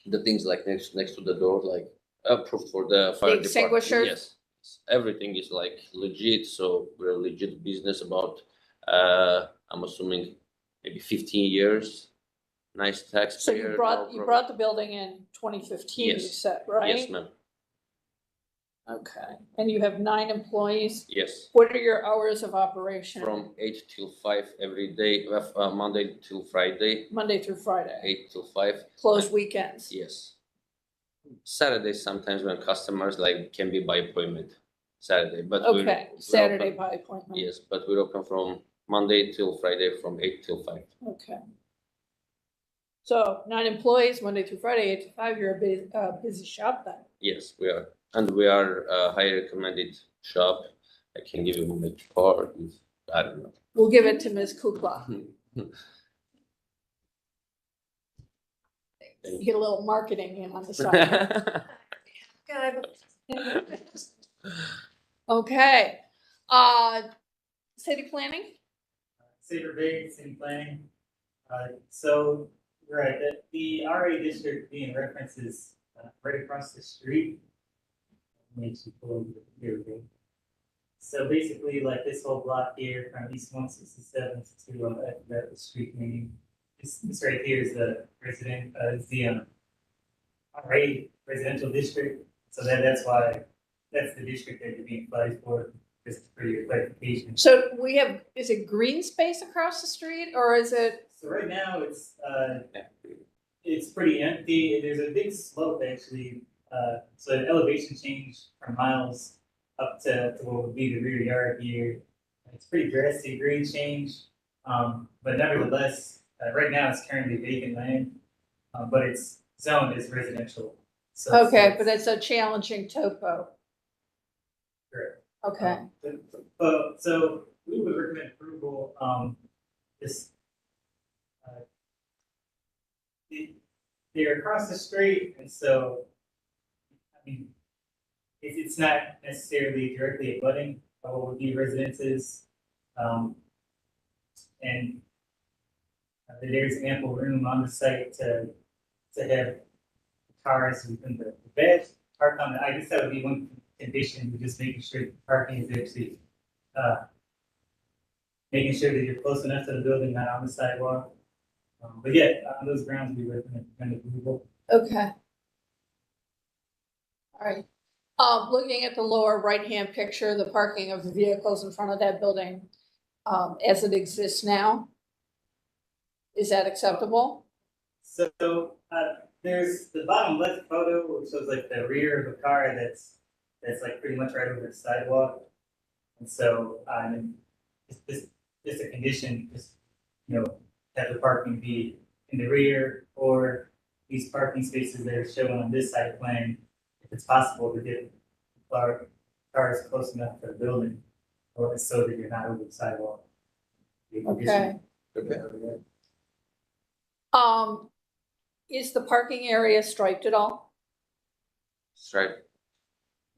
the things like next to the door, like approved for the fire department. extinguishers? Yes, everything is like legit. So we're a legit business about I'm assuming maybe 15 years. Nice taxpayer. So you no brought problem. the building in 2015, you Yes. said, right? Yes, ma'am. Okay, and you have 9 employees? Yes. What are your hours of operation? From 8 till 5 every day, Monday till Friday, Monday through Friday? 8 till 5. Closed weekends? Yes. Saturdays sometimes when customers like can be by appointment. Saturday, but Okay, we're Saturday open- by appointment? Yes, but we're open from Monday till Friday from 8 till 5. Okay. So 9 employees, Monday through Friday, 8 to 5, you're a busy shop then? Yes, we are. And we are a highly recommended shop. I can give you my card. I don't know. We'll give it to Ms. Kukla. You get a little marketing in on the side. Good. Okay, city planning? Saber Big, city planning. So, right, the RA district being referenced is right across the street. Makes you pull over here, okay? So basically, like this whole block here from East 167 to that street name. This right here is the RA residential district. So that's why, that's the district that you're being applied for, just for your clarification. So we have, is it green space across the street or is it? So right now, it's pretty empty. There's a big slope actually. So an elevation change from Miles up to what would be the rear yard here. It's pretty drastic green change. But nevertheless, right now it's currently vacant land, but it's zoned as residential. So Okay, but it's a challenging topo. correct. Okay, So we would recommend approval, this. They're across the street, and so, I mean, it's not necessarily directly abutting what would be residences. And there's ample room on the site to have cars within the bed, park on the, I guess that would be one condition, just making sure the parking is actually, making sure that you're close enough to the building, not on the sidewalk. But yeah, on those grounds, we recommend approval. okay. All right. Looking at the lower right-hand picture, the parking of the vehicles in front of that building, as it exists now, is that acceptable? So, there's the bottom left photo, which shows like the rear of a car that's like pretty much right over the sidewalk. And so, it's just a condition, just, have the parking be in the rear, or these parking spaces that are shown on this site plan, if it's possible to get cars close enough to the building, or so that you're not over the sidewalk. Okay. Is the parking area striped at all? Stripe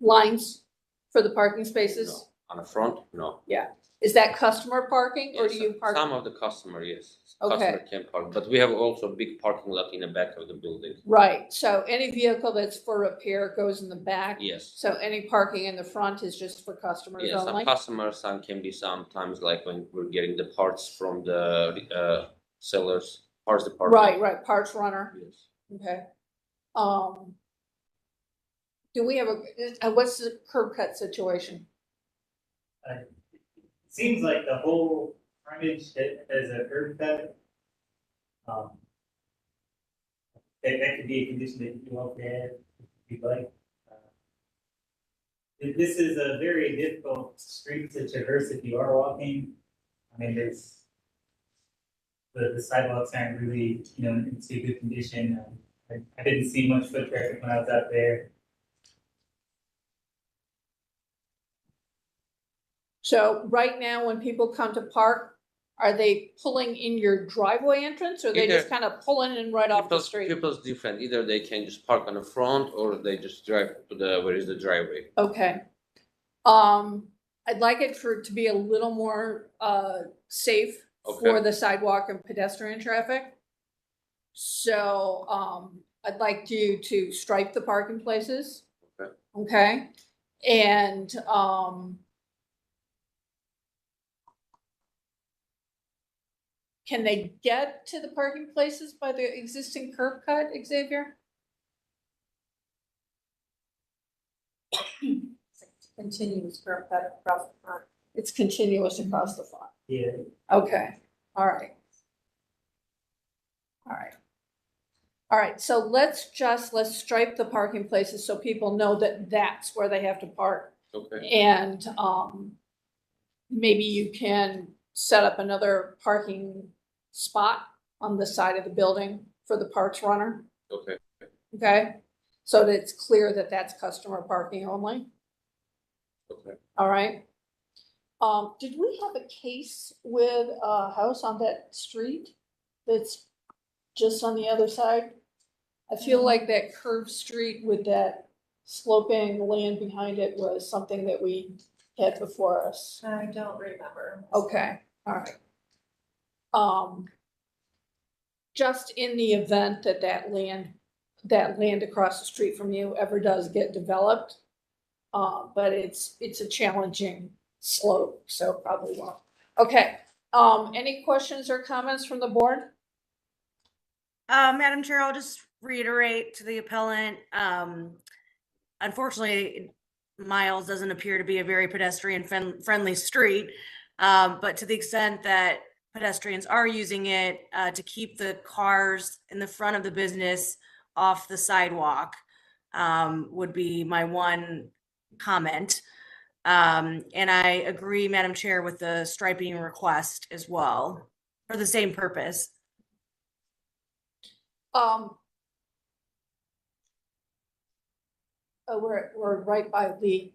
Lines for the parking spaces? on the front? No. Yeah. Is that customer parking or do Yes, you park? Some of the customer, yes. Okay. Customer can park, but we have also a big parking lot in the back of the building. Right, so any vehicle that's for repair goes in the back? Yes. So any parking in the front is just for customers Yeah, some only? customers, some can be sometimes like when we're getting the parts from the sellers, parts department. Right, parts runner, Yes. okay. Do we have what's the curb cut situation? Seems like the whole frontage has a curb cut. That could be a condition that you want to add if you'd like. This is a very difficult street to traverse if you are walking. I mean, the sidewalks aren't really, in too good condition. I didn't see much foot traffic when I was out there. So right now, when people come to park, are they pulling in your driveway entrance or they just Either- kind of pulling in right off the street? People's different. Either they can just park on the front or they just drive to where is the driveway. Okay. I'd like it to be a little more, safe for Okay. the sidewalk and pedestrian traffic. So, I'd like you to stripe the parking places. Okay. Okay, and, can they get to the parking places by the existing curb cut, Xavier? Continuous curb cut across the front. It's continuous across the front. Yeah. Okay, all right. All right. All right, so let's stripe the parking places so people know that that's where they have to park. Okay. And, maybe you can set up another parking spot on the side of the building for the parks runner, Okay. okay? So that it's clear that that's customer parking only, Okay. all right? Did we have a case with a house on that street that's just on the other side? I feel like that curved street with that sloping land behind it was something that we had before us. I don't remember. Okay, all right. Just in the event that that land across the street from you ever does get developed, but it's a challenging slope, so probably won't. Okay, any questions or comments from the board? Madam Chair, I'll just reiterate to the appellant, unfortunately, Miles doesn't appear to be a very pedestrian friendly street. But to the extent that pedestrians are using it, to keep the cars in the front of the business off the sidewalk, would be my one comment. And I agree, Madam Chair, with the striping request as well, for the same purpose. We're right by Lee.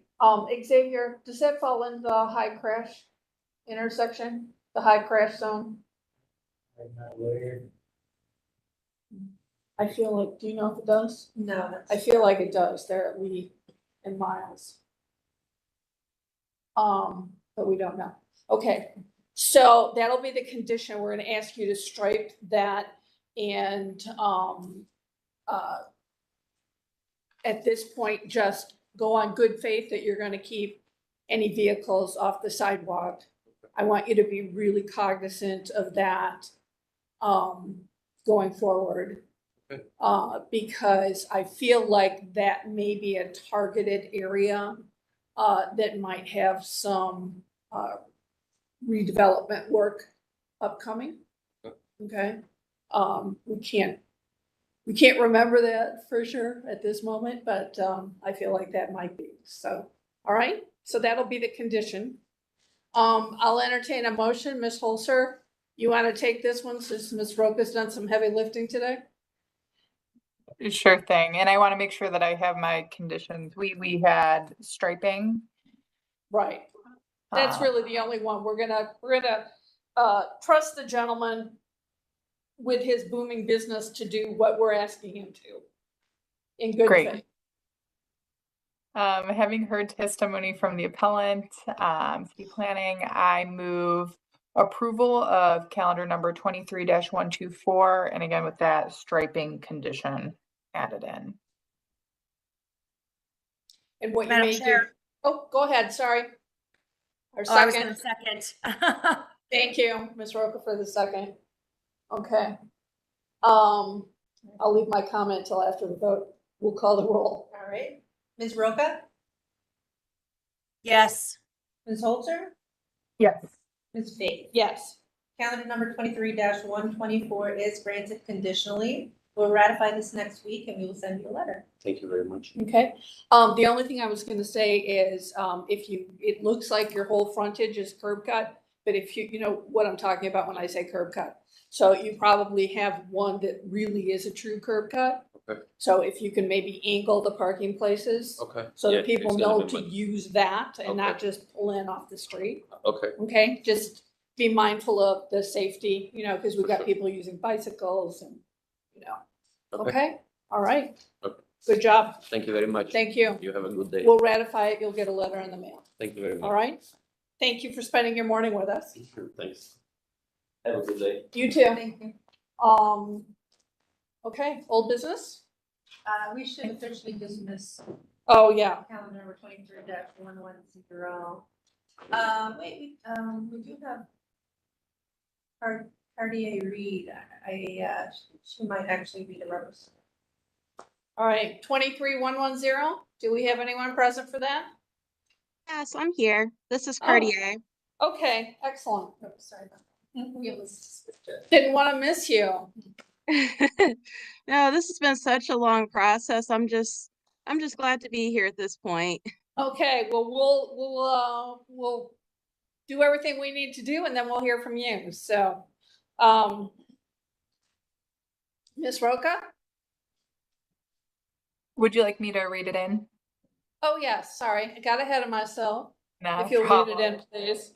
Xavier, does that fall in the high crash intersection, the high crash zone? I'm not aware. I feel like, do you know if it does? No. I feel like it does, there at Lee and Miles. But we don't know. Okay, so that'll be the condition. We're gonna ask you to stripe that and, at this point, just go on good faith that you're gonna keep any vehicles off the sidewalk. I want you to be really cognizant of that, going forward. Okay. Because I feel like that may be a targeted area, that might have some, redevelopment work upcoming. Okay, we can't remember that for sure at this moment, but, I feel like that might be, so, all right, so that'll be the condition. I'll entertain a motion, Ms. Holzer, you wanna take this one since Ms. Roca's done some heavy lifting today? Sure thing. And I want to make sure that I have my conditions. We had striping. Right. That's really the only one. We're gonna trust the gentleman with his booming business to do what we're asking him to. In good Great. faith. Having heard testimony from the appellant, city planning, I move approval of calendar number 23-124, and again with that striping condition added in. And what you Madam may do. Chair. Oh, go ahead, sorry. Our Oh, I was second. gonna second. Thank you, Ms. Roca, for the second. Okay. I'll leave my comment till after the vote. We'll call the roll. All right. Ms. Roca? Yes. Ms. Holzer? Yes. Ms. Faith? Yes. Calendar number 23-124 is granted conditionally. We'll ratify this next week and we will send you a letter. Thank you very much. Okay, the only thing I was gonna say is, it looks like your whole frontage is curb cut, but if you know what I'm talking about when I say curb cut. So you probably have one that really is a true curb cut. Okay. So if you can maybe angle the parking places. Okay. So Yeah, that people it's gonna know be to much- use that and not Okay. just pull in off the street. Okay. Okay, just be mindful of the safety, because we've got sure. people using bicycles and, Okay. okay, all right. Okay. Good job. Thank you very much. Thank you. You have a good day. We'll ratify it. You'll get a letter in the mail. Thank you very much. All right? Thank you for spending your morning with us. Thanks. Have a good day. You too. Thank you. Okay, old business? We should officially dismiss Oh, yeah. calendar number 23-110. Wait, we do have Cartier Reed. She might actually be the representative. All right, 23-110. Do we have anyone present for that? Yes, I'm here. This is Oh. Cartier. Okay, excellent. Oh, sorry about that. It was Didn't want to miss you. No, this has been such a long process. I'm just glad to be here at this point. Okay, well, we'll do everything we need to do and then we'll hear from you. So, Ms. Roca? Would you like me to read it in? Oh, yes, sorry, I got ahead of myself. No If you'll read it in, please.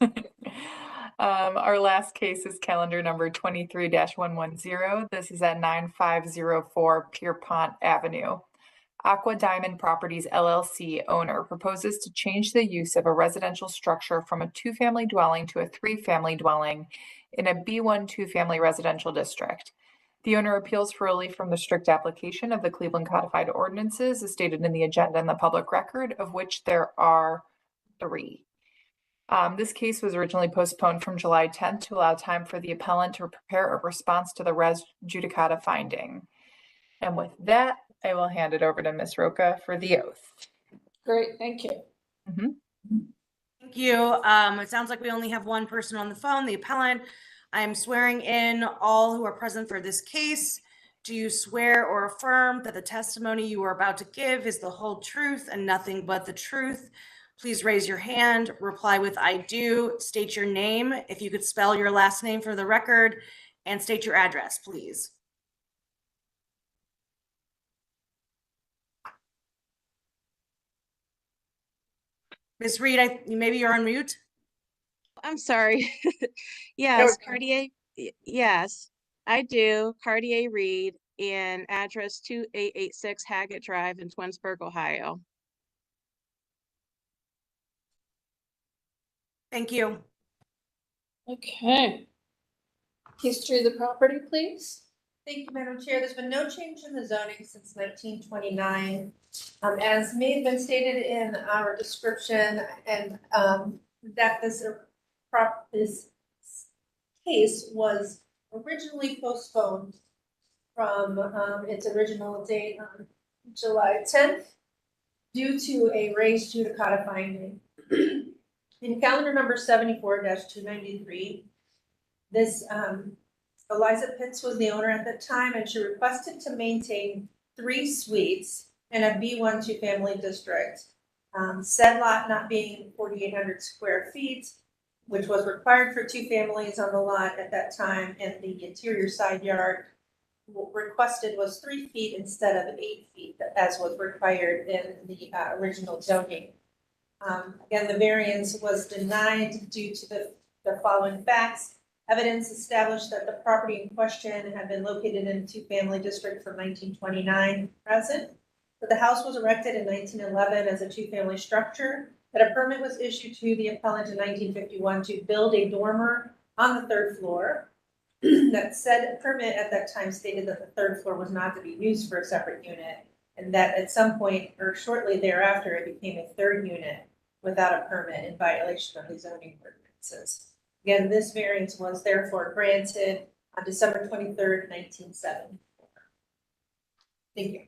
Our last case is calendar number 23-110. This is at 9504 Pierpont Avenue. Aqua Diamond Properties LLC owner proposes to change the use of a residential structure from a two-family dwelling to a three-family dwelling in a B1 two-family residential district. The owner appeals for relief from the strict application of the Cleveland Codified Ordinances as stated in the agenda and the public record, of which there are 3. This case was originally postponed from July 10th to allow time for the appellant to prepare a response to the res judicata finding. And with that, I will hand it over to Ms. Roca for the oath. Great, thank you. Thank you. It sounds like we only have one person on the phone, the appellant. I am swearing in all who are present for this case. Do you swear or affirm that the testimony you are about to give is the whole truth and nothing but the truth? Please raise your hand, reply with I do, state your name, if you could spell your last name for the record, and state your address, please. Ms. Reed, maybe you're on mute? I'm sorry. Yes, Cartier. Yes, I do. Cartier Reed and address 2886 Haggett Drive in Twinsburg, Ohio. Thank you. Okay. History of the property, please. Thank you, Madam Chair. There's been no change in the zoning since 1929. As may have been stated in our description, and that this case was originally postponed from its original date on July 10th due to a res judicata finding. In calendar number 74-293, this Eliza Pitts was the owner at the time, and she requested to maintain 3 suites in a B1 two-family district. Said lot not being 4,800 square feet, which was required for 2 families on the lot at that time, and the interior side yard requested was 3 feet instead of 8 feet, as was required in the original zoning. Again, the variance was denied due to the following facts. Evidence established that the property in question had been located in a two-family district from 1929 present. That the house was erected in 1911 as a two-family structure. That a permit was issued to the appellant in 1951 to build a dormer on the 3rd floor. That said permit at that time stated that the 3rd floor was not to be used for a separate unit, and that at some point or shortly thereafter it became a 3rd unit without a permit in violation of the zoning ordinances. Again, this variance was therefore granted on December 23rd, 1974. Thank you.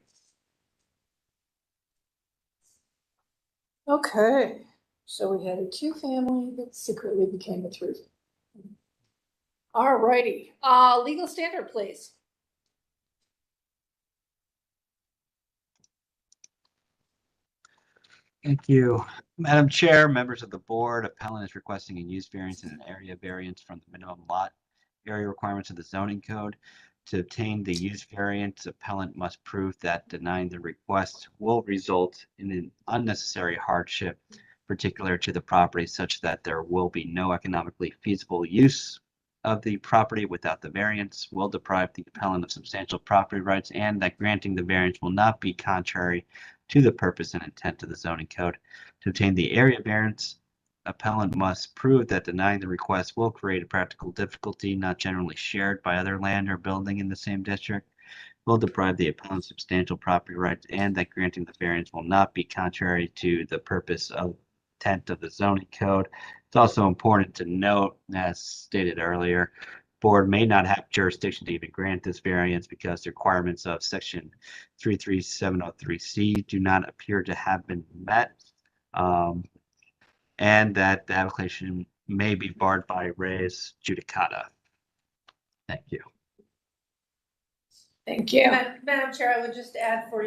Okay, so we had a 2-family that secretly became a 3. All righty, legal standard, please. Thank you. Madam Chair, members of the board, appellant is requesting a use variance and an area variance from the minimum lot area requirements of the zoning code. To obtain the use variance, appellant must prove that denying the request will result in an unnecessary hardship particular to the property, such that there will be no economically feasible use of the property without the variance, will deprive the appellant of substantial property rights, and that granting the variance will not be contrary to the purpose and intent of the zoning code. To obtain the area variance, appellant must prove that denying the request will create a practical difficulty not generally shared by other land or building in the same district, will deprive the appellant of substantial property rights, and that granting the variance will not be contrary to the purpose of intent of the zoning code. It's also important to note, as stated earlier, board may not have jurisdiction to even grant this variance because the requirements of section 33703C do not appear to have been met, and that the application may be barred by res judicata. Thank you. Thank you. Madam Chair, I would just add for,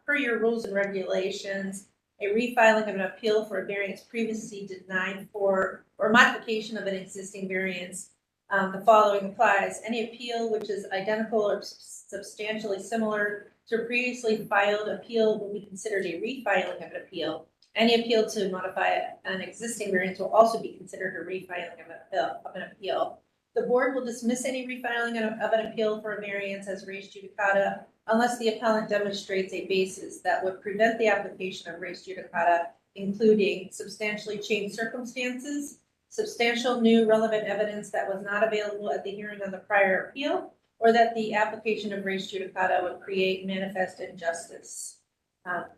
per your rules and regulations, a refiling of an appeal for a variance previously denied for, or modification of an existing variance. The following applies. Any appeal which is identical or substantially similar to a previously filed appeal will be considered a refiling of an appeal. Any appeal to modify an existing variance will also be considered a refiling of an appeal. The board will dismiss any refiling of an appeal for a variance as res judicata unless the appellant demonstrates a basis that would prevent the application of res judicata, including substantially changed circumstances, substantial new relevant evidence that was not available at the hearing on the prior appeal, or that the application of res judicata would create manifest injustice.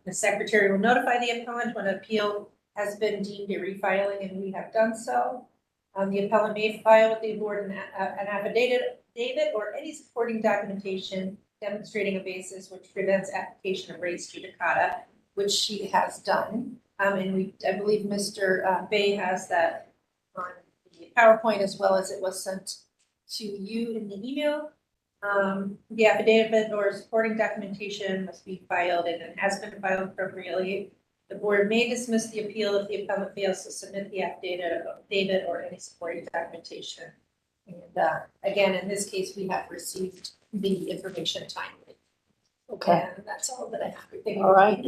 The secretary will notify the appellant when an appeal has been deemed a refiling, and we have done so. The appellant may file with the board an affidavit or any supporting documentation demonstrating a basis which prevents application of res judicata, which she has done. And I believe Mr. Bay has that on the PowerPoint as well as it was sent to you in the email. The affidavit or supporting documentation must be filed, and it has been filed appropriately. The board may dismiss the appeal if the appellant fails to submit the affidavit or any supporting documentation. And again, in this case, we have received the information timely. Okay. And that's all that I have. All right.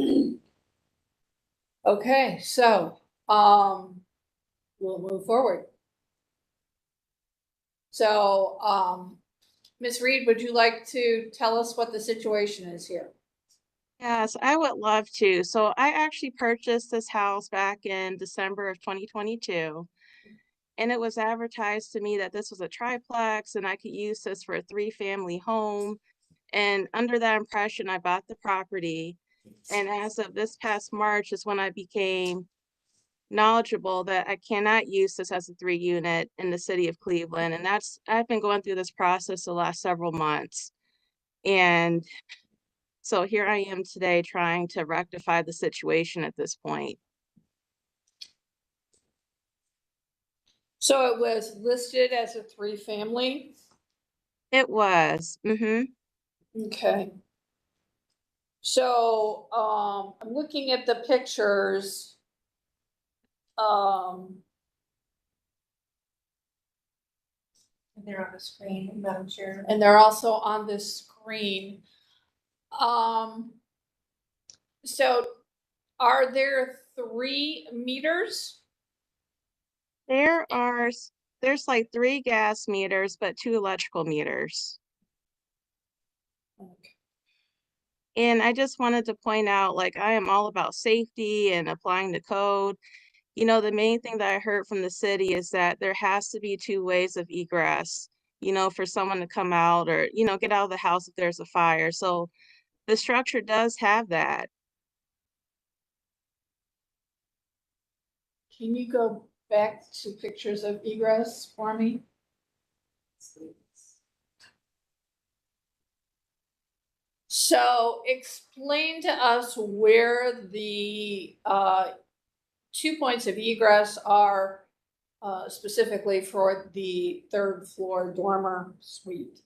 Okay, so we'll move forward. So Ms. Reed, would you like to tell us what the situation is here? Yes, I would love to. So I actually purchased this house back in December of 2022. And it was advertised to me that this was a triplex and I could use this for a 3-family home. And under that impression, I bought the property. And as of this past March is when I became knowledgeable that I cannot use this as a 3-unit in the city of Cleveland. And I've been going through this process the last several months. And so here I am today trying to rectify the situation at this point. So it was listed as a 3-family? It was. Okay. So I'm looking at the pictures. They're on the screen, Madam Chair. And they're also on this screen. So are there 3 meters? There's like 3 gas meters, but 2 electrical meters. Okay. And I just wanted to point out, like, I am all about safety and applying the code. You know, the main thing that I heard from the city is that there has to be 2 ways of egress, you know, for someone to come out or, you know, get out of the house if there's a fire. So the structure does have that. Can you go back to pictures of egress for me? So explain to us where the 2 points of egress are specifically for the 3rd floor dormer suite.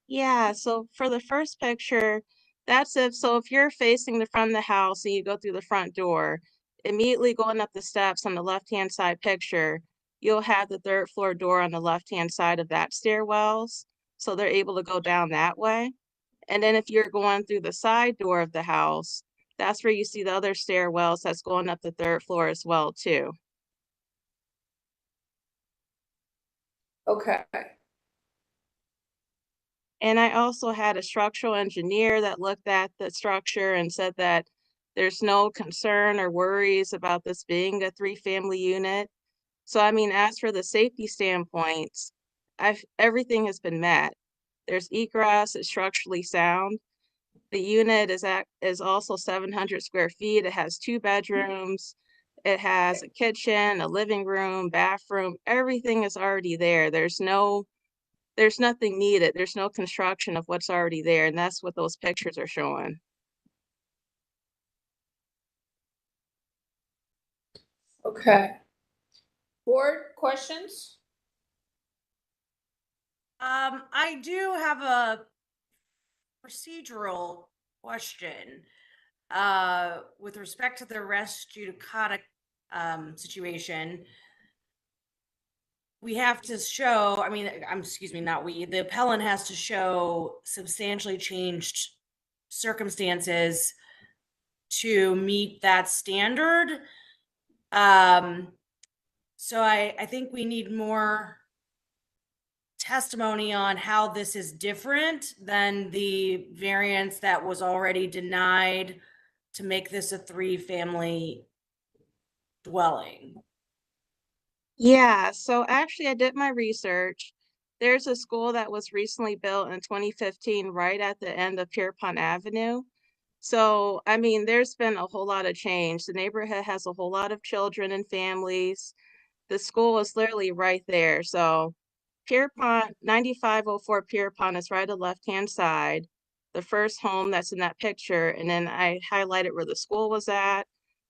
Yeah, so for the first picture, that's if you're facing the front of the house and you go through the front door, immediately going up the steps on the left-hand side picture, you'll have the third floor door on the left-hand side of that stairwells. So they're able to go down that way. And then if you're going through the side door of the house, that's where you see the other stairwells that's going up the third floor as well too. Okay. And I also had a structural engineer that looked at the structure and said that there's no concern or worries about this being a 3-family unit. So, I mean, as for the safety standpoints, everything has been met. There's egress, it's structurally sound. The unit is also 700 square feet. It has 2 bedrooms. It has a kitchen, a living room, bathroom, everything is already there. There's nothing needed. There's no construction of what's already there. And that's what those pictures are showing. Okay. Board questions? I do have a procedural question with respect to the res judicata situation. We have to show, excuse me, not we, the appellant has to show substantially changed circumstances to meet that standard. So I think we need more testimony on how this is different than the variance that was already denied to make this a 3-family dwelling. Yeah, so actually I did my research. There's a school that was recently built in 2015 right at the end of Pierpont Avenue. So, I mean, there's been a whole lot of change. The neighborhood has a whole lot of children and families. The school is literally right there. So Pierpont, 9504 Pierpont is right on the left-hand side. The first home that's in that picture, and then I highlighted where the school was at.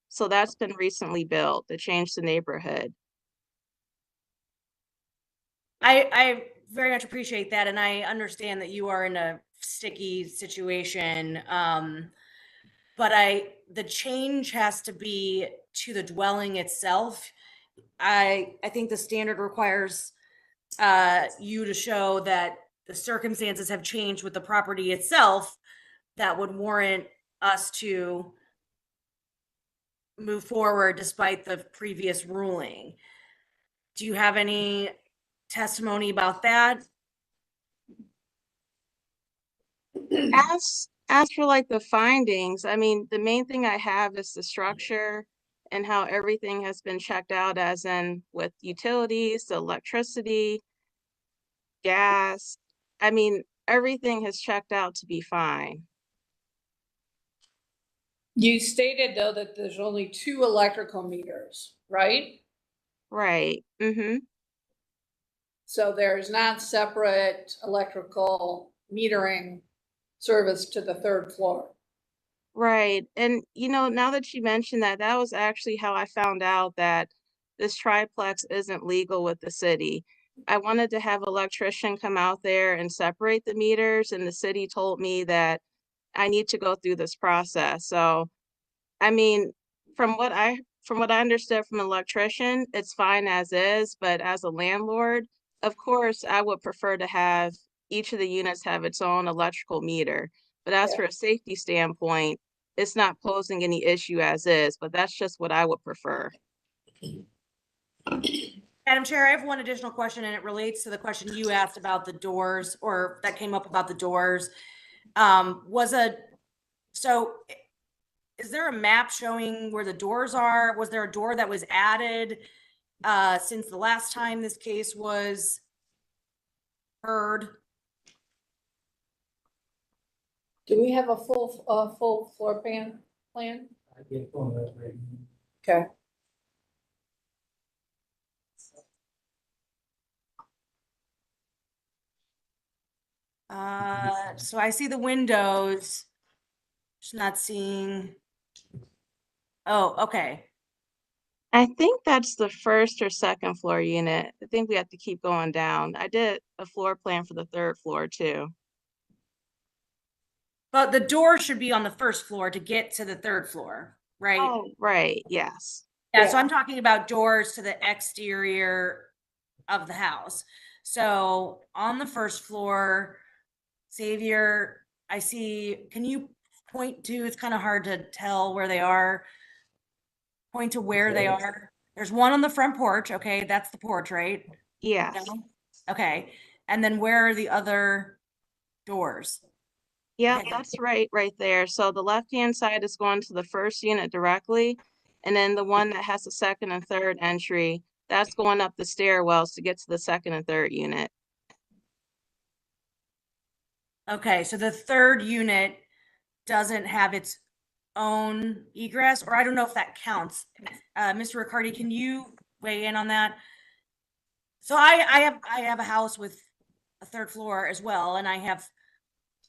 So that's been recently built to change the neighborhood. I very much appreciate that, and I understand that you are in a sticky situation. But the change has to be to the dwelling itself. I think the standard requires you to show that the circumstances have changed with the property itself that would warrant us to move forward despite the previous ruling. Do you have any testimony about that? As for like the findings, I mean, the main thing I have is the structure and how everything has been checked out, as in with utilities, the electricity, gas. I mean, everything has checked out to be fine. You stated though that there's only 2 electrical meters, right? Right. Mm-hmm. So there's not separate electrical metering service to the 3rd floor. Right. And now that you mentioned that, that was actually how I found out that this triplex isn't legal with the city. I wanted to have an electrician come out there and separate the meters, and the city told me that I need to go through this process. So, I mean, from what I understood from an electrician, it's fine as is, but as a landlord, of course, I would prefer to have each of the units have its own electrical meter. But as for a safety standpoint, it's not posing any issue as is, but that's just what I would prefer. Madam Chair, I have one additional question, and it relates to the question you asked about the doors, or that came up about the doors. So is there a map showing where the doors are? Was there a door that was added since the last time this case was heard? Do we have a full floor plan? Okay. So I see the windows, just not seeing. Oh, okay. I think that's the 1st or 2nd floor unit. I think we have to keep going down. I did a floor plan for the 3rd floor too. But the door should be on the 1st floor to get to the 3rd floor. right? Oh, right, yes. Yeah, so I'm talking about doors to the exterior of the house. So on the first floor, Xavier, I see, can you point to, it's kind of hard to tell where they are. Point to where they are. There's one on the front porch. Okay, that's the porch, right? Yes. No? Okay. And then where are the other doors? Yeah, Okay. that's right there. So the left-hand side is going to the first unit directly, and then the one that has the second and third entry, that's going up the stairwells to get to the second and third unit. Okay, so the third unit doesn't have its own egress, or I don't know if that counts. Mr. Riccardi, can you weigh in on that? So I have a house with a third floor as well, and I have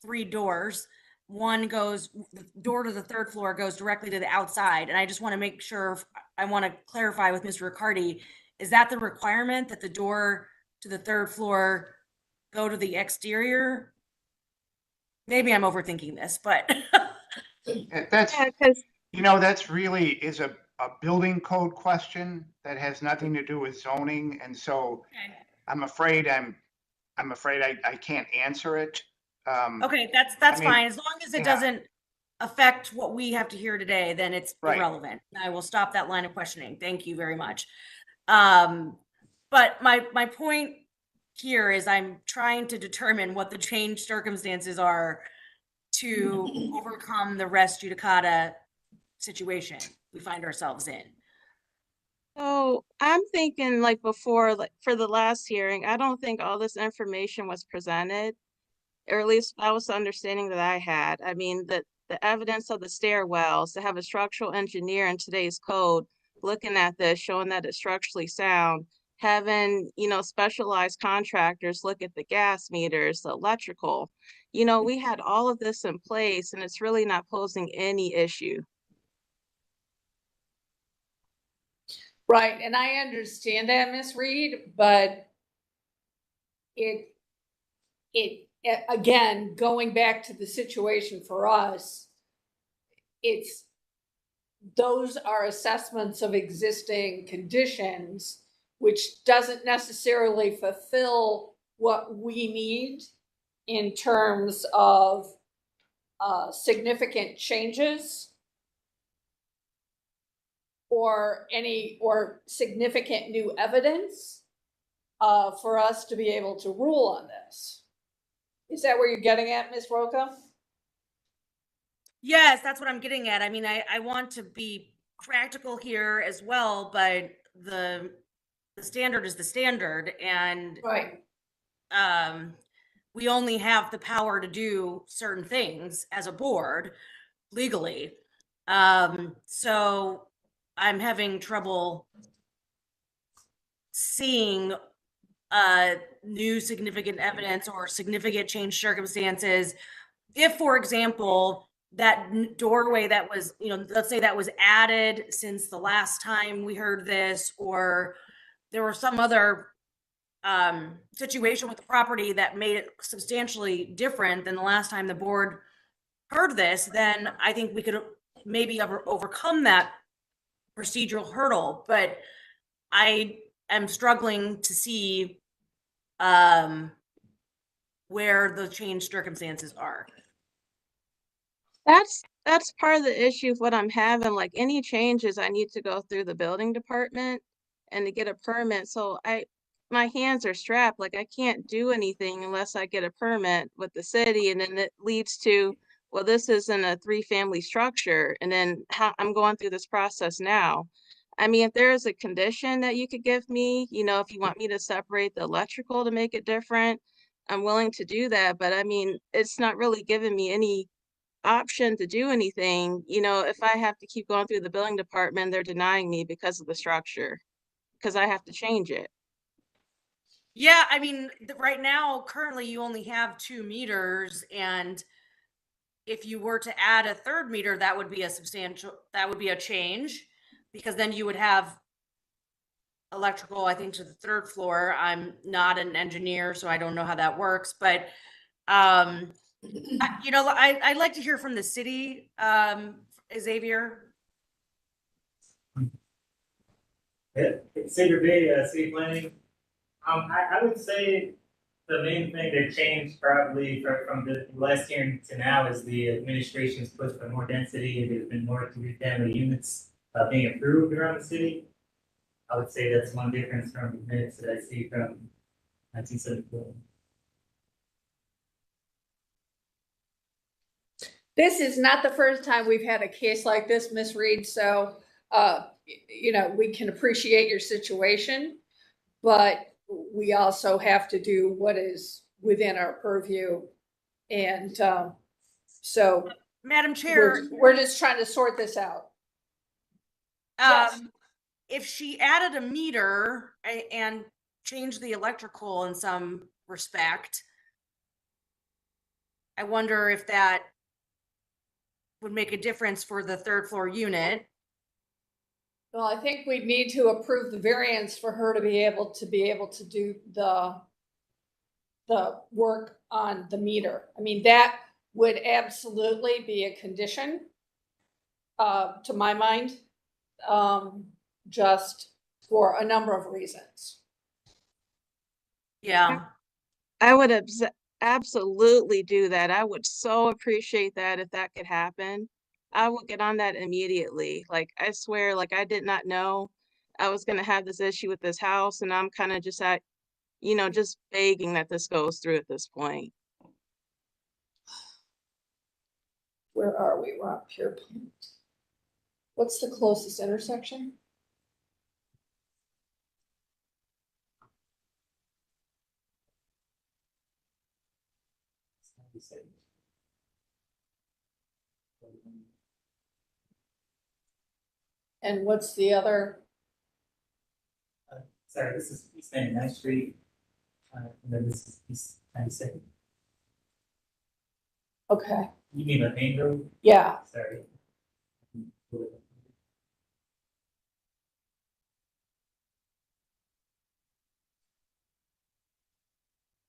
3 doors. One goes, the door to the third floor goes directly to the outside, and I just want to make sure, I want to clarify with Mr. Riccardi, is that the requirement that the door to the third floor go to the exterior? Maybe I'm overthinking this, but That's, Yeah, because that's really is a building code question that has nothing to do with zoning. And so I'm afraid I can't answer it. okay, that's I mean, fine. As long as it yeah. doesn't affect what we have to hear today, then it's Right. irrelevant. I will stop that line of questioning. Thank you very much. But my point here is I'm trying to determine what the changed circumstances are to overcome the res judicata situation we find ourselves in. so I'm thinking like before, like for the last hearing, I don't think all this information was presented, or at least that was the understanding that I had. I mean, the evidence of the stairwells, to have a structural engineer in today's code looking at this, showing that it's structurally sound, having, specialized contractors look at the gas meters, the electrical. We had all of this in place and it's really not posing any issue. Right, and I understand that, Ms. Reed, but again, going back to the situation for us, those are assessments of existing conditions, which doesn't necessarily fulfill what we need in terms of significant changes or significant new evidence for us to be able to rule on this. Is that where you're getting at, Ms. Roca? Yes, that's what I'm getting at. I mean, I want to be practical here as well, but the standard is the standard, and right. We only have the power to do certain things as a board legally. So I'm having trouble seeing new significant evidence or significant change circumstances. If, for example, that doorway that was, let's say that was added since the last time we heard this, or there was some other situation with the property that made it substantially different than the last time the board heard this, then I think we could maybe overcome that procedural hurdle. But I am struggling to see where the changed circumstances are. That's part of the issue of what I'm having. Like any changes, I need to go through the building department and to get a permit. So my hands are strapped. Like I can't do anything unless I get a permit with the city, and then it leads to, well, this isn't a 3-family structure, and then I'm going through this process now. I mean, if there is a condition that you could give me, if you want me to separate the electrical to make it different, I'm willing to do that. But I mean, it's not really giving me any option to do anything. If I have to keep going through the building department, they're denying me because of the structure, because I have to change it. Yeah, I mean, right now, currently you only have 2 meters, and if you were to add a 3rd meter, that would be a change, because then you would have electrical, I think, to the 3rd floor. I'm not an engineer, so I don't know how that works, but I'd like to hear from the city, Xavier. Xavier Bay, city planning. I would say the main thing that changed probably from the last hearing to now is the administration's push for more density, and there's been more three-family units being approved around the city. I would say that's one difference from the minutes that I see from 1974. This is not the first time we've had a case like this, Ms. Reed, so, you know, we can appreciate your situation, but we also have to do what is within our purview. And, so. Madam Chair. We're just trying to sort this out. If she added a meter and changed the electrical in some respect, I wonder if that would make a difference for the third floor unit. Well, I think we need to approve the variance for her to be able to do the work on the meter. I mean, that would absolutely be a condition, to my mind, just for a number of reasons. Yeah. I would absolutely do that. I would so appreciate that if that could happen. I would get on that immediately. Like, I swear, like, I did not know I was gonna have this issue with this house, and I'm kind of just just begging that this goes through at this point. Where are we? We're up here. What's the closest intersection? And what's the other? Sorry, this is East 99th Street, and then this is East 92nd. Okay. You mean the main road? Yeah. Sorry.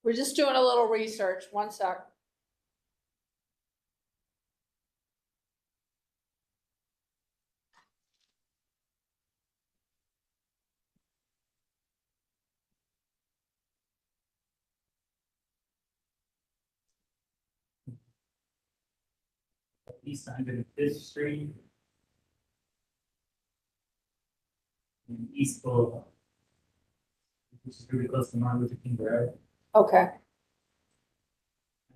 We're just doing a little research. One sec. East 105th Street. And East Boulevard, which is really close to Martin Luther King Road. Okay.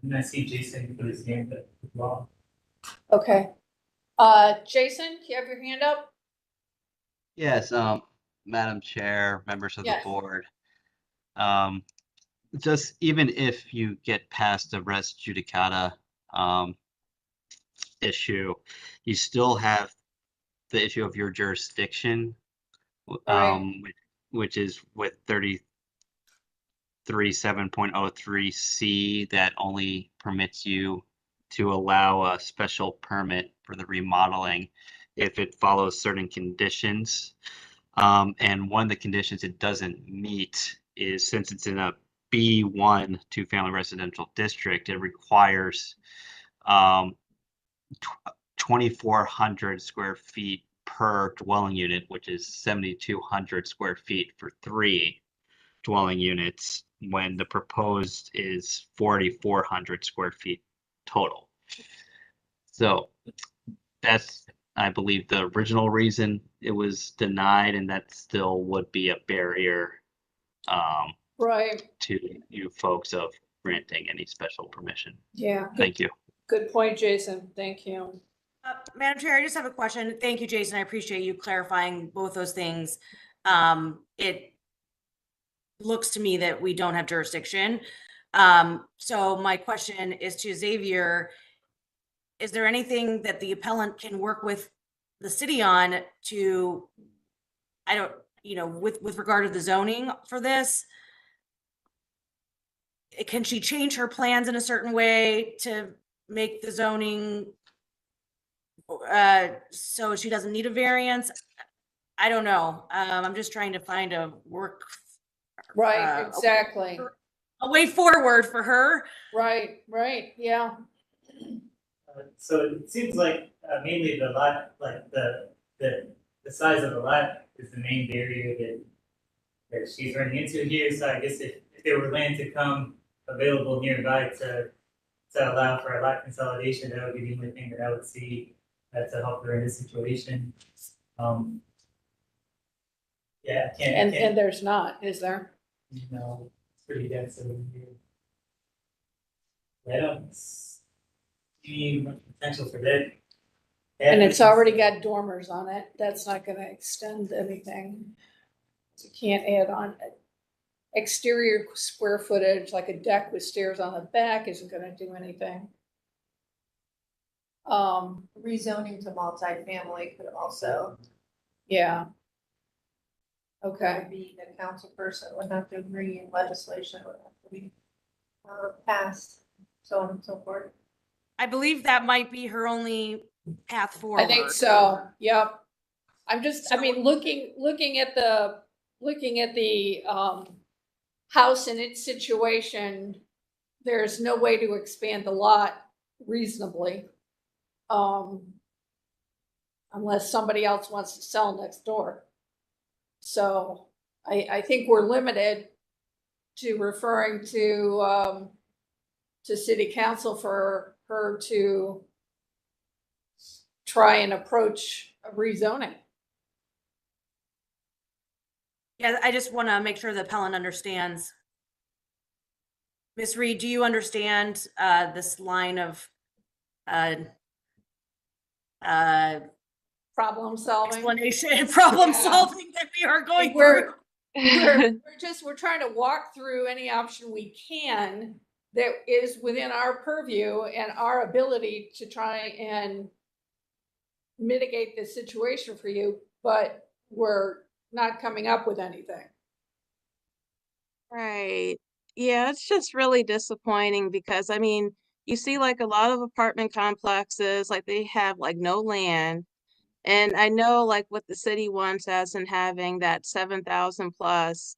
And I see Jason put his hand up as well. Okay. Jason, do you have your hand up? Yes, Madam Chair, members of the Yes. board. Just even if you get past the res judicata issue, you still have the issue of your jurisdiction, which is with 337.03C that only permits you to allow a special permit for the remodeling if it follows certain conditions. And one of the conditions it doesn't meet is, since it's in a B1 two-family residential district, it requires 2,400 square feet per dwelling unit, which is 7,200 square feet for 3 dwelling units, when the proposed is 4,400 square feet total. So that's, I believe, the original reason it was denied, and that still would be a barrier to you folks of granting any special permission. Yeah. Thank you. Good point, Jason. Thank you. Madam Chair, I just have a question. Thank you, Jason. I appreciate you clarifying both those things. It looks to me that we don't have jurisdiction. So my question is to Xavier, is there anything that the appellant can work with the city on to, with regard to the zoning for this? Can she change her plans in a certain way to make the zoning so she doesn't need a variance? I don't know. I'm just trying to find a work. Right, exactly. A way forward for her. Right, yeah. So it seems like mainly the lot, like the size of the lot is the main barrier that she's running into here. So I guess if there were land to come available nearby to allow for a lot consolidation, that would be the only thing that I would see to help her in this situation. Yeah, I can't. And there's not, is there? No, it's pretty dense over here. I don't see much potential for that. And it's already got dormers on it. That's not gonna extend anything. You can't add on exterior square footage, like a deck with stairs on the back isn't gonna do anything. Rezoning to multifamily could also. Yeah. Okay. Be the council person would have to agree, and legislation would have to be passed, so on and so forth. I believe that might be her only path forward. I think so, yep. I'm just, I mean, looking at the house and its situation, there's no way to expand the lot reasonably. Unless somebody else wants to sell next door. So I think we're limited to referring to city council for her to try and approach a rezoning. Yeah, I just want to make sure that Pellin understands. Ms. Reed, do you understand this line of problem solving? Explanation, problem solving that we are going through? We're trying to walk through any option we can that is within our purview and our ability to try and mitigate this situation for you, but we're not coming up with anything. Right. Yeah, it's just really disappointing because I mean, you see like a lot of apartment complexes, like they have like no land. And I know like what the city wants us in having that 7,000 plus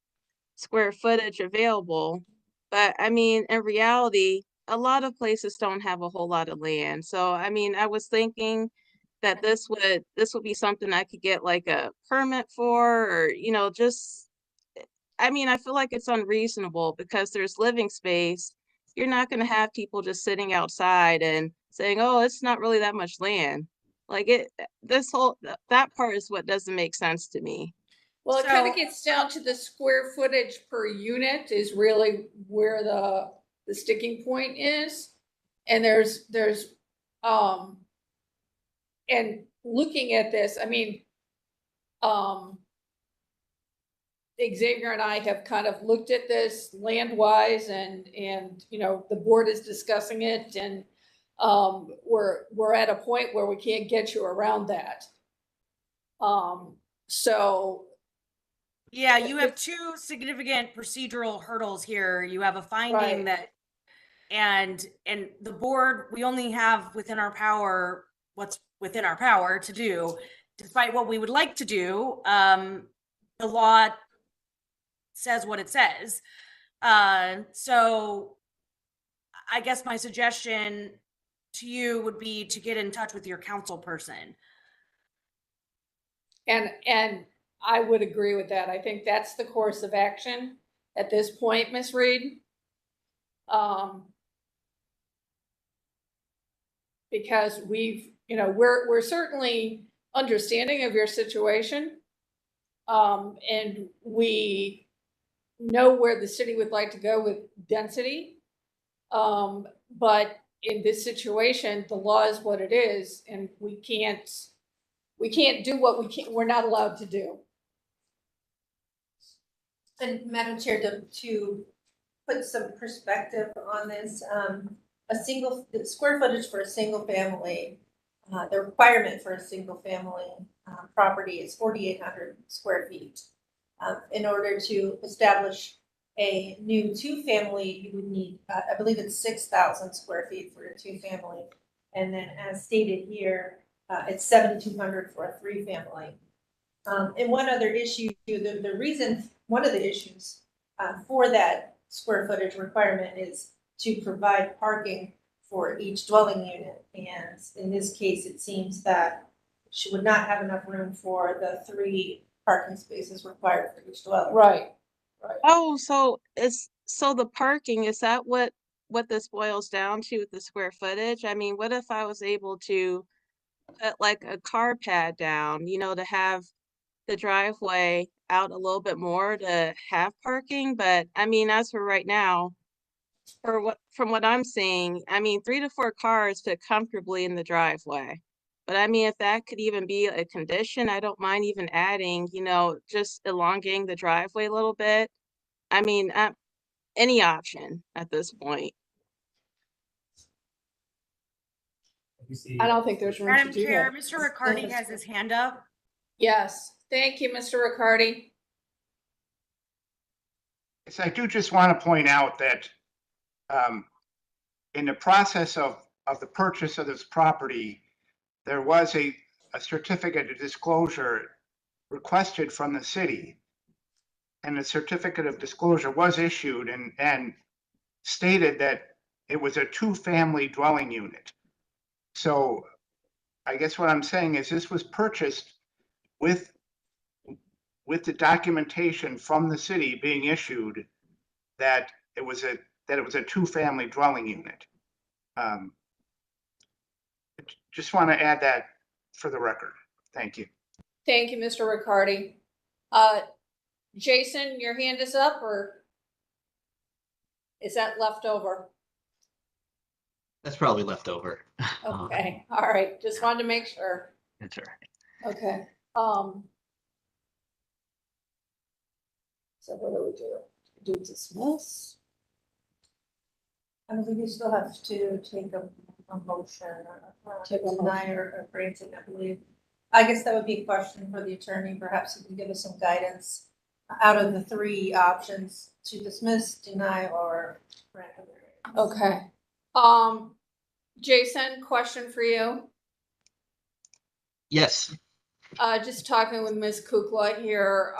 square footage available. But I mean, in reality, a lot of places don't have a whole lot of land. So I mean, I was thinking that this would be something I could get like a permit for, or just I mean, I feel like it's unreasonable because there's living space. You're not going to have people just sitting outside and saying, "Oh, it's not really that much land." Like that part is what doesn't make sense to me. Well, it kind of gets down to the square footage per unit is really where the sticking point is. And and looking at this, I mean, Xavier and I have kind of looked at this land-wise and the board is discussing it, and we're at a point where we can't get you around that. So yeah, you have two significant procedural hurdles here. You have a finding that, and the board, we only have within our power what's within our power to do, despite what we would like to do. The law says what it says. So I guess my suggestion to you would be to get in touch with your council person. And I would agree with that. I think that's the course of action at this point, Ms. Reed. Because we're certainly understanding of your situation. And we know where the city would like to go with density. But in this situation, the law is what it is, and we can't do what we're not allowed to do. And Madam Chair, to put some perspective on this, the square footage for a single family, the requirement for a single family property is 4,800 square feet. In order to establish a new two-family, you would need, I believe it's 6,000 square feet for a two-family. And then as stated here, it's 7,200 for a three-family. And one other issue, one of the issues for that square footage requirement is to provide parking for each dwelling unit. And in this case, it seems that she would not have enough room for the three parking spaces required for each dwelling. Right. Oh, so the parking, is that what this boils down to with the square footage? I mean, what if I was able to put like a car pad down, you know, to have the driveway out a little bit more to have parking? But I mean, as for right now, from what I'm seeing, I mean, 3 to 4 cars fit comfortably in the driveway. But I mean, if that could even be a condition, I don't mind even adding, you know, just elongating the driveway a little bit. I mean, any option at this point. I don't think there's room to Madam do Chair, that. Mr. Riccardi has his hand up. Yes, thank you, Mr. Riccardi. Yes, I do just want to point out that in the process of the purchase of this property, there was a certificate of disclosure requested from the city. And the certificate of disclosure was issued and stated that it was a 2-family dwelling unit. So I guess what I'm saying is this was purchased with the documentation from the city being issued that it was a 2-family dwelling unit. Just want to add that for the record. Thank you. Thank you, Mr. Riccardi. Jason, your hand is up, or is that left over? That's probably left over. Okay, all right, just wanted to make sure. That's all right. Okay, so what do we do? Do dismiss? I believe you still have to take a motion, Take a deny or grant it, I believe. I guess that would be a question for the attorney. Perhaps you can give us some guidance out of the 3 options: to dismiss, deny, or grant. Okay. Jason, question for you. Yes. Just talking with Ms. Kukla here,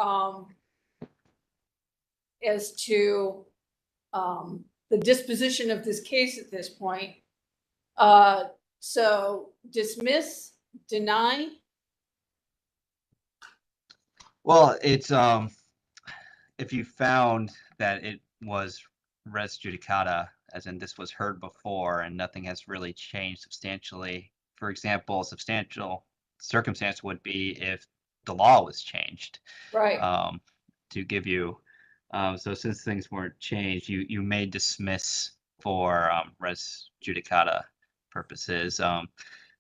as to, the disposition of this case at this point. So dismiss, deny? Well, it's if you found that it was res judicata, as in this was heard before and nothing has really changed substantially. For example, a substantial circumstance would be if the law was changed. Right. To give you, so since things weren't changed, you may dismiss for res judicata purposes.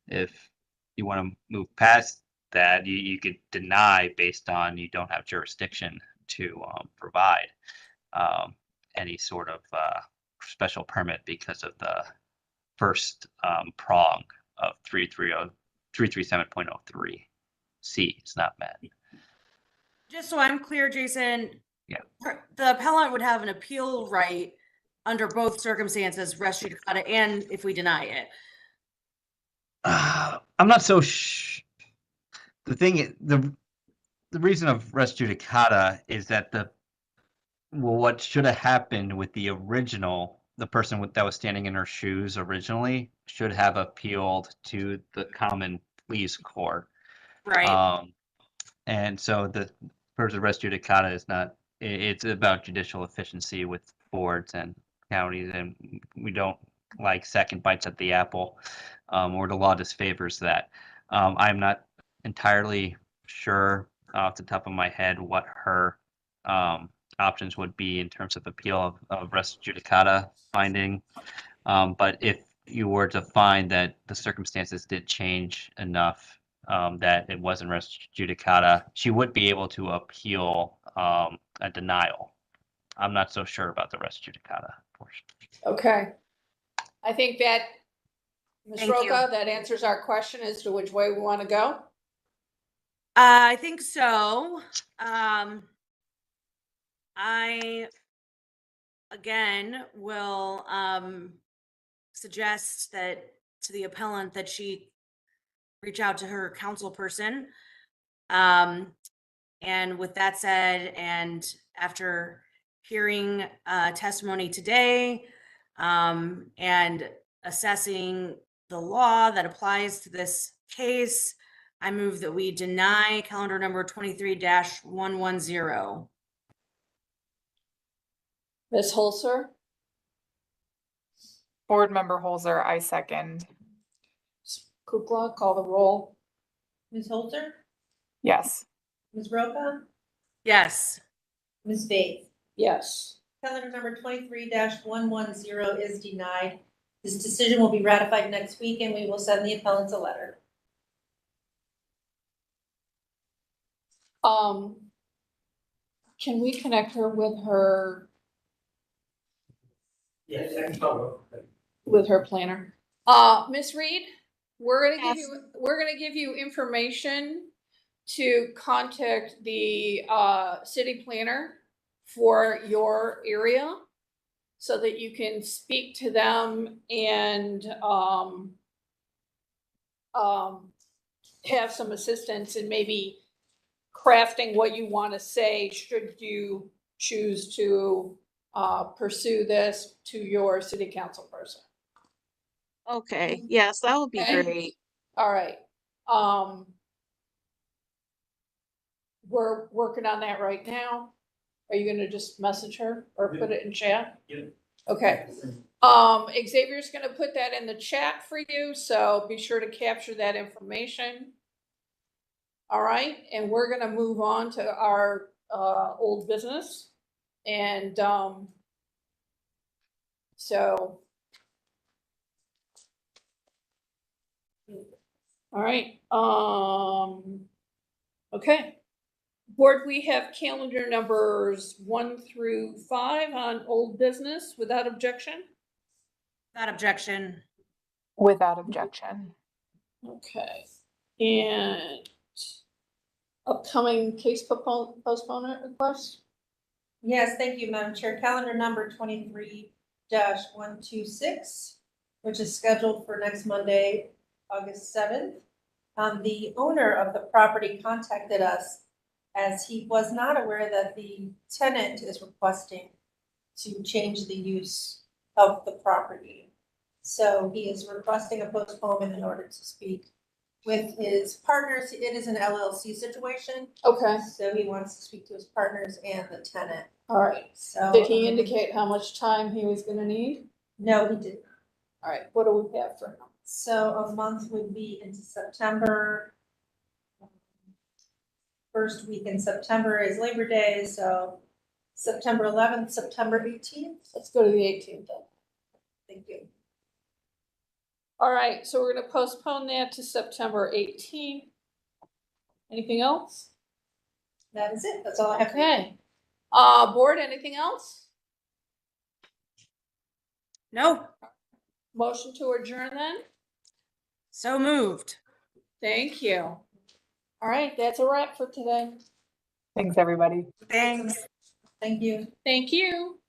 If you want to move past that, you could deny based on you don't have jurisdiction to provide any sort of special permit because of the first prong of 337.03 C. It's not met. Just so I'm clear, Jason. Yeah. The appellant would have an appeal right under both circumstances, res judicata, and if we deny it. I'm not so the thing, the reason of res judicata is that what should have happened with the original, the person that was standing in her shoes originally should have appealed to the common pleas court. Right. And so the purpose of res judicata is not, it's about judicial efficiency with boards and counties, and we don't like second bites at the apple, or the law disfavors that. I'm not entirely sure off the top of my head what her options would be in terms of appeal of res judicata finding. But if you were to find that the circumstances did change enough that it wasn't res judicata, she would be able to appeal a denial. I'm not so sure about the res judicata portion. Okay. I think that, Ms. Thank you. Roca, that answers our question as to which way we want to go. I think so. I, again, will suggest that to the appellant that she reach out to her counsel person. And with that said, and after hearing testimony today and assessing the law that applies to this case, I move that we deny calendar number 23-110. Ms. Holzer, Board Member Holzer, I second. Kukla, call the roll. Ms. Holzer, Yes. Ms. Roca, Yes. Ms. Bates. Yes. Calendar number 23-110 is denied. This decision will be ratified next week and we will send the appellants a letter. Can we connect her with her, Yeah, with her planner? Ms. Reed, we're gonna give you information to contact the, city planner for your area so that you can speak to them and, have some assistance in maybe crafting what you want to say should you choose to pursue this to your city council person. Okay, yes, that would be Okay. great. All right. We're working on that right now. Are you gonna just message her or put it in chat? Yeah. Okay. Xavier's gonna put that in the chat for you, so be sure to capture that information. All right, and we're gonna move on to our old business. And so. All right, okay. Board, we have calendar numbers 1 through 5 on old business without objection. Without objection. Without objection. Okay, and upcoming case postponement request? Yes, thank you, Madam Chair. Calendar number 23-126, which is scheduled for next Monday, August 7th. The owner of the property contacted us as he was not aware that the tenant is requesting to change the use of the property. So he is requesting a postponement in order to speak with his partners. It is an LLC situation. Okay. So he wants to speak to his partners and the tenant. All right, So. did he indicate how much time he was gonna need? No, he didn't. All right, what do we have for him? So a month would be into September. First week in September is Labor Day, so September 11th, September 18th. Let's go to the 18th then. Thank you. All right, so we're gonna postpone that to September 18th. Anything else? That is it. That's all I have. Okay. Board, anything else? No. Motion to adjourn then? So moved. Thank you. All right, that's a wrap for today. Thanks, everybody. Thanks. Thank you. Thank you.